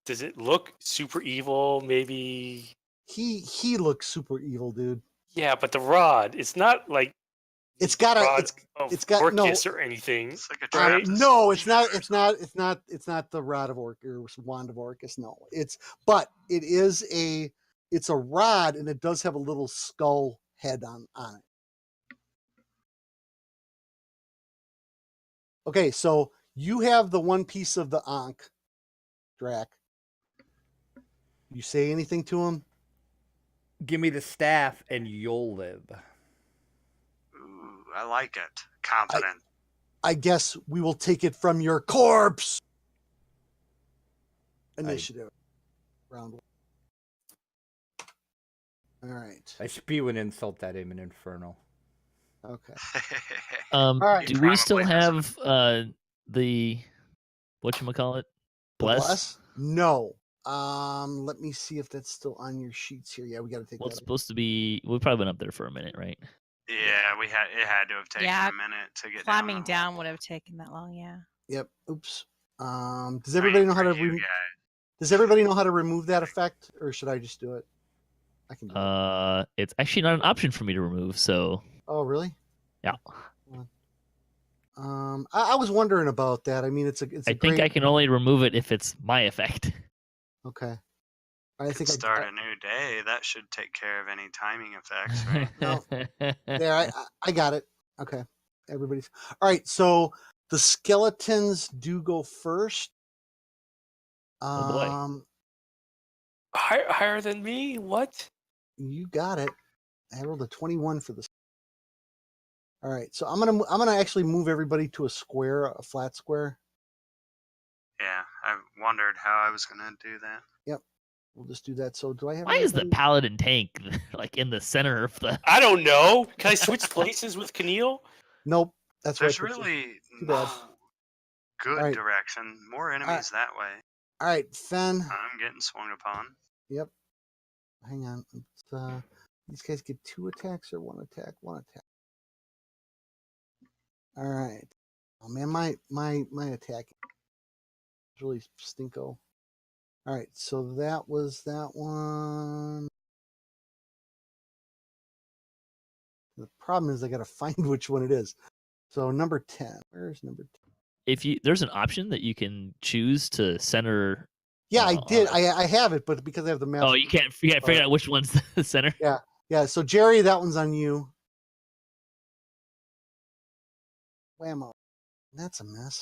Does it look super evil? Maybe. He looks super evil, dude. Yeah, but the rod, it's not like it's got Orcus or anything. It's like a trap. No, it's not the rod of Orcus or wand of Orcus. No, it's a rod, and it does have a little skull head on it. Okay, so you have the one piece of the Ankh, Drac. You say anything to him? Give me the staff and you'll live. Ooh, I like it. Confident. I guess we will take it from your corpse. Initiative. Round 1. All right. I spew an insult at him in Infernal. Okay. Right. Do we still have the whatchamacallit? Bless? No. Let me see if that's still on your sheets here. Yeah, we got to take that. Well, it's supposed to be. We've probably been up there for a minute, right? Yeah, it had to have taken a minute to get climbing down would have taken that long. Yeah. Yep. Oops. Does everybody know how to Does everybody know how to remove that effect, or should I just do it? I can do it. It's actually not an option for me to remove. So. Oh, really? Yeah. I was wondering about that. I mean, it's a I think I can only remove it if it's my effect. Okay. I think start a new day. That should take care of any timing effects, right? No. There, I got it. Okay. everybody's all right. So the skeletons do go first. Oh, boy. Higher than me? What? You got it. I rolled a 21 for this. All right, so I'm gonna actually move everybody to a square, a flat square. Yeah, I wondered how I was gonna do that. Yep, we'll just do that. So do I have? Why is the everybody- paladin tank like in the center of the? I don't know. Can I switch places with Keneal? Nope. That's where I There's put you. really Too no bad. good All right. direction. More enemies that way. All right, Fen. I'm getting swung upon. Yep. Hang on. These guys get 2 attacks or 1 attack? 1 attack. All right. Oh man, my attack is really stinko. All right, so that was that one. The problem is I got to find which one it is. So number 10. Where's number 10? If there's an option that you can choose to center. Yeah, I did. on I have it, but because I have the map. Oh, you can't figure out which one's the center. Yeah. So Jerry, that one's on you. Whammo. That's a mess.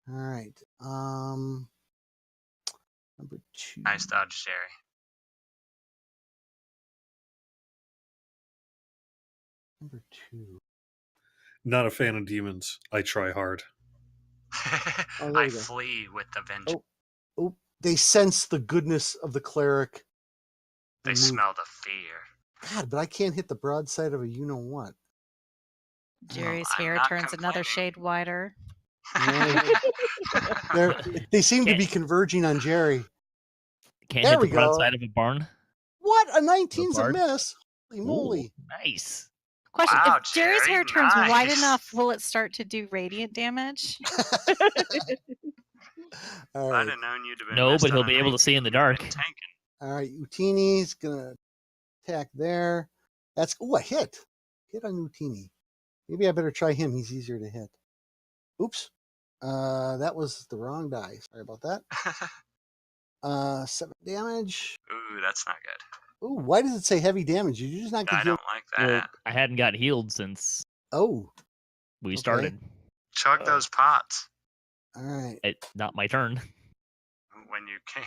All right. Number 2. Nice dodge, Jerry. Number 2. Not a fan of demons. I try hard. Oh, there I we go. flee with the vengeance. Oh, they sense the goodness of the cleric. They and move. smell the fear. God, but I can't hit the broadside of a you-know-what. Jerry's I'm hair not turns another complaining. shade wider. They seem to be converging on Jerry. Can't There hit we the go. broadside of a barn. What? A 19's a bard? miss. Holy Ooh, moly. nice. Question: Wow, if Jerry's hair Jerry, turns white nice. enough, will it start to do radiant damage? All If right. I'd have known you'd have been No, missed but on he'll a be able to see in the 19, you'd have dark. been tanking. All right. Utini's going to attack there. That's, a hit. Hit on Utini. Maybe I better try him. He's easier to hit. Oops. That was the wrong die. Sorry about that. 7 damage. Ooh, that's not good. Ooh, why does it say heavy damage? Did you just not get I healed? don't like that. Well, I hadn't got healed since Oh, we Okay. started. Chug those pots all right. Not my turn. when you can.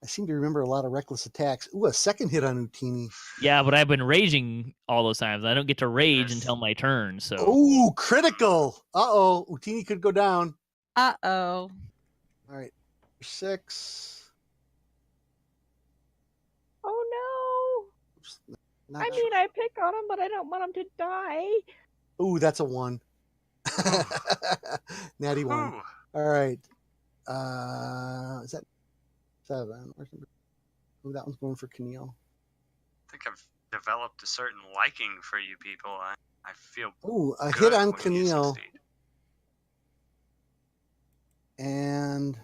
I seem to remember a lot of reckless attacks. Ooh, a second hit on Utini. Yeah, but I've been raging all those times. I don't get to rage Yes. until my turn. So Ooh, critical. Uh-oh. Utini could go down. Uh-oh. All right. 6. Oh Oops, no! not I sure. mean, I pick on him, but I don't want him to die. Ooh, that's a 1. Natty 1. Ooh, All right. Is that 7? Where's number? Ooh, that one's going for Keneal. I think I've developed a certain liking for you people. I feel Ooh, a good hit on when you Keneal. succeed. And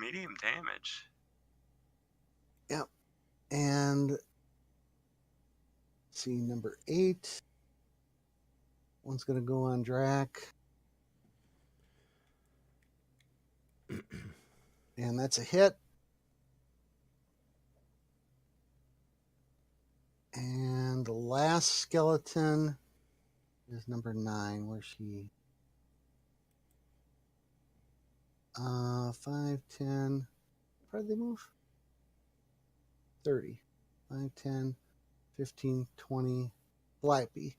Medium damage. And let's see, number 8. One's gonna go on Drac. And that's a hit. And the last skeleton is number 9. Where's she? 5, 10. How did they move? 30. 5, 10, 15, 20. Flappy.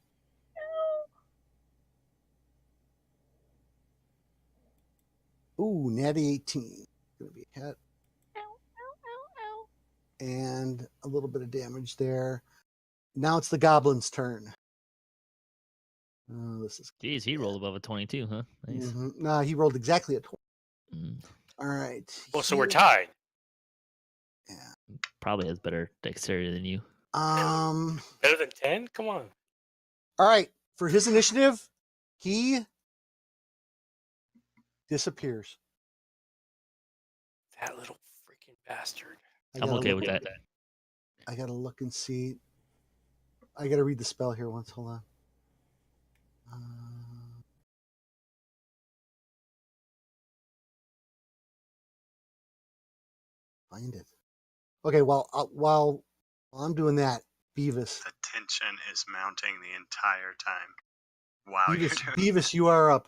Ooh, natty 18. Gonna be a hit. Ow, ow, ow, ow. And a little bit of damage there. Now it's the goblin's turn. Oh, this is. geez, he rolled above a 22, huh? Nice. No, he rolled exactly a 20. Mm, All right. Well, so we're Here- tied. Yeah. probably has better dexterity than you. Better than 10? Come on. All right. For his initiative, he disappears. That little freaking bastard. I I'm gotta okay look with at- that. I gotta look and see. I gotta read the spell here once. Hold on. Find it. Okay. While I'm doing that, Beavis. The tension is mounting the entire time. Wow, you're Beavis, doing. Beavis, you are up.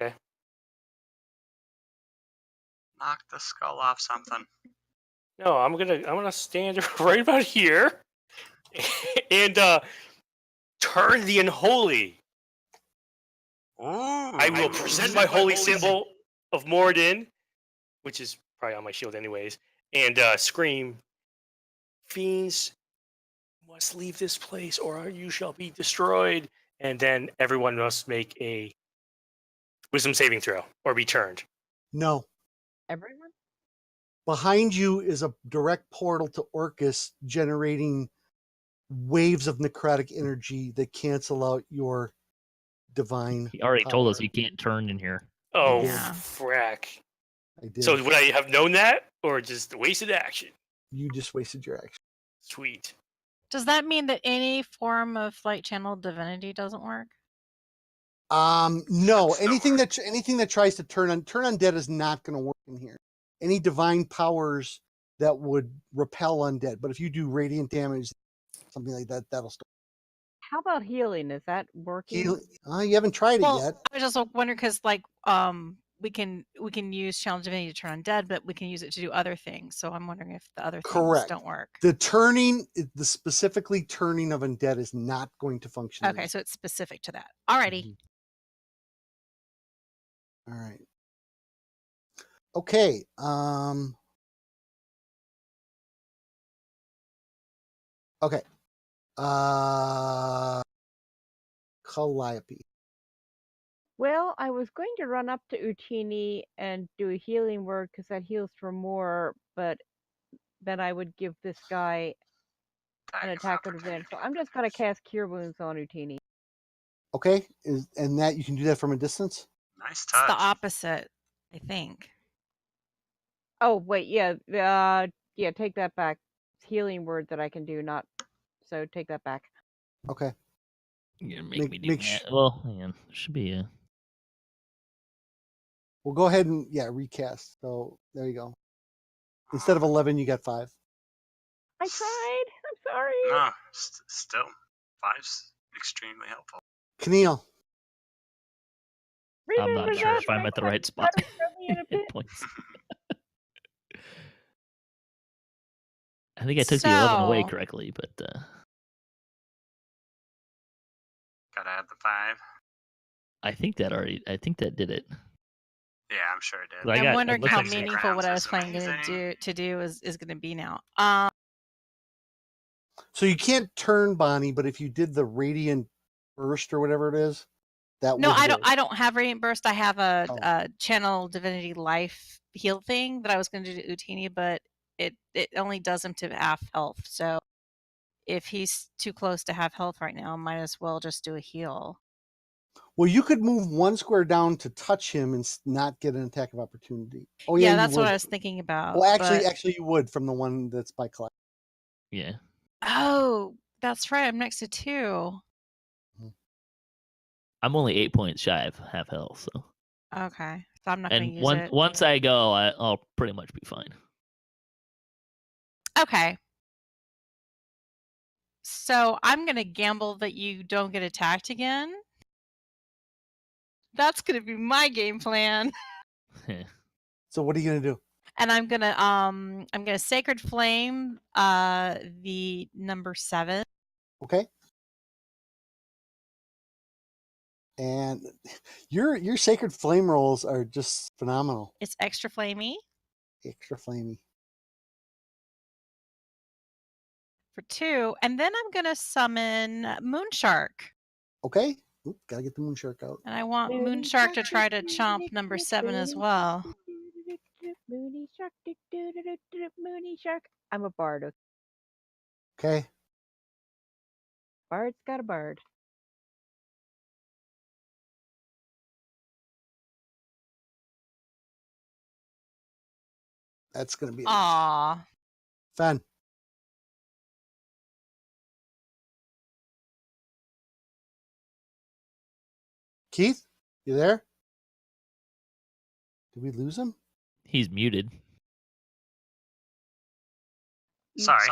Okay. Knock the skull off something. No, I'm gonna stand right about here and turn the unholy. Ooh. I will present my holy symbol of Morden, which is probably on my shield anyways, and scream, "Fiends must leave this place, or you shall be destroyed." And then everyone must make a wisdom saving throw or be turned. No. Everyone? Behind you is a direct portal to Orcus generating waves of necrotic energy that cancel out your divine. He already told us power. you can't turn in here. Oh, Yeah. frack. I did. So would I have known that, or just wasted action? You just wasted your action. Sweet. Does that mean that any form of light channel divinity doesn't work? No. Should still Anything that tries to turn undead is not going to work in here. Any divine powers that would repel undead, but if you do radiant damage, something like that, that'll start. How about healing? Is that working? You haven't tried it Well, yet. I was just wondering because we can use channel divinity to turn undead, but we can use it to do other things. So I'm wondering if the other things Correct. don't work. The specifically turning of undead is not going to function. Okay, so it's specific to that. Alrighty. All right. Okay. Okay. Calliope. Well, I was going to run up to Utini and do a healing word because that heals for more, but then I would give this guy an attack of advantage. So I'm just going to cast Cure Wounds on Utini. Okay. And that you can do that from a distance? Nice It's touch. the opposite, I think. Oh, wait, yeah, take that back. It's healing word that I can do, not so take that back. Okay. You're gonna make me do make that. Well, hang on. There should be a. We'll go ahead and recast. So there you go. Instead of 11, you got 5. I tried. I'm sorry. No, still 5's extremely helpful. Keneal. I'm not Remember sure that if I'm when I at the tried right to spot. throw me in a Hit pit? points. I think I took the 11 away So- correctly, but Gotta add the 5. I think that did it. Yeah, I'm sure it did. I I'm got- it wondering looks how like- meaningful what I was Grounds is planning amazing. to do is going to be now. So you can't turn Bonnie, but if you did the radiant burst or whatever it is, that No, would I don't. work. I don't have Radiant Burst. I have Oh. a channel divinity life heal thing that I was going to do to Utini, but it only does him to half health. So if he's too close to half health right now, might as well just do a heal. Well, you could move 1 square down to touch him and not get an attack of opportunity. Oh yeah, Yeah, you that's would. what I was thinking about. Well, but- actually, you would from the one that's by Clyde. Yeah. Oh, that's right. I'm next to 2. I'm only 8 points shy of half health, so. Okay, so I'm not going And to use it. once I go, I'll pretty much be fine. Okay. So I'm going to gamble that you don't get attacked again. That's going to be my game plan. So what are you gonna do? And I'm gonna Sacred Flame the number 7. Okay. And your sacred flame rolls are just phenomenal. It's extra flamey Extra flamey. for 2, and then I'm gonna summon Moonshark. Okay. Oop, gotta get the moon shark out. And I want Moonshark to try to chomp number 7 as well. Moony shark, Moony shark. I'm a bard. Okay. Bard's got a bard. That's gonna be a Aw. Fen. Keith, you there? Did we lose him? He's muted. Sorry.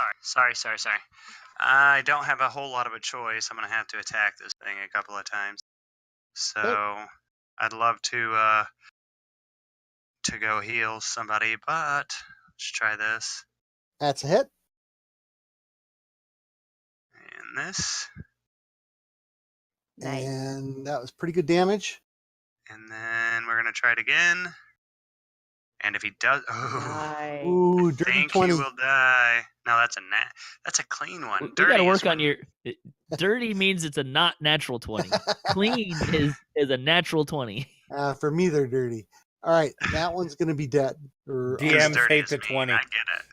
I don't have a whole lot of a choice. I'm gonna have to attack this thing a couple of times. So I'd love to go heal somebody, but let's try this That's a hit. and this, Nice. And that was pretty good damage. and then we're gonna try it again. And if he does, Nice. Ooh, I dirty think 20. he will die. No, that's a clean one. We Dirty got to is work on when- your. Dirty means it's a not natural 20. Clean is a natural 20. For me, they're dirty. All right, that one's going to be dead. Or DM as dirty hate as the mean, 20. I get it.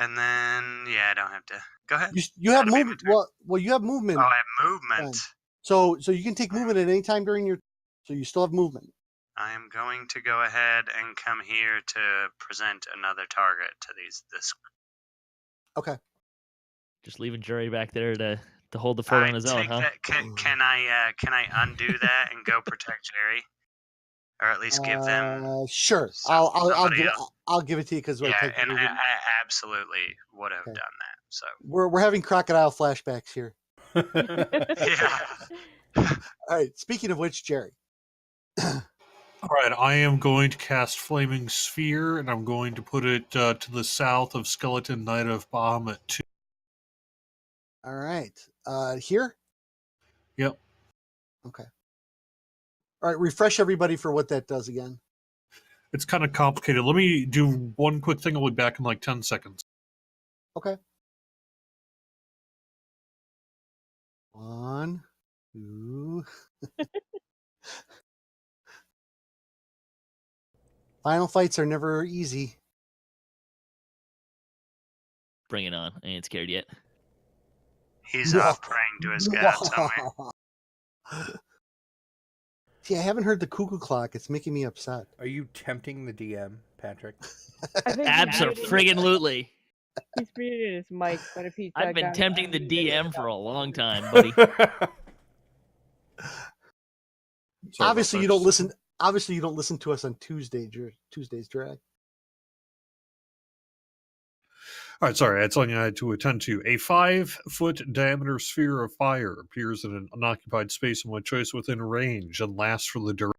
And then I don't have to. Go ahead. you have That'll be my movement. turn. Well, you have movement. Oh, I have movement. So you can take movement at any time during your. So you still have movement. I am going to go ahead and come here to present another target to this. Okay. Just leaving Jerry back there to hold the fort on his own, take huh? that. Can I undo that and go protect Jerry, or at least give them? Sure. somebody else? I'll give it to you because Yeah, and I absolutely would have Okay. done that. So we're having crocodile flashbacks here. yeah. All right. Speaking of which, Jerry. All right, I am going to cast Flaming Sphere, and I'm going to put it to the south of Skeleton Knight of Bahamut 2. All right. Here? Yep. Okay. All right. Refresh everybody for what that does again. It's kind of complicated. Let me do one quick thing. I'll be back in like 10 seconds. Okay. 1, 2. Final fights are never easy. Bring it on. I ain't scared yet. He's off praying to his god somewhere. See, I haven't heard the cuckoo clock. It's making me upset. Are you tempting the DM, Patrick? I think Absolutely. he's muted his mic, but if he's I've been got- tempting the DM for a long time, buddy. Sorry Obviously, about you that. don't listen. Obviously, you don't listen to us on Tuesday's drag. All right, sorry. That's something I had to attend to. A 5-foot diameter sphere of fire appears in an unoccupied space of my choice within range and lasts for the duration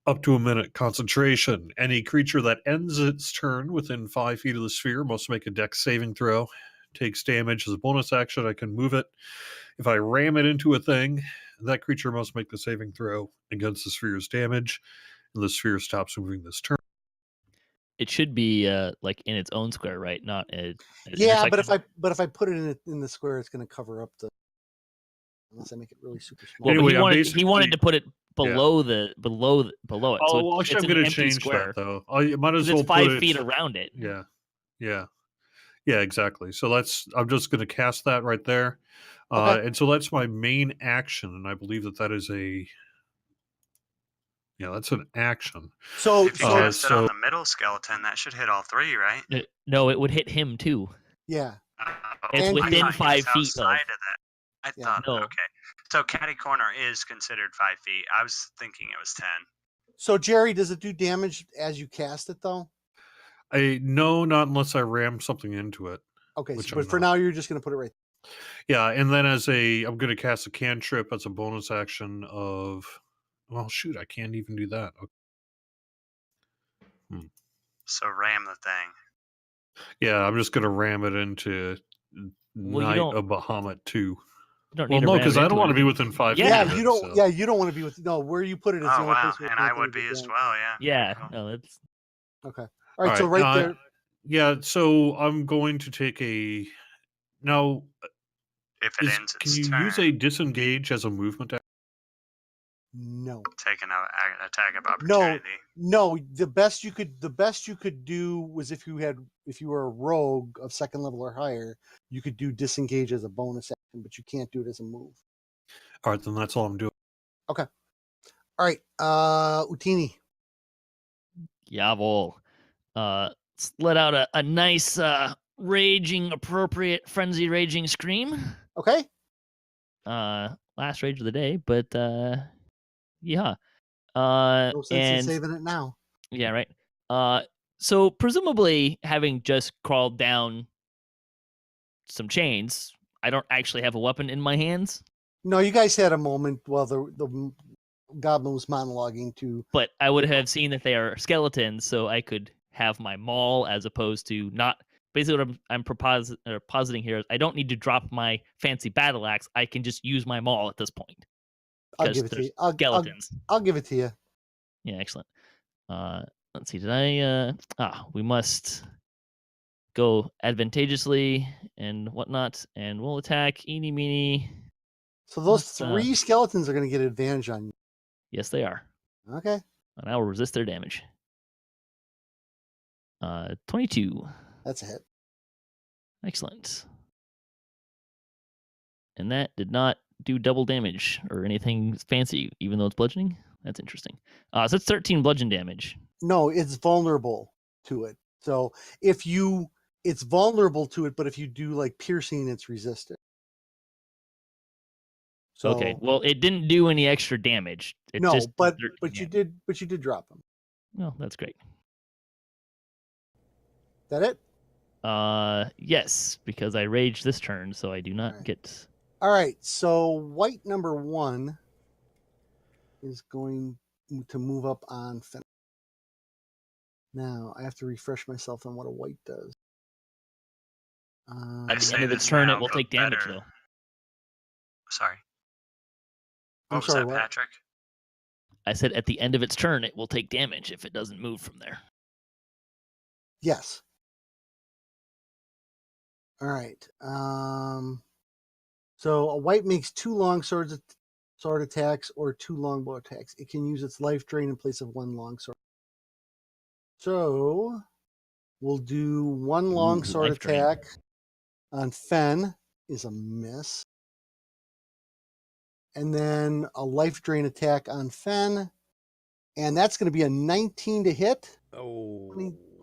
up to a minute. Concentration. Any creature that ends its turn within 5 feet of the sphere must make a dex saving throw. Takes damage as a bonus action. I can move it. If I ram it into a thing, that creature must make the saving throw against the sphere's damage, and the sphere stops moving this turn. It should be like in its own square, right? Not an Yeah, but intersection. if I put it in the square, it's going to cover up the. Unless I make it really super small. Well, Anyway, but I'm he wanted to put it below below it. Oh, So well, it's actually, I'm an going to empty change square. that, though. I might as well It's put 5 it... feet around it. Yeah, exactly. So I'm just going to cast that right there. Okay. And so that's my main action, and I believe that is a... Yeah, that's an action. So If you cast it on the middle skeleton, that should hit all three, right? No, it would hit him too. Yeah. It's And within I thought he was 5 feet of. outside of that. I Yeah. thought, No. okay. So catty corner is considered 5 feet. I was thinking it was 10. So Jerry, does it do damage as you cast it though? No, not unless I ram something into it. Okay, Which but I'm for not. now you're just going to put it right. Yeah, and then I'm going to cast a cantrip as a bonus action of... Well, shoot, I can't even do that. Okay. So ram the thing. Yeah, I'm just going to ram it into Knight of Bahamut 2. You don't Well, need to no, ram because it I don't into want to it. be within 5 feet. Yeah, of it, you don't. so- Yeah, you don't want to be with. No, where you put it is the Oh, only wow. place where And it's I not would gonna be do as damage. well, yeah. Yeah, Cool. no, that's Okay. All right. So right now, there. Yeah, so I'm going to take a... Now, If it ends can its you turn, use a disengage as a movement action? No. take an attack of No. opportunity. No. The best you could do was if you were a rogue of second level or higher, you could do disengage as a bonus action, but you can't do it as a move. All right, then that's all I'm doing. Okay. All right. Utini. Jawohl. Let out a nice raging, appropriate, frenzy raging scream. Okay. Last rage of the day, but yeah. No sense in And saving it now. yeah, right. So presumably, having just crawled down some chains, I don't actually have a weapon in my hands. No, you guys had a moment while the goblin was monologuing to. But I would have seen that they are skeletons, so I could have my maul as opposed to not. Basically, what I'm positing here is I don't need to drop my fancy battle axe. I can just use my maul at this point. I'll give it to you. Skeletons. I'll give it to you. Yeah, excellent. Let's see. Did I? We must go advantageously and whatnot, and we'll attack. Eeny, meeny. So those Let's, 3 skeletons are going to get advantage on you. Yes, they are. Okay. And I will resist their damage. 22. That's a hit. Excellent. And that did not do double damage or anything fancy, even though it's bludgeoning. That's interesting. So it's 13 bludgeon damage. No, it's vulnerable to it. So it's vulnerable to it, but if you do like piercing, it's resistant. So, okay. Well, it didn't do any extra damage. It no, just but you did drop them. Oh, that's great. Is that it? Yes, because I raged this turn, so I do not get. All right. So white number 1 is going to move up on Fenn. Now I have to refresh myself on what a white does. At the end of its turn, it will take damage, though. Sorry. I'm What was sorry, that, what? Patrick? I said at the end of its turn, it will take damage if it doesn't move from there. Yes. All right. So a white makes 2 long sword attacks or 2 longbow attacks. It can use its life drain in place of 1 long sword. So we'll do 1 long sword attack on Fenn is a miss. And then a life drain attack on Fenn. And that's going to be a 19 to hit. Oh.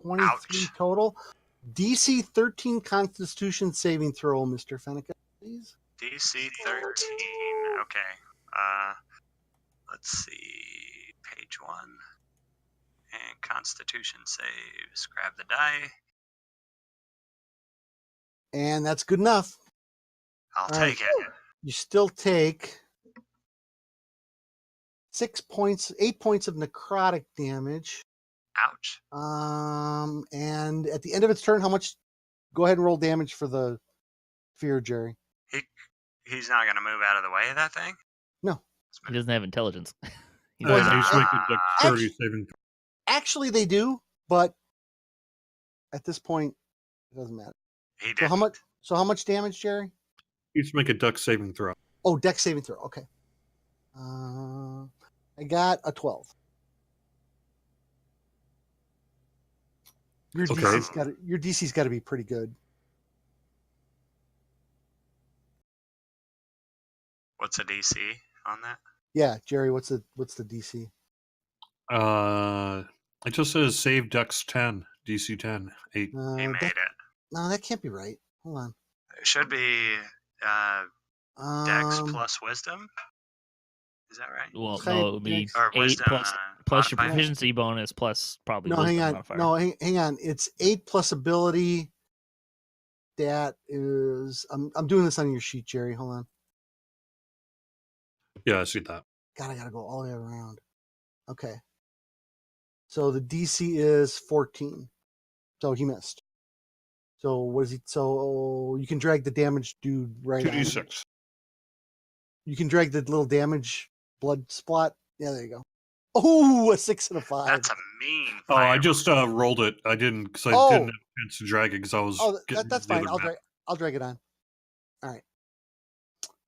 23 Ouch. total. DC 13 Constitution saving throw, Mr. Fennica, please. DC 13. Okay. Let's see. Page 1. And Constitution saves. Grab the die. And that's good enough. I'll take it. You still take 8 points of necrotic damage. Ouch. And at the end of its turn, how much? Go ahead and roll damage for the fear, Jerry. He's not going to move out of the way of that thing? No. He doesn't have intelligence. He's making the 30 saving. Actually, they do, but at this point, it doesn't matter. He did. So how much damage, Jerry? He's make a duck saving throw. Oh, dex saving throw. Okay. I got a 12. Your DC's got to be pretty good. What's a DC on that? Yeah, Jerry, what's the DC? It just says save Dex 10, DC 10, 8. He made it. No, that can't be right. Hold on. It should be Dex plus Wisdom. Is that right? Well, no, it would be Or 8 wisdom, plus your modifier? proficiency bonus plus probably No, wisdom hang on. modifier. No, hang on. It's 8 plus ability. That is. I'm doing this on your sheet, Jerry. Hold on. Yeah, I see that. God, I gotta go all the way around. Okay. So the DC is 14. So he missed. So what is he? So you can drag the damage dude right. 2d6. You can drag the little damage blood splat. Yeah, there you go. Oh, a 6 and a 5. That's a mean Oh, fire. I just rolled it. I didn't because I didn't have a chance to drag it because I was. Oh, getting that's the fine. other I'll drag it on. All right.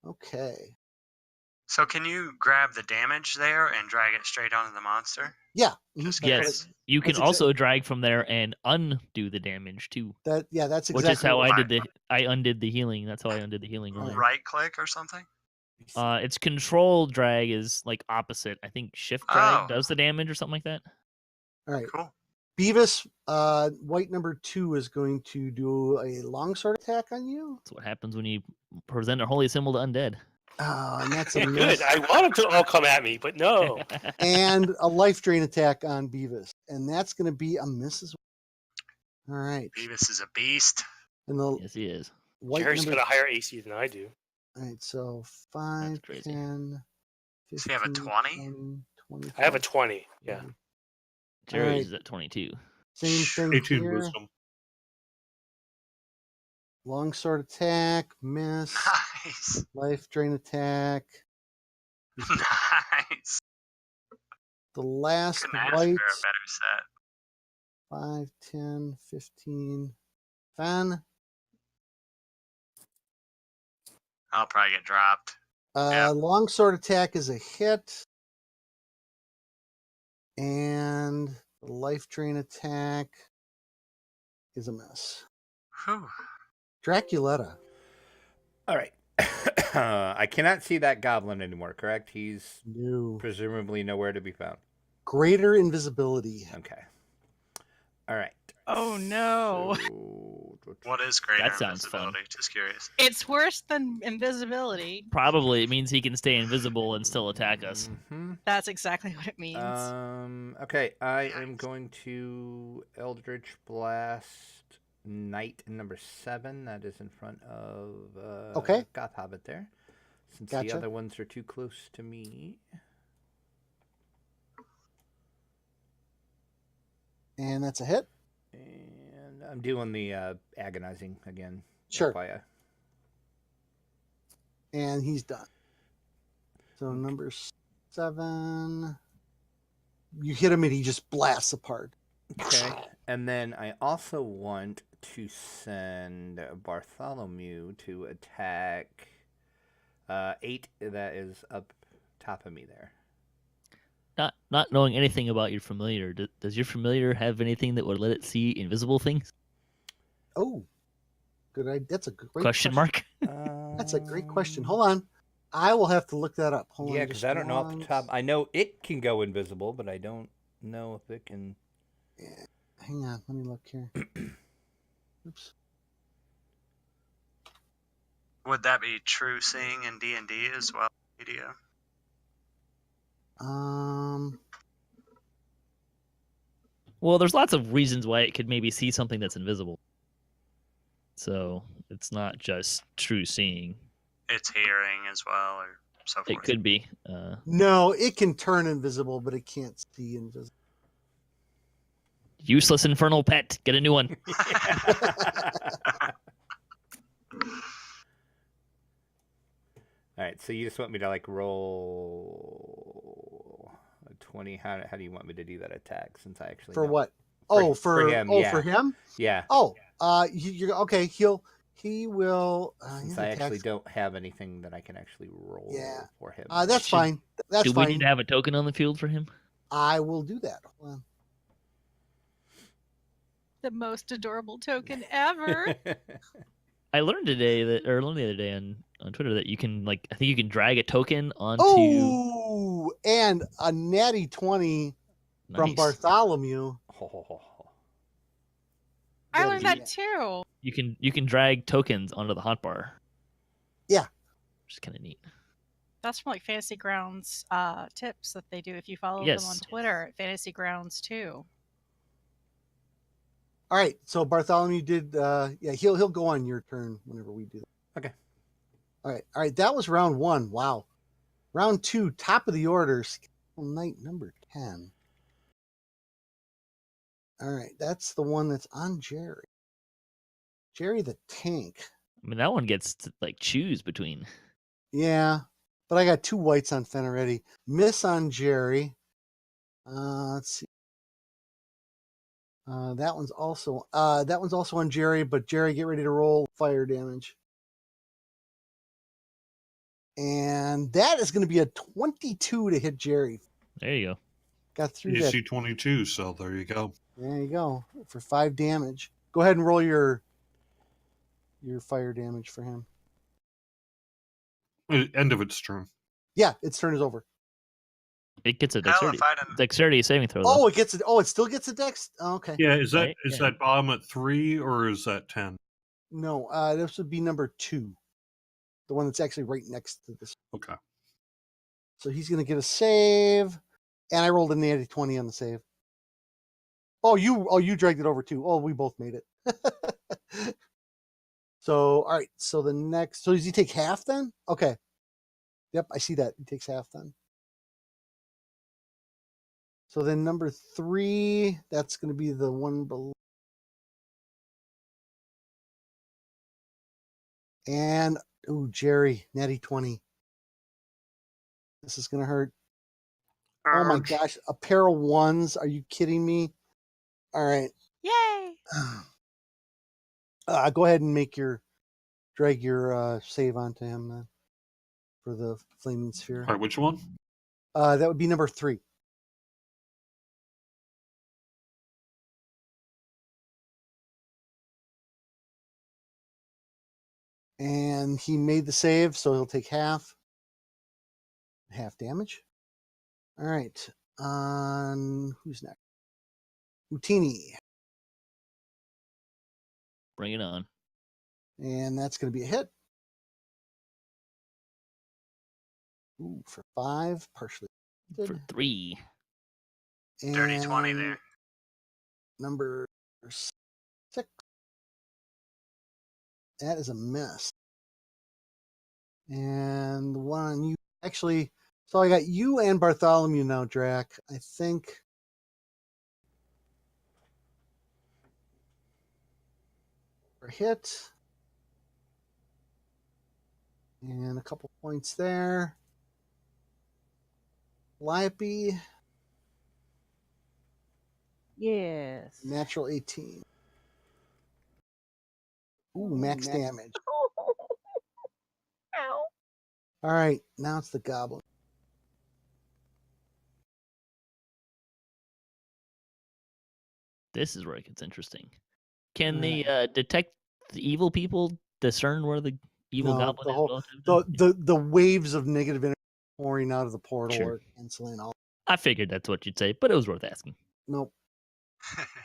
Okay. So can you grab the damage there and drag it straight onto the monster? Yeah. Just Yes, you can That's also drag from there and undo the damage too. That's exactly. Which is how what I did I undid the healing. That's how I undid the healing earlier. Right click or something? It's control drag is like opposite. I think shift drag does the damage or something like that. All right. Cool. Beavis, white number 2 is going to do a longsword attack on you. That's what happens when you present a holy symbol to undead. And that's a Good. miss. I want them to all come at me, but no. And a life drain attack on Beavis. And that's going to be a miss as All right. Beavis is a beast. And the Yes, he is. white Jerry's number. got a higher AC than I do. All right, so 5, crazy. 10, Does he have a 15, 20? 20, 25. I have a 20. Yeah. 30. Jerry's right. is at 22. Same thing 18 here. wisdom. Longsword attack, miss. Nice. Life drain attack. Nice. The last Couldn't ask white. for a better set. 5, 10, 15. Fen. I'll probably get dropped. Longsword attack is a hit. And the life drain attack is a miss. Whew. Draculetta. All right. I cannot see that goblin anymore, correct? He's No. presumably nowhere to be found. Greater invisibility. Okay. All right. Oh no. So, What is greater That sounds invisibility? Just curious. It's worse than invisibility. Probably it means he can stay invisible and still attack us. Mhm. That's exactly what it means. Okay, I am going to Eldritch Blast Knight number 7. That is in front of Okay. Goth Hobbit there. Since Gotcha. the other ones are too close to me. And that's a hit. And I'm doing the agonizing again. Sure. FYI. And he's done. So number 7. You hit him and he just blasts apart. Okay. And then I also want to send Bartholomew to attack 8 that is up top of me there. Not knowing anything about your familiar, does your familiar have anything that would let it see invisible things? Oh, good idea. That's a great Question mark. That's a great question. Hold on. I will have to look that up. Hold on. Yeah, because I don't know off the top. I know it can go invisible, but I don't know if it can. Yeah. Hang on. Let me look here. Oops. Would that be true seeing in D&D as well? Media. Well, there's lots of reasons why it could maybe see something that's invisible. So it's not just true seeing. It's hearing as well, or so forth. It could be. No, it can turn invisible, but it can't see invisible. Useless infernal pet. Get a new one. All right, so you just want me to like roll a 20? How do you want me to do that attack? Since I actually For know. what? For him, yeah. for him? Yeah. Oh, you're okay. He will. Since his I actually attacks- don't have anything that I can actually roll Yeah. for him. That's fine. That's Do fine. we need to have a token on the field for him? I will do that. Hold on. The most adorable token ever. I learned today that, or learned the other day on Twitter that you can I think you can drag a token onto. Oh, and a natty 20 from Nice. Bartholomew. I learned Yeah. that too. You can drag tokens onto the hotbar. Yeah. Which is kind of neat. That's from like Fantasy Grounds tips that they do if you follow them on Yes. Twitter at Fantasy Grounds too. All right, so Bartholomew did. He'll go on your turn whenever we do that. Okay. All right. That was round 1. Wow. Round 2, top of the order, Knight number 10. All right, that's the one that's on Jerry. Jerry the tank. I mean, that one gets to choose between. Yeah, but I got 2 whites on Fen already. Miss on Jerry. Let's see. That one's also on Jerry, but Jerry, get ready to roll fire damage. And that is going to be a 22 to hit Jerry. There you go. Got through that. AC 22, so there you go. There you go. For 5 damage. Go ahead and roll your fire damage for him. End of its turn. Yeah, its turn is over. It gets a Hell, dexterity, if I didn't- dexterity saving throw. Though. Oh, it gets it. Oh, it still gets a dex. Oh, okay. Yeah, is Right, that bottom at 3 or is that 10? No, this would be number 2, the one that's actually right next to this. Okay. So he's going to get a save, and I rolled a natty 20 on the save. Oh, you dragged it over too. Oh, we both made it. So, all right. So the next. So does he take half then? Okay. Yep, I see that. He takes half then. So then number 3, that's going to be the one below. And ooh, Jerry, natty 20. This is going to hurt. Oh my gosh, a pair of 1s. Are you kidding me? All right. Yay! Go ahead and drag your save onto him then for the flaming sphere. All right, which one? That would be number 3. And he made the save, so he'll take half damage. All right. Who's next? Utini. Bring it on. And that's going to be a hit. Ooh, for 5, partially. For 3. Dirty 20 And there. Number 6. That is a miss. And the one on you. Actually, so I got you and Bartholomew now, Drac. I think. For hit. And a couple points there. Calliope, Yes. natural 18. Ooh, max damage. Ow. All right, now it's the goblin. This is where it gets interesting. Can Right. the detect the evil people discern where the evil No, goblin the is? whole relative to- the waves of negative energy pouring out of the portal Sure. are canceling all. I figured that's what you'd say, but it was worth asking. Nope,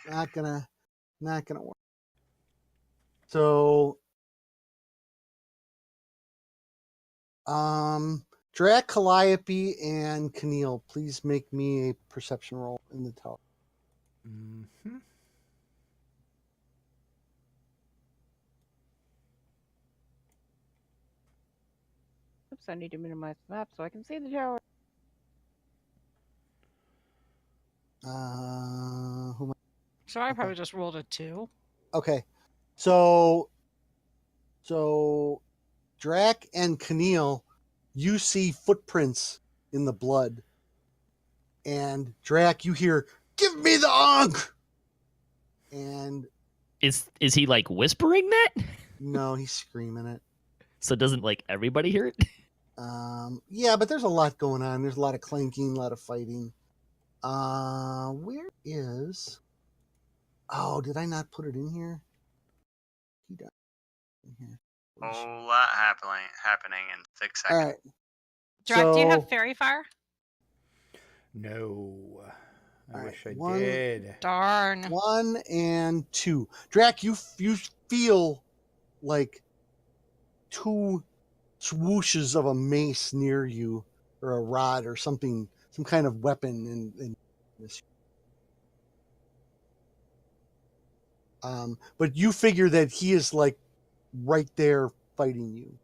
not gonna work. So, Drac, Calliope, and Keneal, please make me a perception roll in the tower. Mm-hmm. Oops, I need to minimize the map so I can see the tower. Who am So I Okay. probably just rolled a 2. Okay, so Drac and Keneal, you see footprints in the blood, and Drac, you hear, "Give me the Ankh!" And Is he like whispering that? no, he's screaming it. So doesn't like everybody hear it? Yeah, but there's a lot going on. There's a lot of clanking, a lot of fighting. Where is? Oh, did I not put it in here? He got in here. Whole lot happening in 6 All seconds. right. Drac, do you have So- fairy fire? No. I All right, wish I one- did. Darn. 1 and 2. Drac, you feel like 2 swooshes of a mace near you, or a rod, or something, some kind of weapon in this. But you figure that he is like right there fighting you.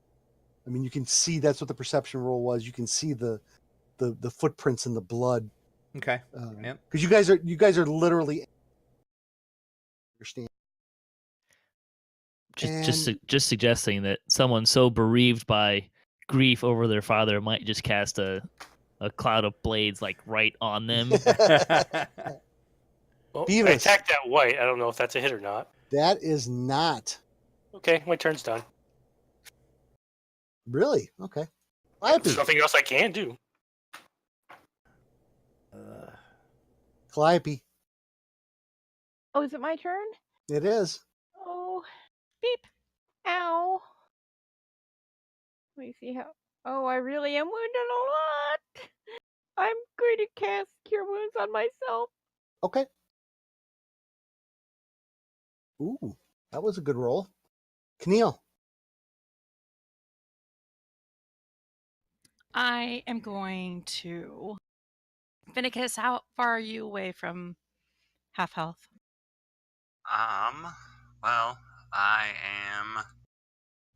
I mean, you can see that's what the perception roll was. You can see the footprints in the blood. Okay. Because Yep. you guys are literally understand. Just suggesting that someone so bereaved by grief over their father might just cast a cloud of blades like right on them. Well, I Beavis. attacked that white. I don't know if that's a hit or not. That is not Okay, my turn's done. really okay. There's nothing else I can do. Calliope. Oh, is it my turn? It is. Oh, beep. Ow. Let me see how. Oh, I really am wounded a lot. I'm going to cast Cure Wounds on myself. Okay. Ooh, that was a good roll. Keneal. I am going to. Finicus, how far are you away from half health. Well, I am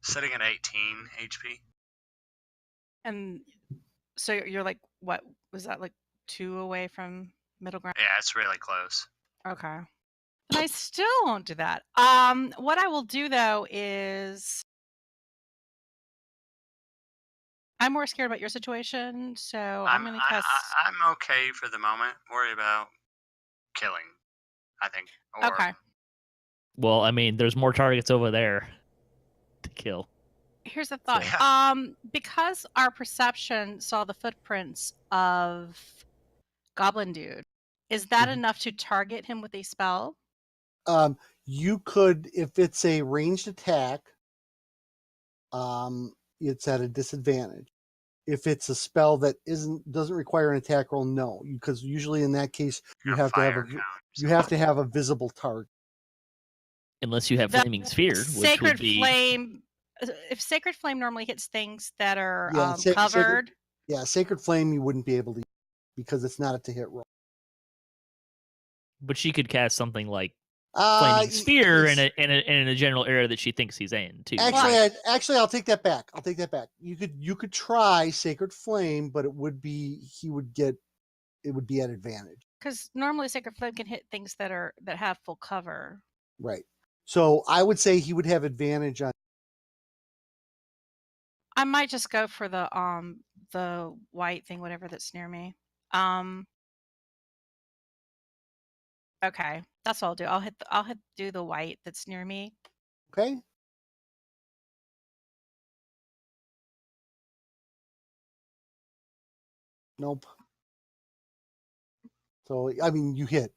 sitting at 18 HP. And so you're like, what was that, like 2 away from middle ground? Yeah, it's really close. Okay. But I still won't do that. What I will do though is I'm more scared about your situation, so I'm gonna cast. I'm okay for the moment. Worry about killing, I think. Or Okay. Well, I mean, there's more targets over there to kill. Here's the thought. So- Because our perception saw the footprints of Goblin Dude, is that Mhm. enough to target him with a spell? You could, if it's a ranged attack, it's at a disadvantage. If it's a spell that doesn't require an attack roll, no, because usually in that case you have to have a visible target. Unless you have The Flaming Sphere, which Sacred would be... Flame. If Sacred Flame normally hits things that are Yeah, covered. Sacred Flame you wouldn't be able to, because it's not a to hit roll. But she could cast something like Flaming Sphere yes. in a general area that she thinks he's in too. Actually, I'll take that back. You could try Sacred Flame, but it would be at advantage. Because normally Sacred Flame can hit things that have full cover. Right. So I would say he would have advantage on. I might just go for the white thing, whatever that's near me. Okay, that's what I'll do. I'll do the white that's near me. Okay. Nope. So I mean, you hit.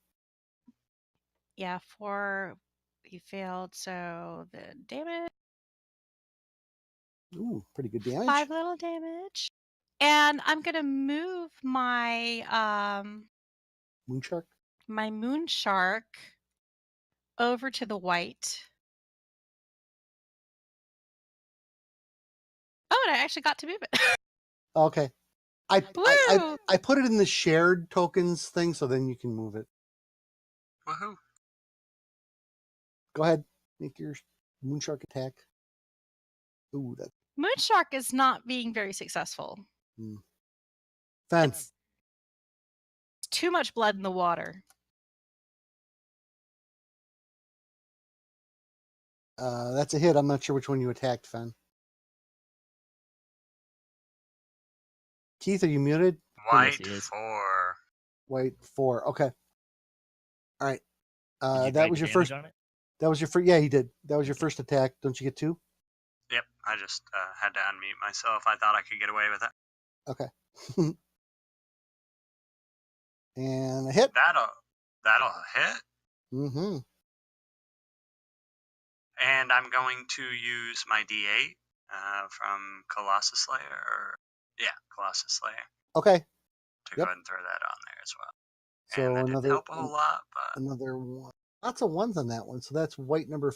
Yeah, 4. He failed, so the damage. Ooh, pretty good damage. 5 little damage. And I'm gonna move my Moonshark. My moon shark over to the white. Oh, and I actually got to move it. Okay. I Woo! put it in the shared tokens thing, so then you can move it. Woohoo! Go ahead, make your Moonshark attack. Ooh, that. Moonshark is not being very successful. Fence. It's too much blood in the water. That's a hit. I'm not sure which one you attacked, Fen. Keith, are you muted? White he is. 4. White 4. Okay. All right. Did you that try was to your damage first. on it? That was your first. Yeah, he did. That was your first attack. Don't you get 2? Yep, I just had to unmute myself. I thought I could get away with it. Okay. And a hit. That'll hit. Mm-hmm. And I'm going to use my D8 from Colossus Slayer. Colossus Slayer. Okay. To go ahead and throw that on there as well. So and that didn't help a whole lot, but another one. Lots of ones on that one. So that's white number.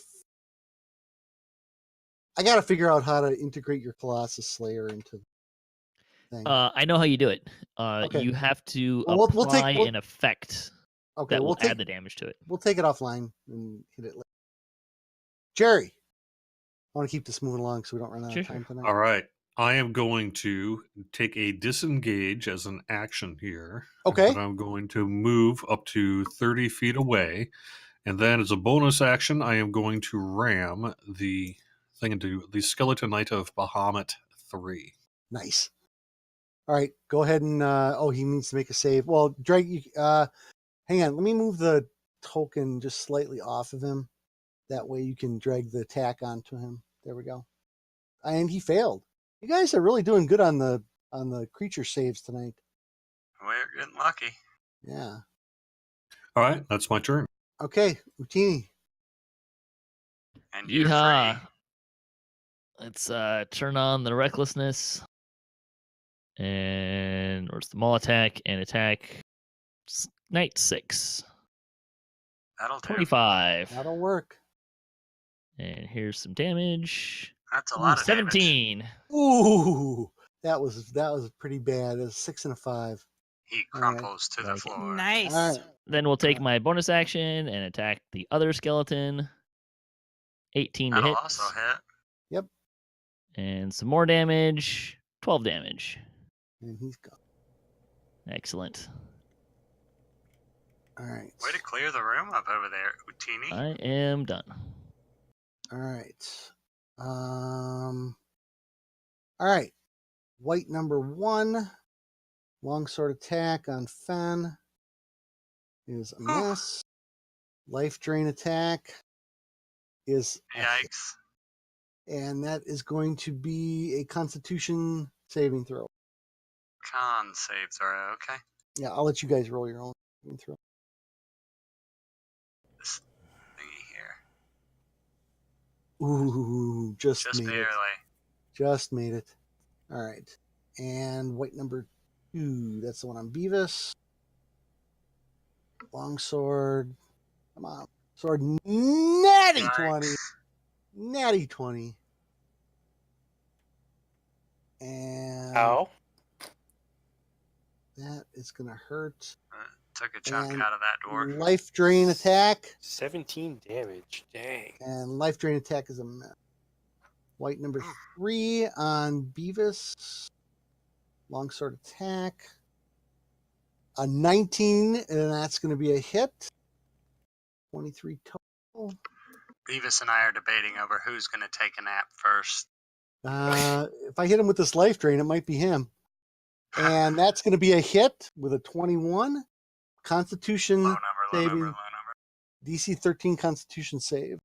I got to figure out how to integrate your Colossus Slayer into the thing. I know how you do it. Okay. You have to Well, apply an effect that will add the damage to it. We'll take it offline and hit it later. Jerry, I want to keep this moving along so we don't run out of time tonight. All right. I am going to take a disengage as an action here. Okay. But I'm going to move up to 30 feet away. And then as a bonus action, I am going to ram the thing into the Skeleton Knight of Bahamut 3. Nice. All right. Go ahead and... he needs to make a save. Well, Drake, hang on. Let me move the token just slightly off of him. That way you can drag the attack onto him. There we go. And he failed. You guys are really doing good on the creature saves tonight. we're getting lucky. Yeah. All right, that's my turn. Okay, Utini. And you're Yeehaw. free. Let's turn on the recklessness. And where's the maul attack and attack? Knight 6. That'll do. 25. That'll work. And here's some damage. That's a lot of 17. Ooh, that was pretty bad. It was 6 and a 5. He All right. crumples to the Like it. floor. Nice. All right. Then we'll take my bonus action and attack the other skeleton. 18 to That'll hit. also hit. Yep. And some more damage. 12 damage. And he's gone. Excellent. All right. Way to clear the room up over there, Utini. I am done. All right. All right. White number 1. Longsword attack on Fen is a miss. Life drain attack is a hit. Yikes. And that is going to be a Constitution saving throw. Con save throw. Okay. Yeah, I'll let you guys roll your own saving throw. This thingy here. Ooh, just Just made barely. it. Just made it. All right. And white number 2, that's the one on Beavis. Longsword. Come on. Sword. Natty 20. Yikes. Natty 20. And Ow. that is going to hurt. Took a chunk And out of that door. Life drain attack. 17 damage. Dang. And life drain attack is a miss. White number 3 on Beavis. Longsword attack. A 19, and that's going to be a hit. 23 total. Beavis and I are debating over who's going to take a nap first. If I hit him with this life drain, it might be him. And that's going to be a hit with a 21. Constitution Low number, low saving. number, low number. DC 13 Constitution save.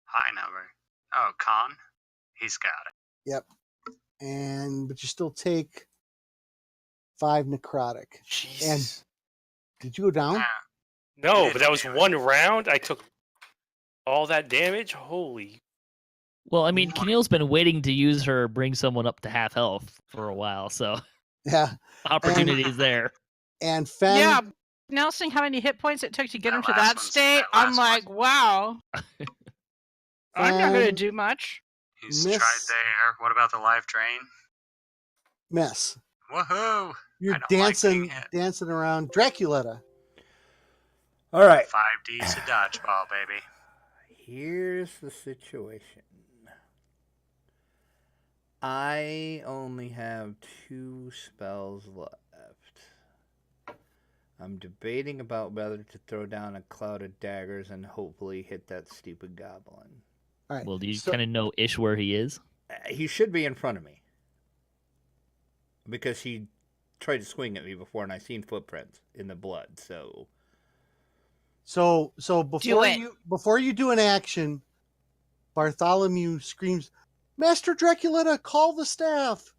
High number. Oh, con. He's got it. Yep. But you still take 5 necrotic. Jeez. And did you go down? No, but that was one round. I took all that damage. Holy. Well, I mean, Keneal's been waiting to use her bring someone up to half health for a while, so Yeah. opportunity is there. And Fen. Yeah. Now seeing how many hit points it took to get him to That that last state, that I'm last like, wow. I'm not going to do much. He's Miss. tried there. What about the life drain? Miss. Woohoo! You're I don't like being dancing, hit. dancing around Draculetta. All right. 5D's a dodgeball, baby. Here's the situation. I only have 2 spells left. I'm debating about whether to throw down a cloud of daggers and hopefully hit that stupid goblin. All right. Well, do you so- kind of know ish where he is? He should be in front of me. Because he tried to swing at me before and I seen footprints in the blood, so... So before it. before you do an action, Bartholomew screams, "Master Draculetta, call the staff!"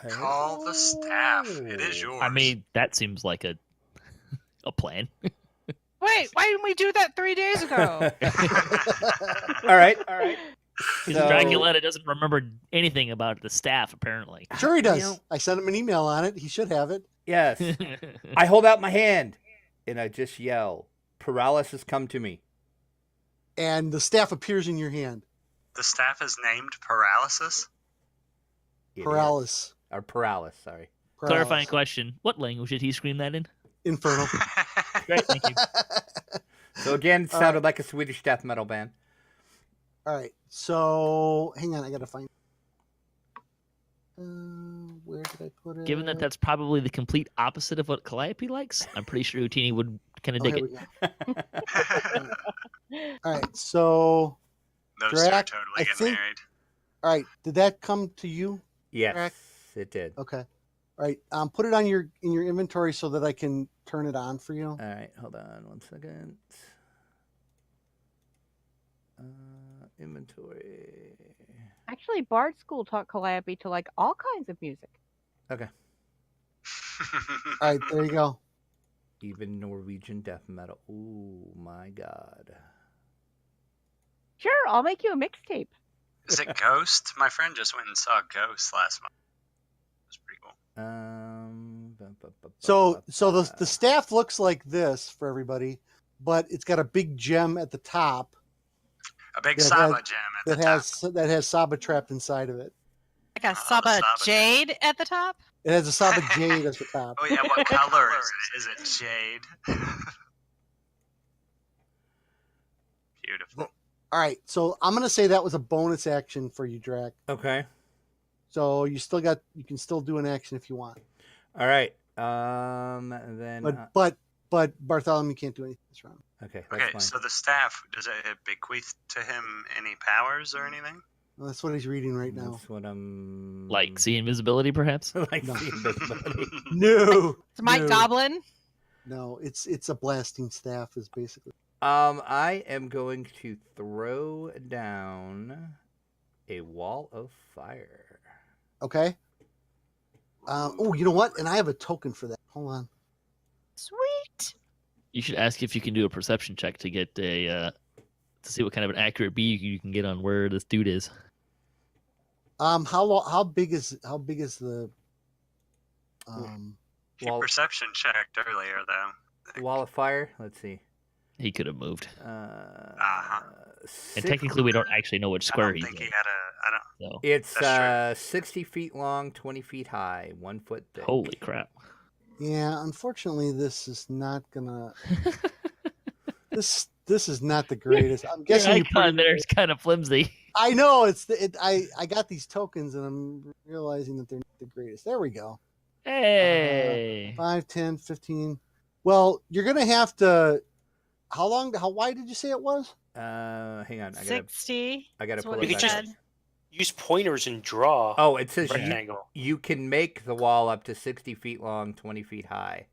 Call the staff. It is yours. I mean, that seems like a plan. Wait, why didn't we do that 3 days ago? All right. Because Dracula doesn't remember anything about the staff, apparently. Sure he does. You know- I sent him an email on it. He should have it. Yes. I hold out my hand and I just yell, "Paralysis, come to me." And the staff appears in your hand. The staff is named Paralysis? It is. Paralysis. Or paralysis, sorry. Clarifying question. What language did he scream that in? Infernal. Great, thank you. So again, it sounded like a Swedish death metal band. All right. So hang on, I gotta find. Where did I put it? Given that that's probably the complete opposite of what Calliope likes, I'm pretty sure Utini would kind of dig here it. we go. All right. So Those two are Drac, totally I getting think- married. all right. Did that come to you? Yes, Correct. it did. Okay. All right. Put it on in your inventory so that I can turn it on for you. All right, hold on 1 second. Inventory. Actually, Bard School taught Calliope to like all kinds of music. Okay. All right. There you go. Even Norwegian death metal. Ooh, my God. Sure, I'll make you a mixtape. Is it Ghost? My friend just went and saw Ghost last month. It was pretty cool. So the staff looks like this for everybody, but it's got a big gem at the top A big that Sahba has- gem at the top. that has Sahba trapped inside of it. Like a Oh, the Sahba Sahba Jade at the top? It has a Sahba Jade at the top. Oh yeah, what color is it? Is it jade? Beautiful. All right, so I'm gonna say that was a bonus action for you, Drac. Okay. So you can still do an action if you want. All right. Then. But Bartholomew can't do anything this round. Okay. That's Okay, fine. so the staff, does it bequeath to him any powers or anything? Well, that's what he's reading right now. That's what I'm. Like see invisibility, perhaps. like No. see invisibility. No, It's Mike no, Goblin. No, it's a blasting staff is basically. I am going to throw down a wall of fire. Okay. Oh, you know what? And I have a token for that. Hold on. Sweet. You should ask if you can do a perception check to get a to see what kind of an accurate bead you can get on where this dude is. How big is the He Wall, perception checked earlier, though. wall of fire. Let's see. He could have moved. And Six- technically, we don't actually know which I square don't he's think in. he had a. I don't. So, It's That's 60 feet long, 20 feet high, 1 foot thick. holy crap! Yeah, unfortunately, this is not gonna. this is not the greatest. I'm Your guessing you icon there is kind of flimsy. I know I got these tokens and I'm realizing that they're not the greatest. There we go. Hey, 5, 10, 15. Well, you're gonna have to. How wide did you say it was? Hang on. 60. I gotta That's pull what it he back said. up. Use pointers and draw. Oh, it says rectangle. you can make the wall up to 60 feet long, 20 feet high,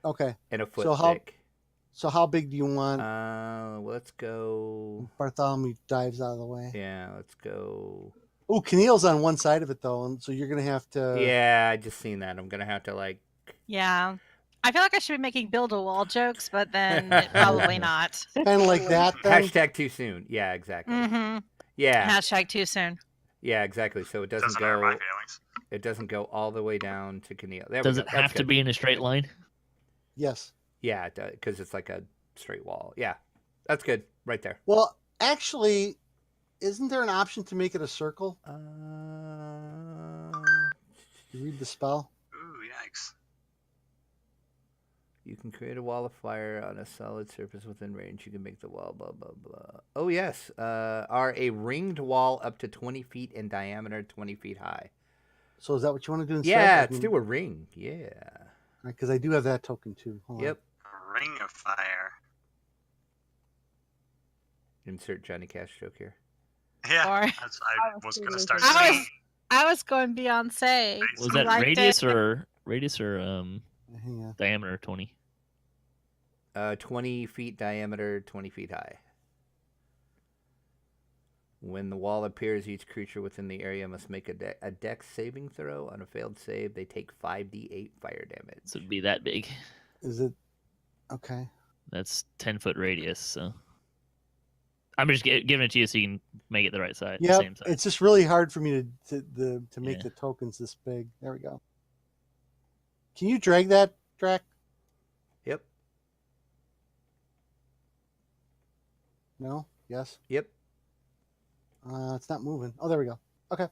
Okay. and a foot So how- thick. So how big do you want? Let's go. Bartholomew dives out of the way. Yeah, let's go. Oh, Keneal's on one side of it though, and so you're gonna have to. Yeah, I just seen that. I'm gonna have to like. Yeah. I feel like I should be making build a wall jokes, but then probably not. Kind of like that. Then. Hashtag too soon. Yeah, exactly. Mm-hmm. Yeah, Hashtag too soon. yeah, exactly. So it doesn't Doesn't hurt my go. feelings. It doesn't go all the way down to Keneal. There does we it go. That's have to good. be in a straight line? Yes. Yeah, because it's like a straight wall. Yeah, that's good right there. Well, actually, isn't there an option to make it a circle? You read the spell. Ooh, yikes. You can create a wall of fire on a solid surface within range. You can make the wall, blah, blah, blah. Oh, yes. Are a ringed wall up to 20 feet in diameter, 20 feet high. So is that what you want to do instead? Yeah, let's do a ring. Yeah. Because I do have that token too. Hold on. Yep. A ring of fire. Insert Johnny Cash joke here. Yeah, Or- I was going to start I singing. was going Beyonce. Was You that liked radius it. or Hang on. diameter 20? 20 feet diameter, 20 feet high. When the wall appears, each creature within the area must make a dex saving throw. On a failed save, they take 5d8 fire damage. So it'd be that big. Is it okay? That's 10-foot radius. So I'm just giving it to you so you can make it the right size. Yeah, Same size. it's just really hard for me to make Yeah. the tokens this big. There we go. Can you drag that, Drac? Yep. No? Yes? Yep. It's not moving. Oh, there we go. Okay. All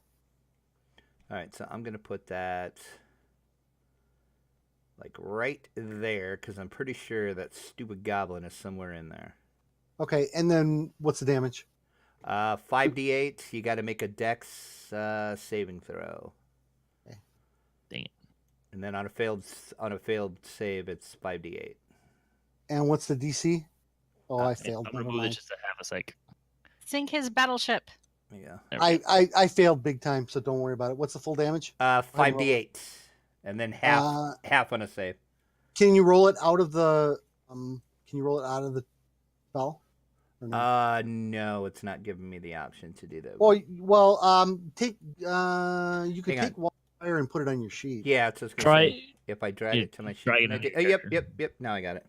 right, so I'm going to put that like right there because I'm pretty sure that stupid goblin is somewhere in there. Okay, and then what's the damage? 5d8, you got to make a dex saving throw. Dang it. And then on a failed save, it's 5d8. And what's the DC? Oh, I Yeah, failed. I'll Never remove it mind. just to have a sec. Sink his battleship. Yeah. There we go. I failed big time, so don't worry about it. What's the full damage? 5d8, and then half on a save. Can you roll it out of the spell? Or no? No, it's not giving me the option to do that. Take you could Hang take wire and put it on your sheet. Yeah, it's just gonna Try. say, if I drag Yeah, it to my sheet. drag it can I on do- your yep, character. yep. Now I got it.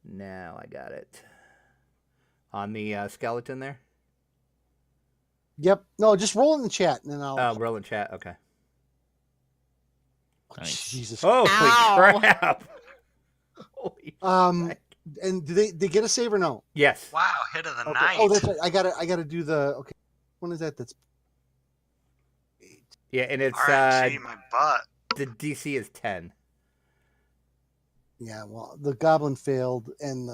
Now I got it. On the skeleton there? Yep. No, just roll it in the chat and then I'll. Oh, roll in chat. Okay. Nice. Jesus. Holy Ow. crap! Holy frick. And do they get a save or no? Yes. Wow, hit of the Okay. night. Oh, that's right. I gotta do the. Okay. When is that? That's. Yeah, and it's RNG, my butt. the DC is 10. Yeah, well, the goblin failed, and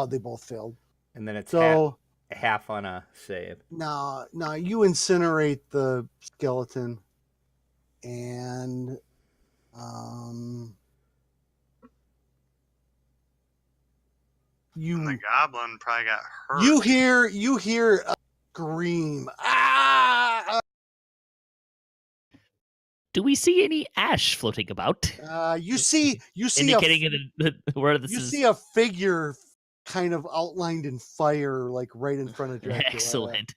they both failed. And then it's So half on a save. now you incinerate the skeleton, and And the you goblin probably got hurt. you hear a scream. Ah! Do we see any ash floating about? You see Indicating where this you is. see a figure kind of outlined in fire, like right in front of Dracula. Excellent.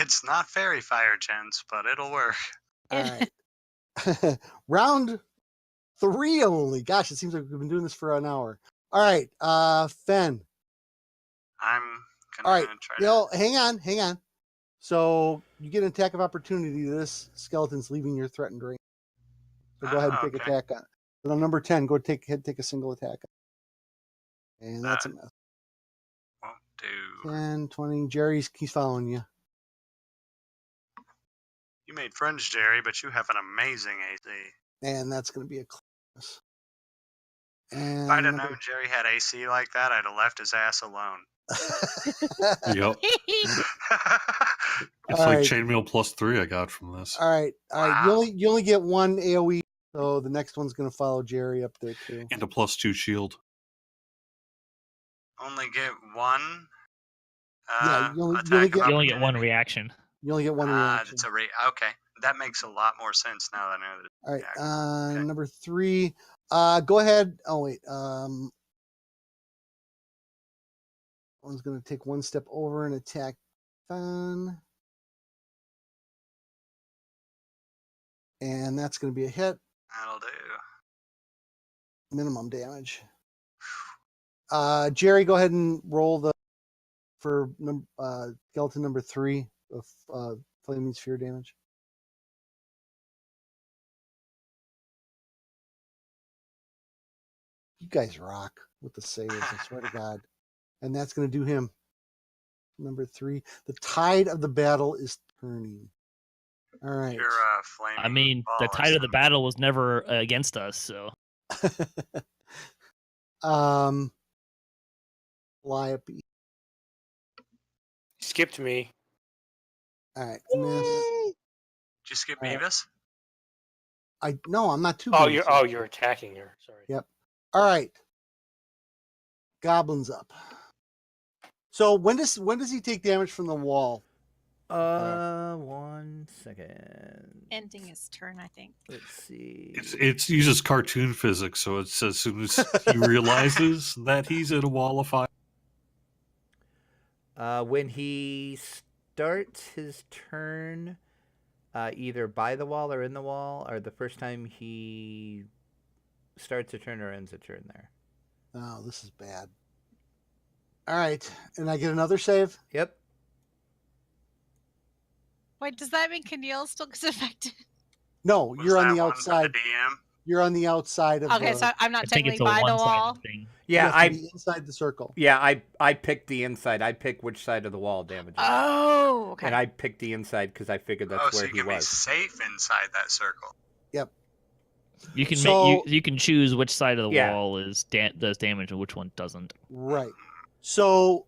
It's not fairy fire, gents, but it'll work. All right. Round 3 only. Gosh, it seems like we've been doing this for an hour. All right, Fen. I'm All right, gonna try to. hang on. So you get an attack of opportunity. This skeleton's leaving your threatened range. So go ahead and take okay. attack on. But on number 10, go take a single attack. And that's a miss. Won't do. 10, 20. He's following you. You made friends, Jerry, but you have an amazing AC. And that's going to be a class. And If I'd have known Jerry had AC like that, I'd have left his ass alone. Yep. It's All like right. chainmail +3 I got from this. All right. Wow. You only get one AoE, so the next one's going to follow Jerry up there too. And a +2 shield. Only get one. Yeah, you only attack get- of You only get one opportunity? reaction. You only get one reaction. It's okay. That makes a lot more sense now that I know that. All right. Okay. Number 3. Go ahead. Oh wait. One's going to take one step over and attack Fen. And that's going to be a hit. That'll do. Minimum damage. Jerry, go ahead and roll for skeleton number 3 of flaming sphere damage. You guys rock with the saves, I swear to God. And that's going to do him. Number 3. The tide of the battle is turning. All right. You're flaming. I mean, the ball or tide of the something. battle was never against us, so. Calliope. Skipped me. All right, miss. Did you skip All right. Beavis? No, I'm not too. Oh, good. you're attacking her. Sorry. Yep. All right. Goblin's up. So when does he take damage from the wall? 1 second. Ending his turn, I think. Let's see. It uses cartoon physics, so it's as soon as he realizes that he's in a wall of fire. When he starts his turn, either by the wall or in the wall, or the first time he starts a turn or ends a turn there. Oh, this is bad. All right, and I get another save. Yep. Wait, does that mean Keneal still gets affected? No, Was you're on that the one for outside. The DM? You're on the outside of. Okay, so I'm I not think it's technically a by the one-sided wall. thing. Yeah, you have to be inside the circle. Yeah, I picked the inside. I picked which side of the wall damages. Oh, okay. And I picked the inside because I figured that's so where you he can be was. safe inside that circle. Yep. You can So- you can choose which side of the Yeah. wall does damage and which one doesn't. Right. So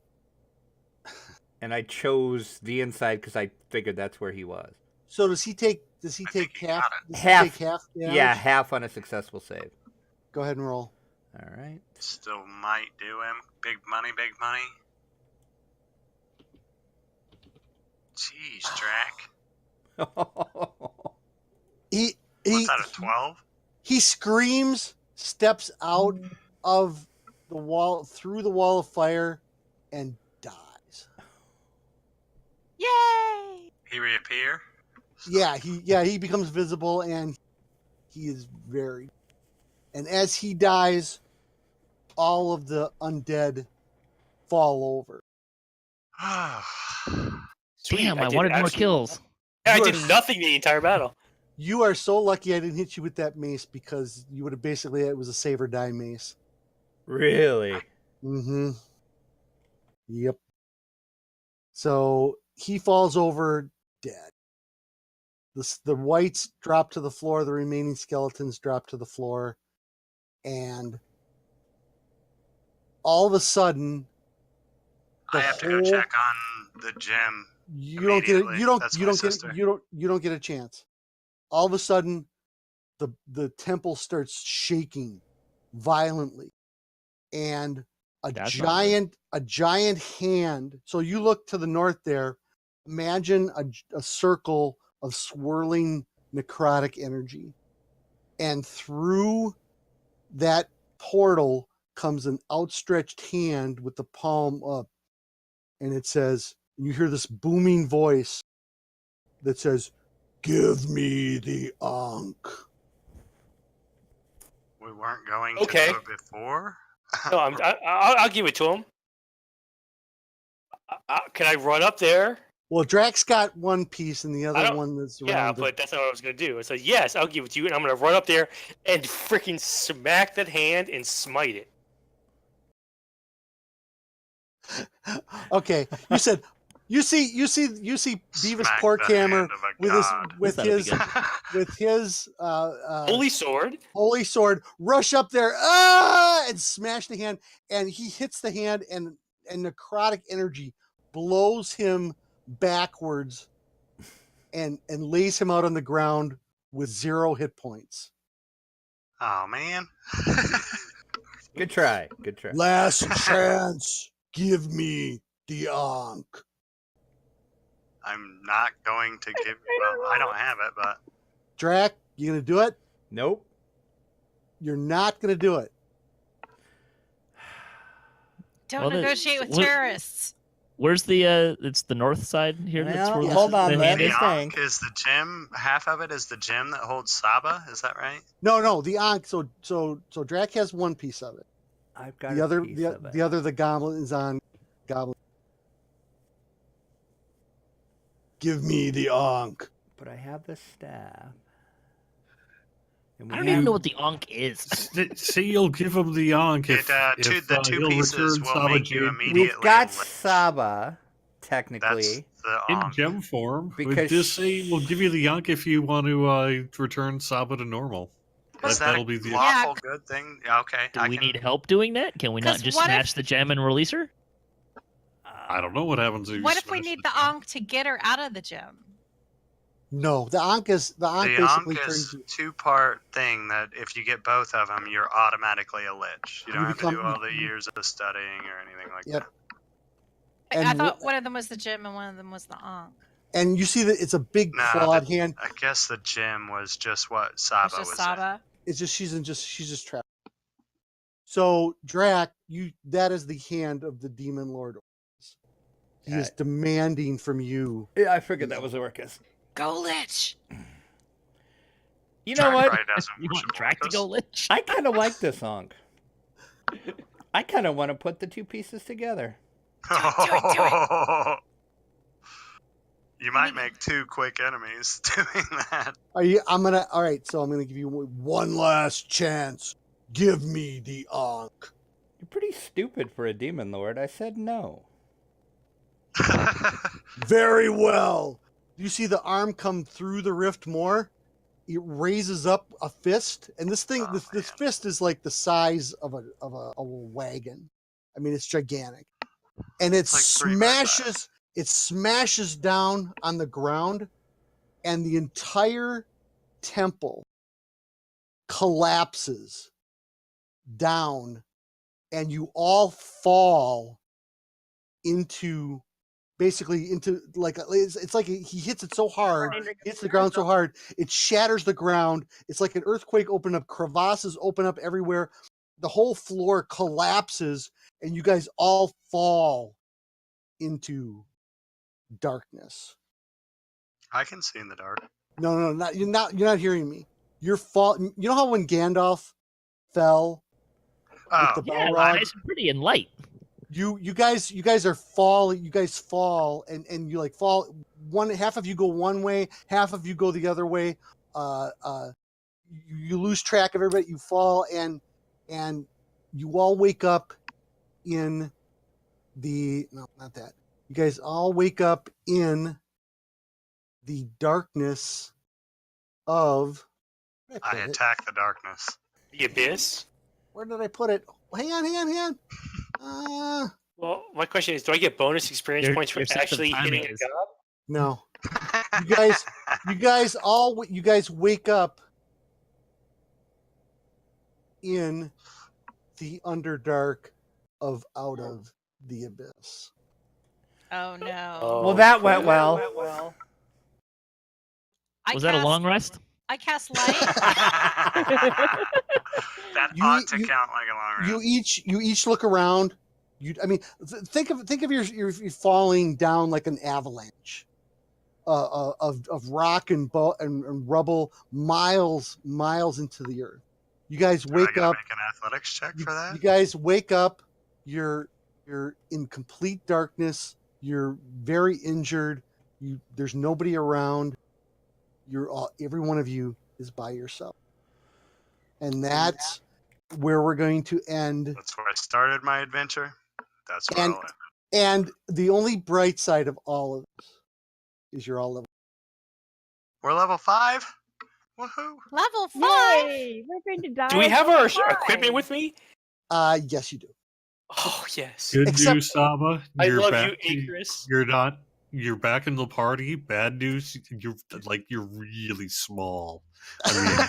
And I chose the inside because I figured that's where he was. does he take I half? think you got it. Does Half. He take half damage? Yeah, half on a successful save. Go ahead and roll. All right. Still might do him. Big money, big money. Jeez, Drac. He What's that, a 12? he screams, steps out of the wall, through the wall of fire, and dies. Yay! He reappear? Yeah, he becomes visible, and he is very. And as he dies, all of the undead fall over. Sweet, Damn, I did wanted more absolutely kills. nothing. I You did are- nothing the entire battle. You are so lucky I didn't hit you with that mace, because you would have basically, it was a save or die mace. Really? Mm-hmm. Yep. So he falls over dead. The whites drop to the floor. The remaining skeletons drop to the floor, and all of a sudden, I have to go check on the gym. you don't get it. Immediately. You don't. That's You my don't get. sister. You don't get a chance. All of a sudden, the temple starts shaking violently, and That's not good. a giant hand. So you look to the north there. Imagine a circle of swirling necrotic energy, and through that portal comes an outstretched hand with the palm up, and it says, you hear this booming voice that says, "Give me the Ankh." We weren't going Okay. to do it before. No, I'll give it to him. Can I run up there? Well, Drax got one piece, and the I other don't- one that's Yeah, around. but that's not what I was gonna do. I said, yes, I'll give it to you, and I'm gonna run up there and freaking smack that hand and smite it. Okay, you said you see Beavis Smack Pork the Hammer hand of a with god. his That'll be good. with his Holy sword. holy sword rush up there and smash the hand, and he hits the hand, and necrotic energy blows him backwards and lays him out on the ground with 0 hit points. Oh man. Good try. Good try. Last chance. Give me the Ankh. I'm not going to give. Well, I don't have it, but Drac, you gonna do it? Nope. You're not gonna do it. Don't Well, negotiate with what- terrorists. Where's the? It's the north side here. That's Well, where hold on, the let hand me is? the think. Ankh is the gym. Half of it is the gym that holds Saba. Is that right? No, the Ankh. So Drac has one piece of it. I've got The a other, piece of it. the other, the goblin is on goblin. Give me the Ankh. But I have the staff. And I don't even know what the Ankh is. Say you'll give him the Ankh if, The two he'll pieces return will Saba make you Jade immediately. We've got a lich. Saba, That's technically. the in Ankh. gem form. Because Just say we'll give you the Ankh if you want to return Saba to normal. Is that That'll a be the lawful good thing? Yeah, okay. Do I we can. need help doing that? Can we not 'Cause just what smash if- the gem and release her? I don't know what happens if you What if we smash need the the gem. Ankh to get her out of the gym? No, the Ankh The basically Ankh turns is you. two-part thing that if you get both of them, you're automatically a lich. You don't You have become- to do all the years of studying or anything like Yep. that. And I thought one of them was the gym and one of them was the Ankh. And you see that it's a big No, clawed hand. I guess the gym was just what It's Saba just was in. Saba. It's just she's just trapped. So Drac, that is the hand of the demon lord. He is demanding from you. Yeah, I figured that was Orcus. Go Lich! You know Drac what? probably doesn't You want worship Drac to Orcus. go lich? I kind of like this song. I kind of want to put the two pieces together. Do it. You might make two quick enemies doing that. All right, so I'm gonna give you one last chance. Give me the Ankh. You're pretty stupid for a demon lord. I said no. Very well. You see the arm come through the rift more. It raises up a fist, and this thing, Oh, this fist is like the size of a wagon. I mean, it's gigantic, and it Like 3 by 5. smashes. It smashes down on the ground, and the entire temple collapses down, and you all fall into like it's like he hits it so hard, hits the ground so hard, it shatters the ground. It's like an earthquake open up, crevasses open up everywhere. The whole floor collapses, and you guys all fall into darkness. I can see in the dark. No, you're not hearing me. You're You know how when Gandalf fell Oh, with the Yeah, Balrog? nice and pretty and light. You guys are falling. You guys fall, and you like fall. Half of you go one way, half of you go the other way. You lose track of everybody. You fall, and you all wake up in not that. You guys all wake up in the darkness of. Where did I I put it? attack the darkness. The abyss. Where did I put it? Hang on. Well, my question is, do I get bonus experience points for your sense of actually timing hitting a is- god? No. You guys wake up in the Underdark of Out of the Abyss. Oh no. Oh, Well, that went crap. well. Was that a long rest? I cast light. That You- ought to you- count like a long rest. You each look around. Think of you're falling down like an avalanche of rock and rubble miles into the earth. You guys Do I wake gotta up. make an athletics check for that? You guys wake up. You're in complete darkness. You're very injured. There's nobody around. Every one of you is by yourself, and that's where we're going to end. That's where I started my adventure. That's where And I'll end. and the only bright side of all of this is you're all level. We're level 5. Woohoo! Level 5. Yay! We're going to die. Do we at have level our 5. equipment with me? Yes, you do. Oh, yes. Good Except- news, Sahba. I love back you, to- Acris. You're not. You're back in the party. Bad news. You're really small. I mean,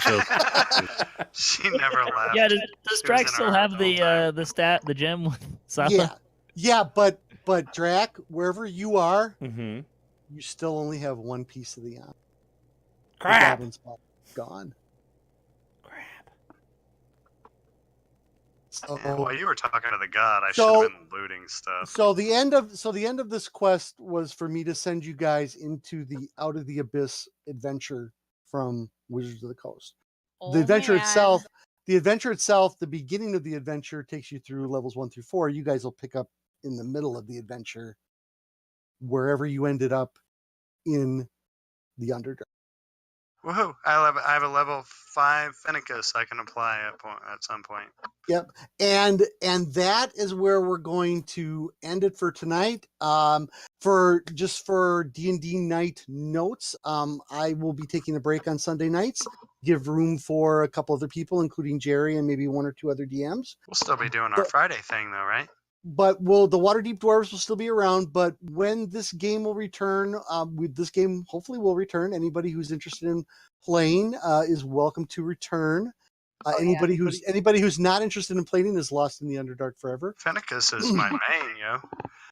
just She never left. Yeah, does She was Drax in still our have house all the gem with Sahba? Yeah, but Drac, wherever you are, Mm-hmm. you still only have one piece of the armor. The Crap. goblin spot gone. Crap. So, Yeah, while you were talking to the god, I So- should have been looting stuff. so the end of this quest was for me to send you guys into the Out of the Abyss adventure from Wizards of the Coast. The adventure itself, the beginning of the adventure takes you through levels 1 through 4. You guys will pick up in the middle of the adventure, wherever you ended up in the Underdark. Woohoo! I have a level 5 Fennicus I can apply at some point. Yep, and that is where we're going to end it for tonight. For D&D night notes, I will be taking a break on Sunday nights. Give room for a couple other people, including Jerry and maybe 1 or 2 other DMs. We'll still be doing our But- Friday thing though, right? But the Waterdeep Dwarves will still be around. But when this game will return, this game hopefully will return. Anybody who's interested in playing is welcome to return. Anybody who's not interested in playing is lost in the Underdark forever. Fennicus is my main, yo.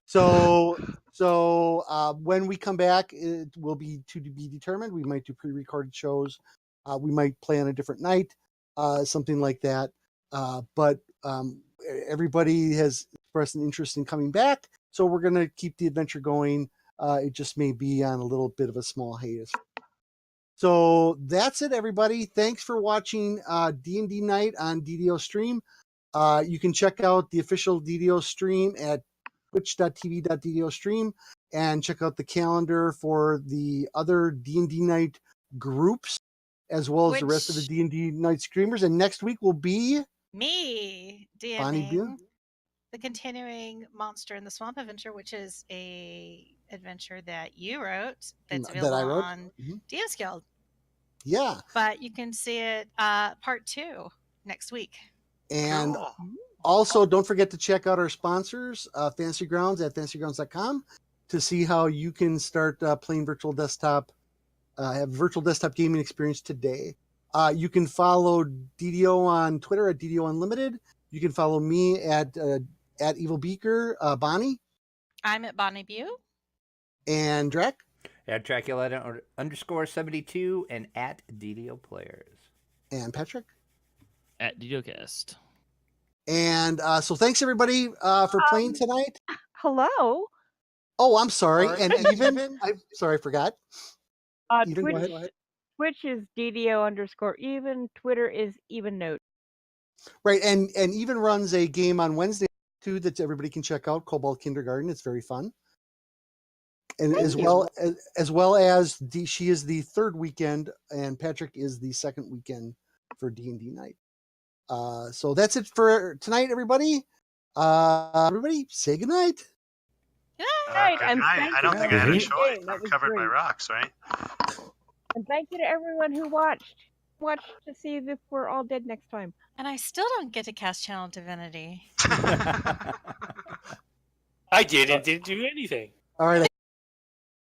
So when we come back, it will be to be determined. We might do pre-recorded shows. We might play on a different night, something like that. But everybody has expressed an interest in coming back, so we're going to keep the adventure going. It just may be on a little bit of a small hiatus. So that's it, everybody. Thanks for watching D&D Night on DDO Stream. You can check out the official DDO stream at twitch.tv.DDO stream and check out the calendar for the other D&D Night groups, as well as the rest of the D&D Night streamers. And next week will be Me Bonnie DMing Beale. the continuing Monster in the Swamp adventure, which is a adventure that you wrote that's That I available wrote. on Mhm. DS Guild. Yeah. But you can see it part 2 next week. And Cool. also, don't forget to check out our sponsors, Fantasy Grounds at fantasygrounds.com, to see how you can start playing virtual desktop, have virtual desktop gaming experience today. You can follow DDO on Twitter at DDO Unlimited. You can follow me at Evil Beaker, Bonnie, I'm at Bonnie View. and Drek. At Dracula _72 and at DDO Players. And Patrick. At DDOcast. And so thanks everybody for playing tonight. Hello. Oh, I'm sorry. Sorry. And even, I'm sorry, I forgot. Even, go ahead. Twitch is DDO_even. Twitter is even note. Right, and even runs a game on Wednesday too that everybody can check out, Cobalt Kindergarten. It's very fun. And as well as she is the third weekend, and Patrick is the second weekend for D&D night. So that's it for tonight, everybody. Everybody, say goodnight. Good Right, Good I'm night. I don't think I have a Good choice. That I'm was covered by great. rocks, right? And thank you to everyone who watched. Watch to see if we're all dead next time. And I still don't get to cast Channel Divinity. I did and didn't do anything. All right.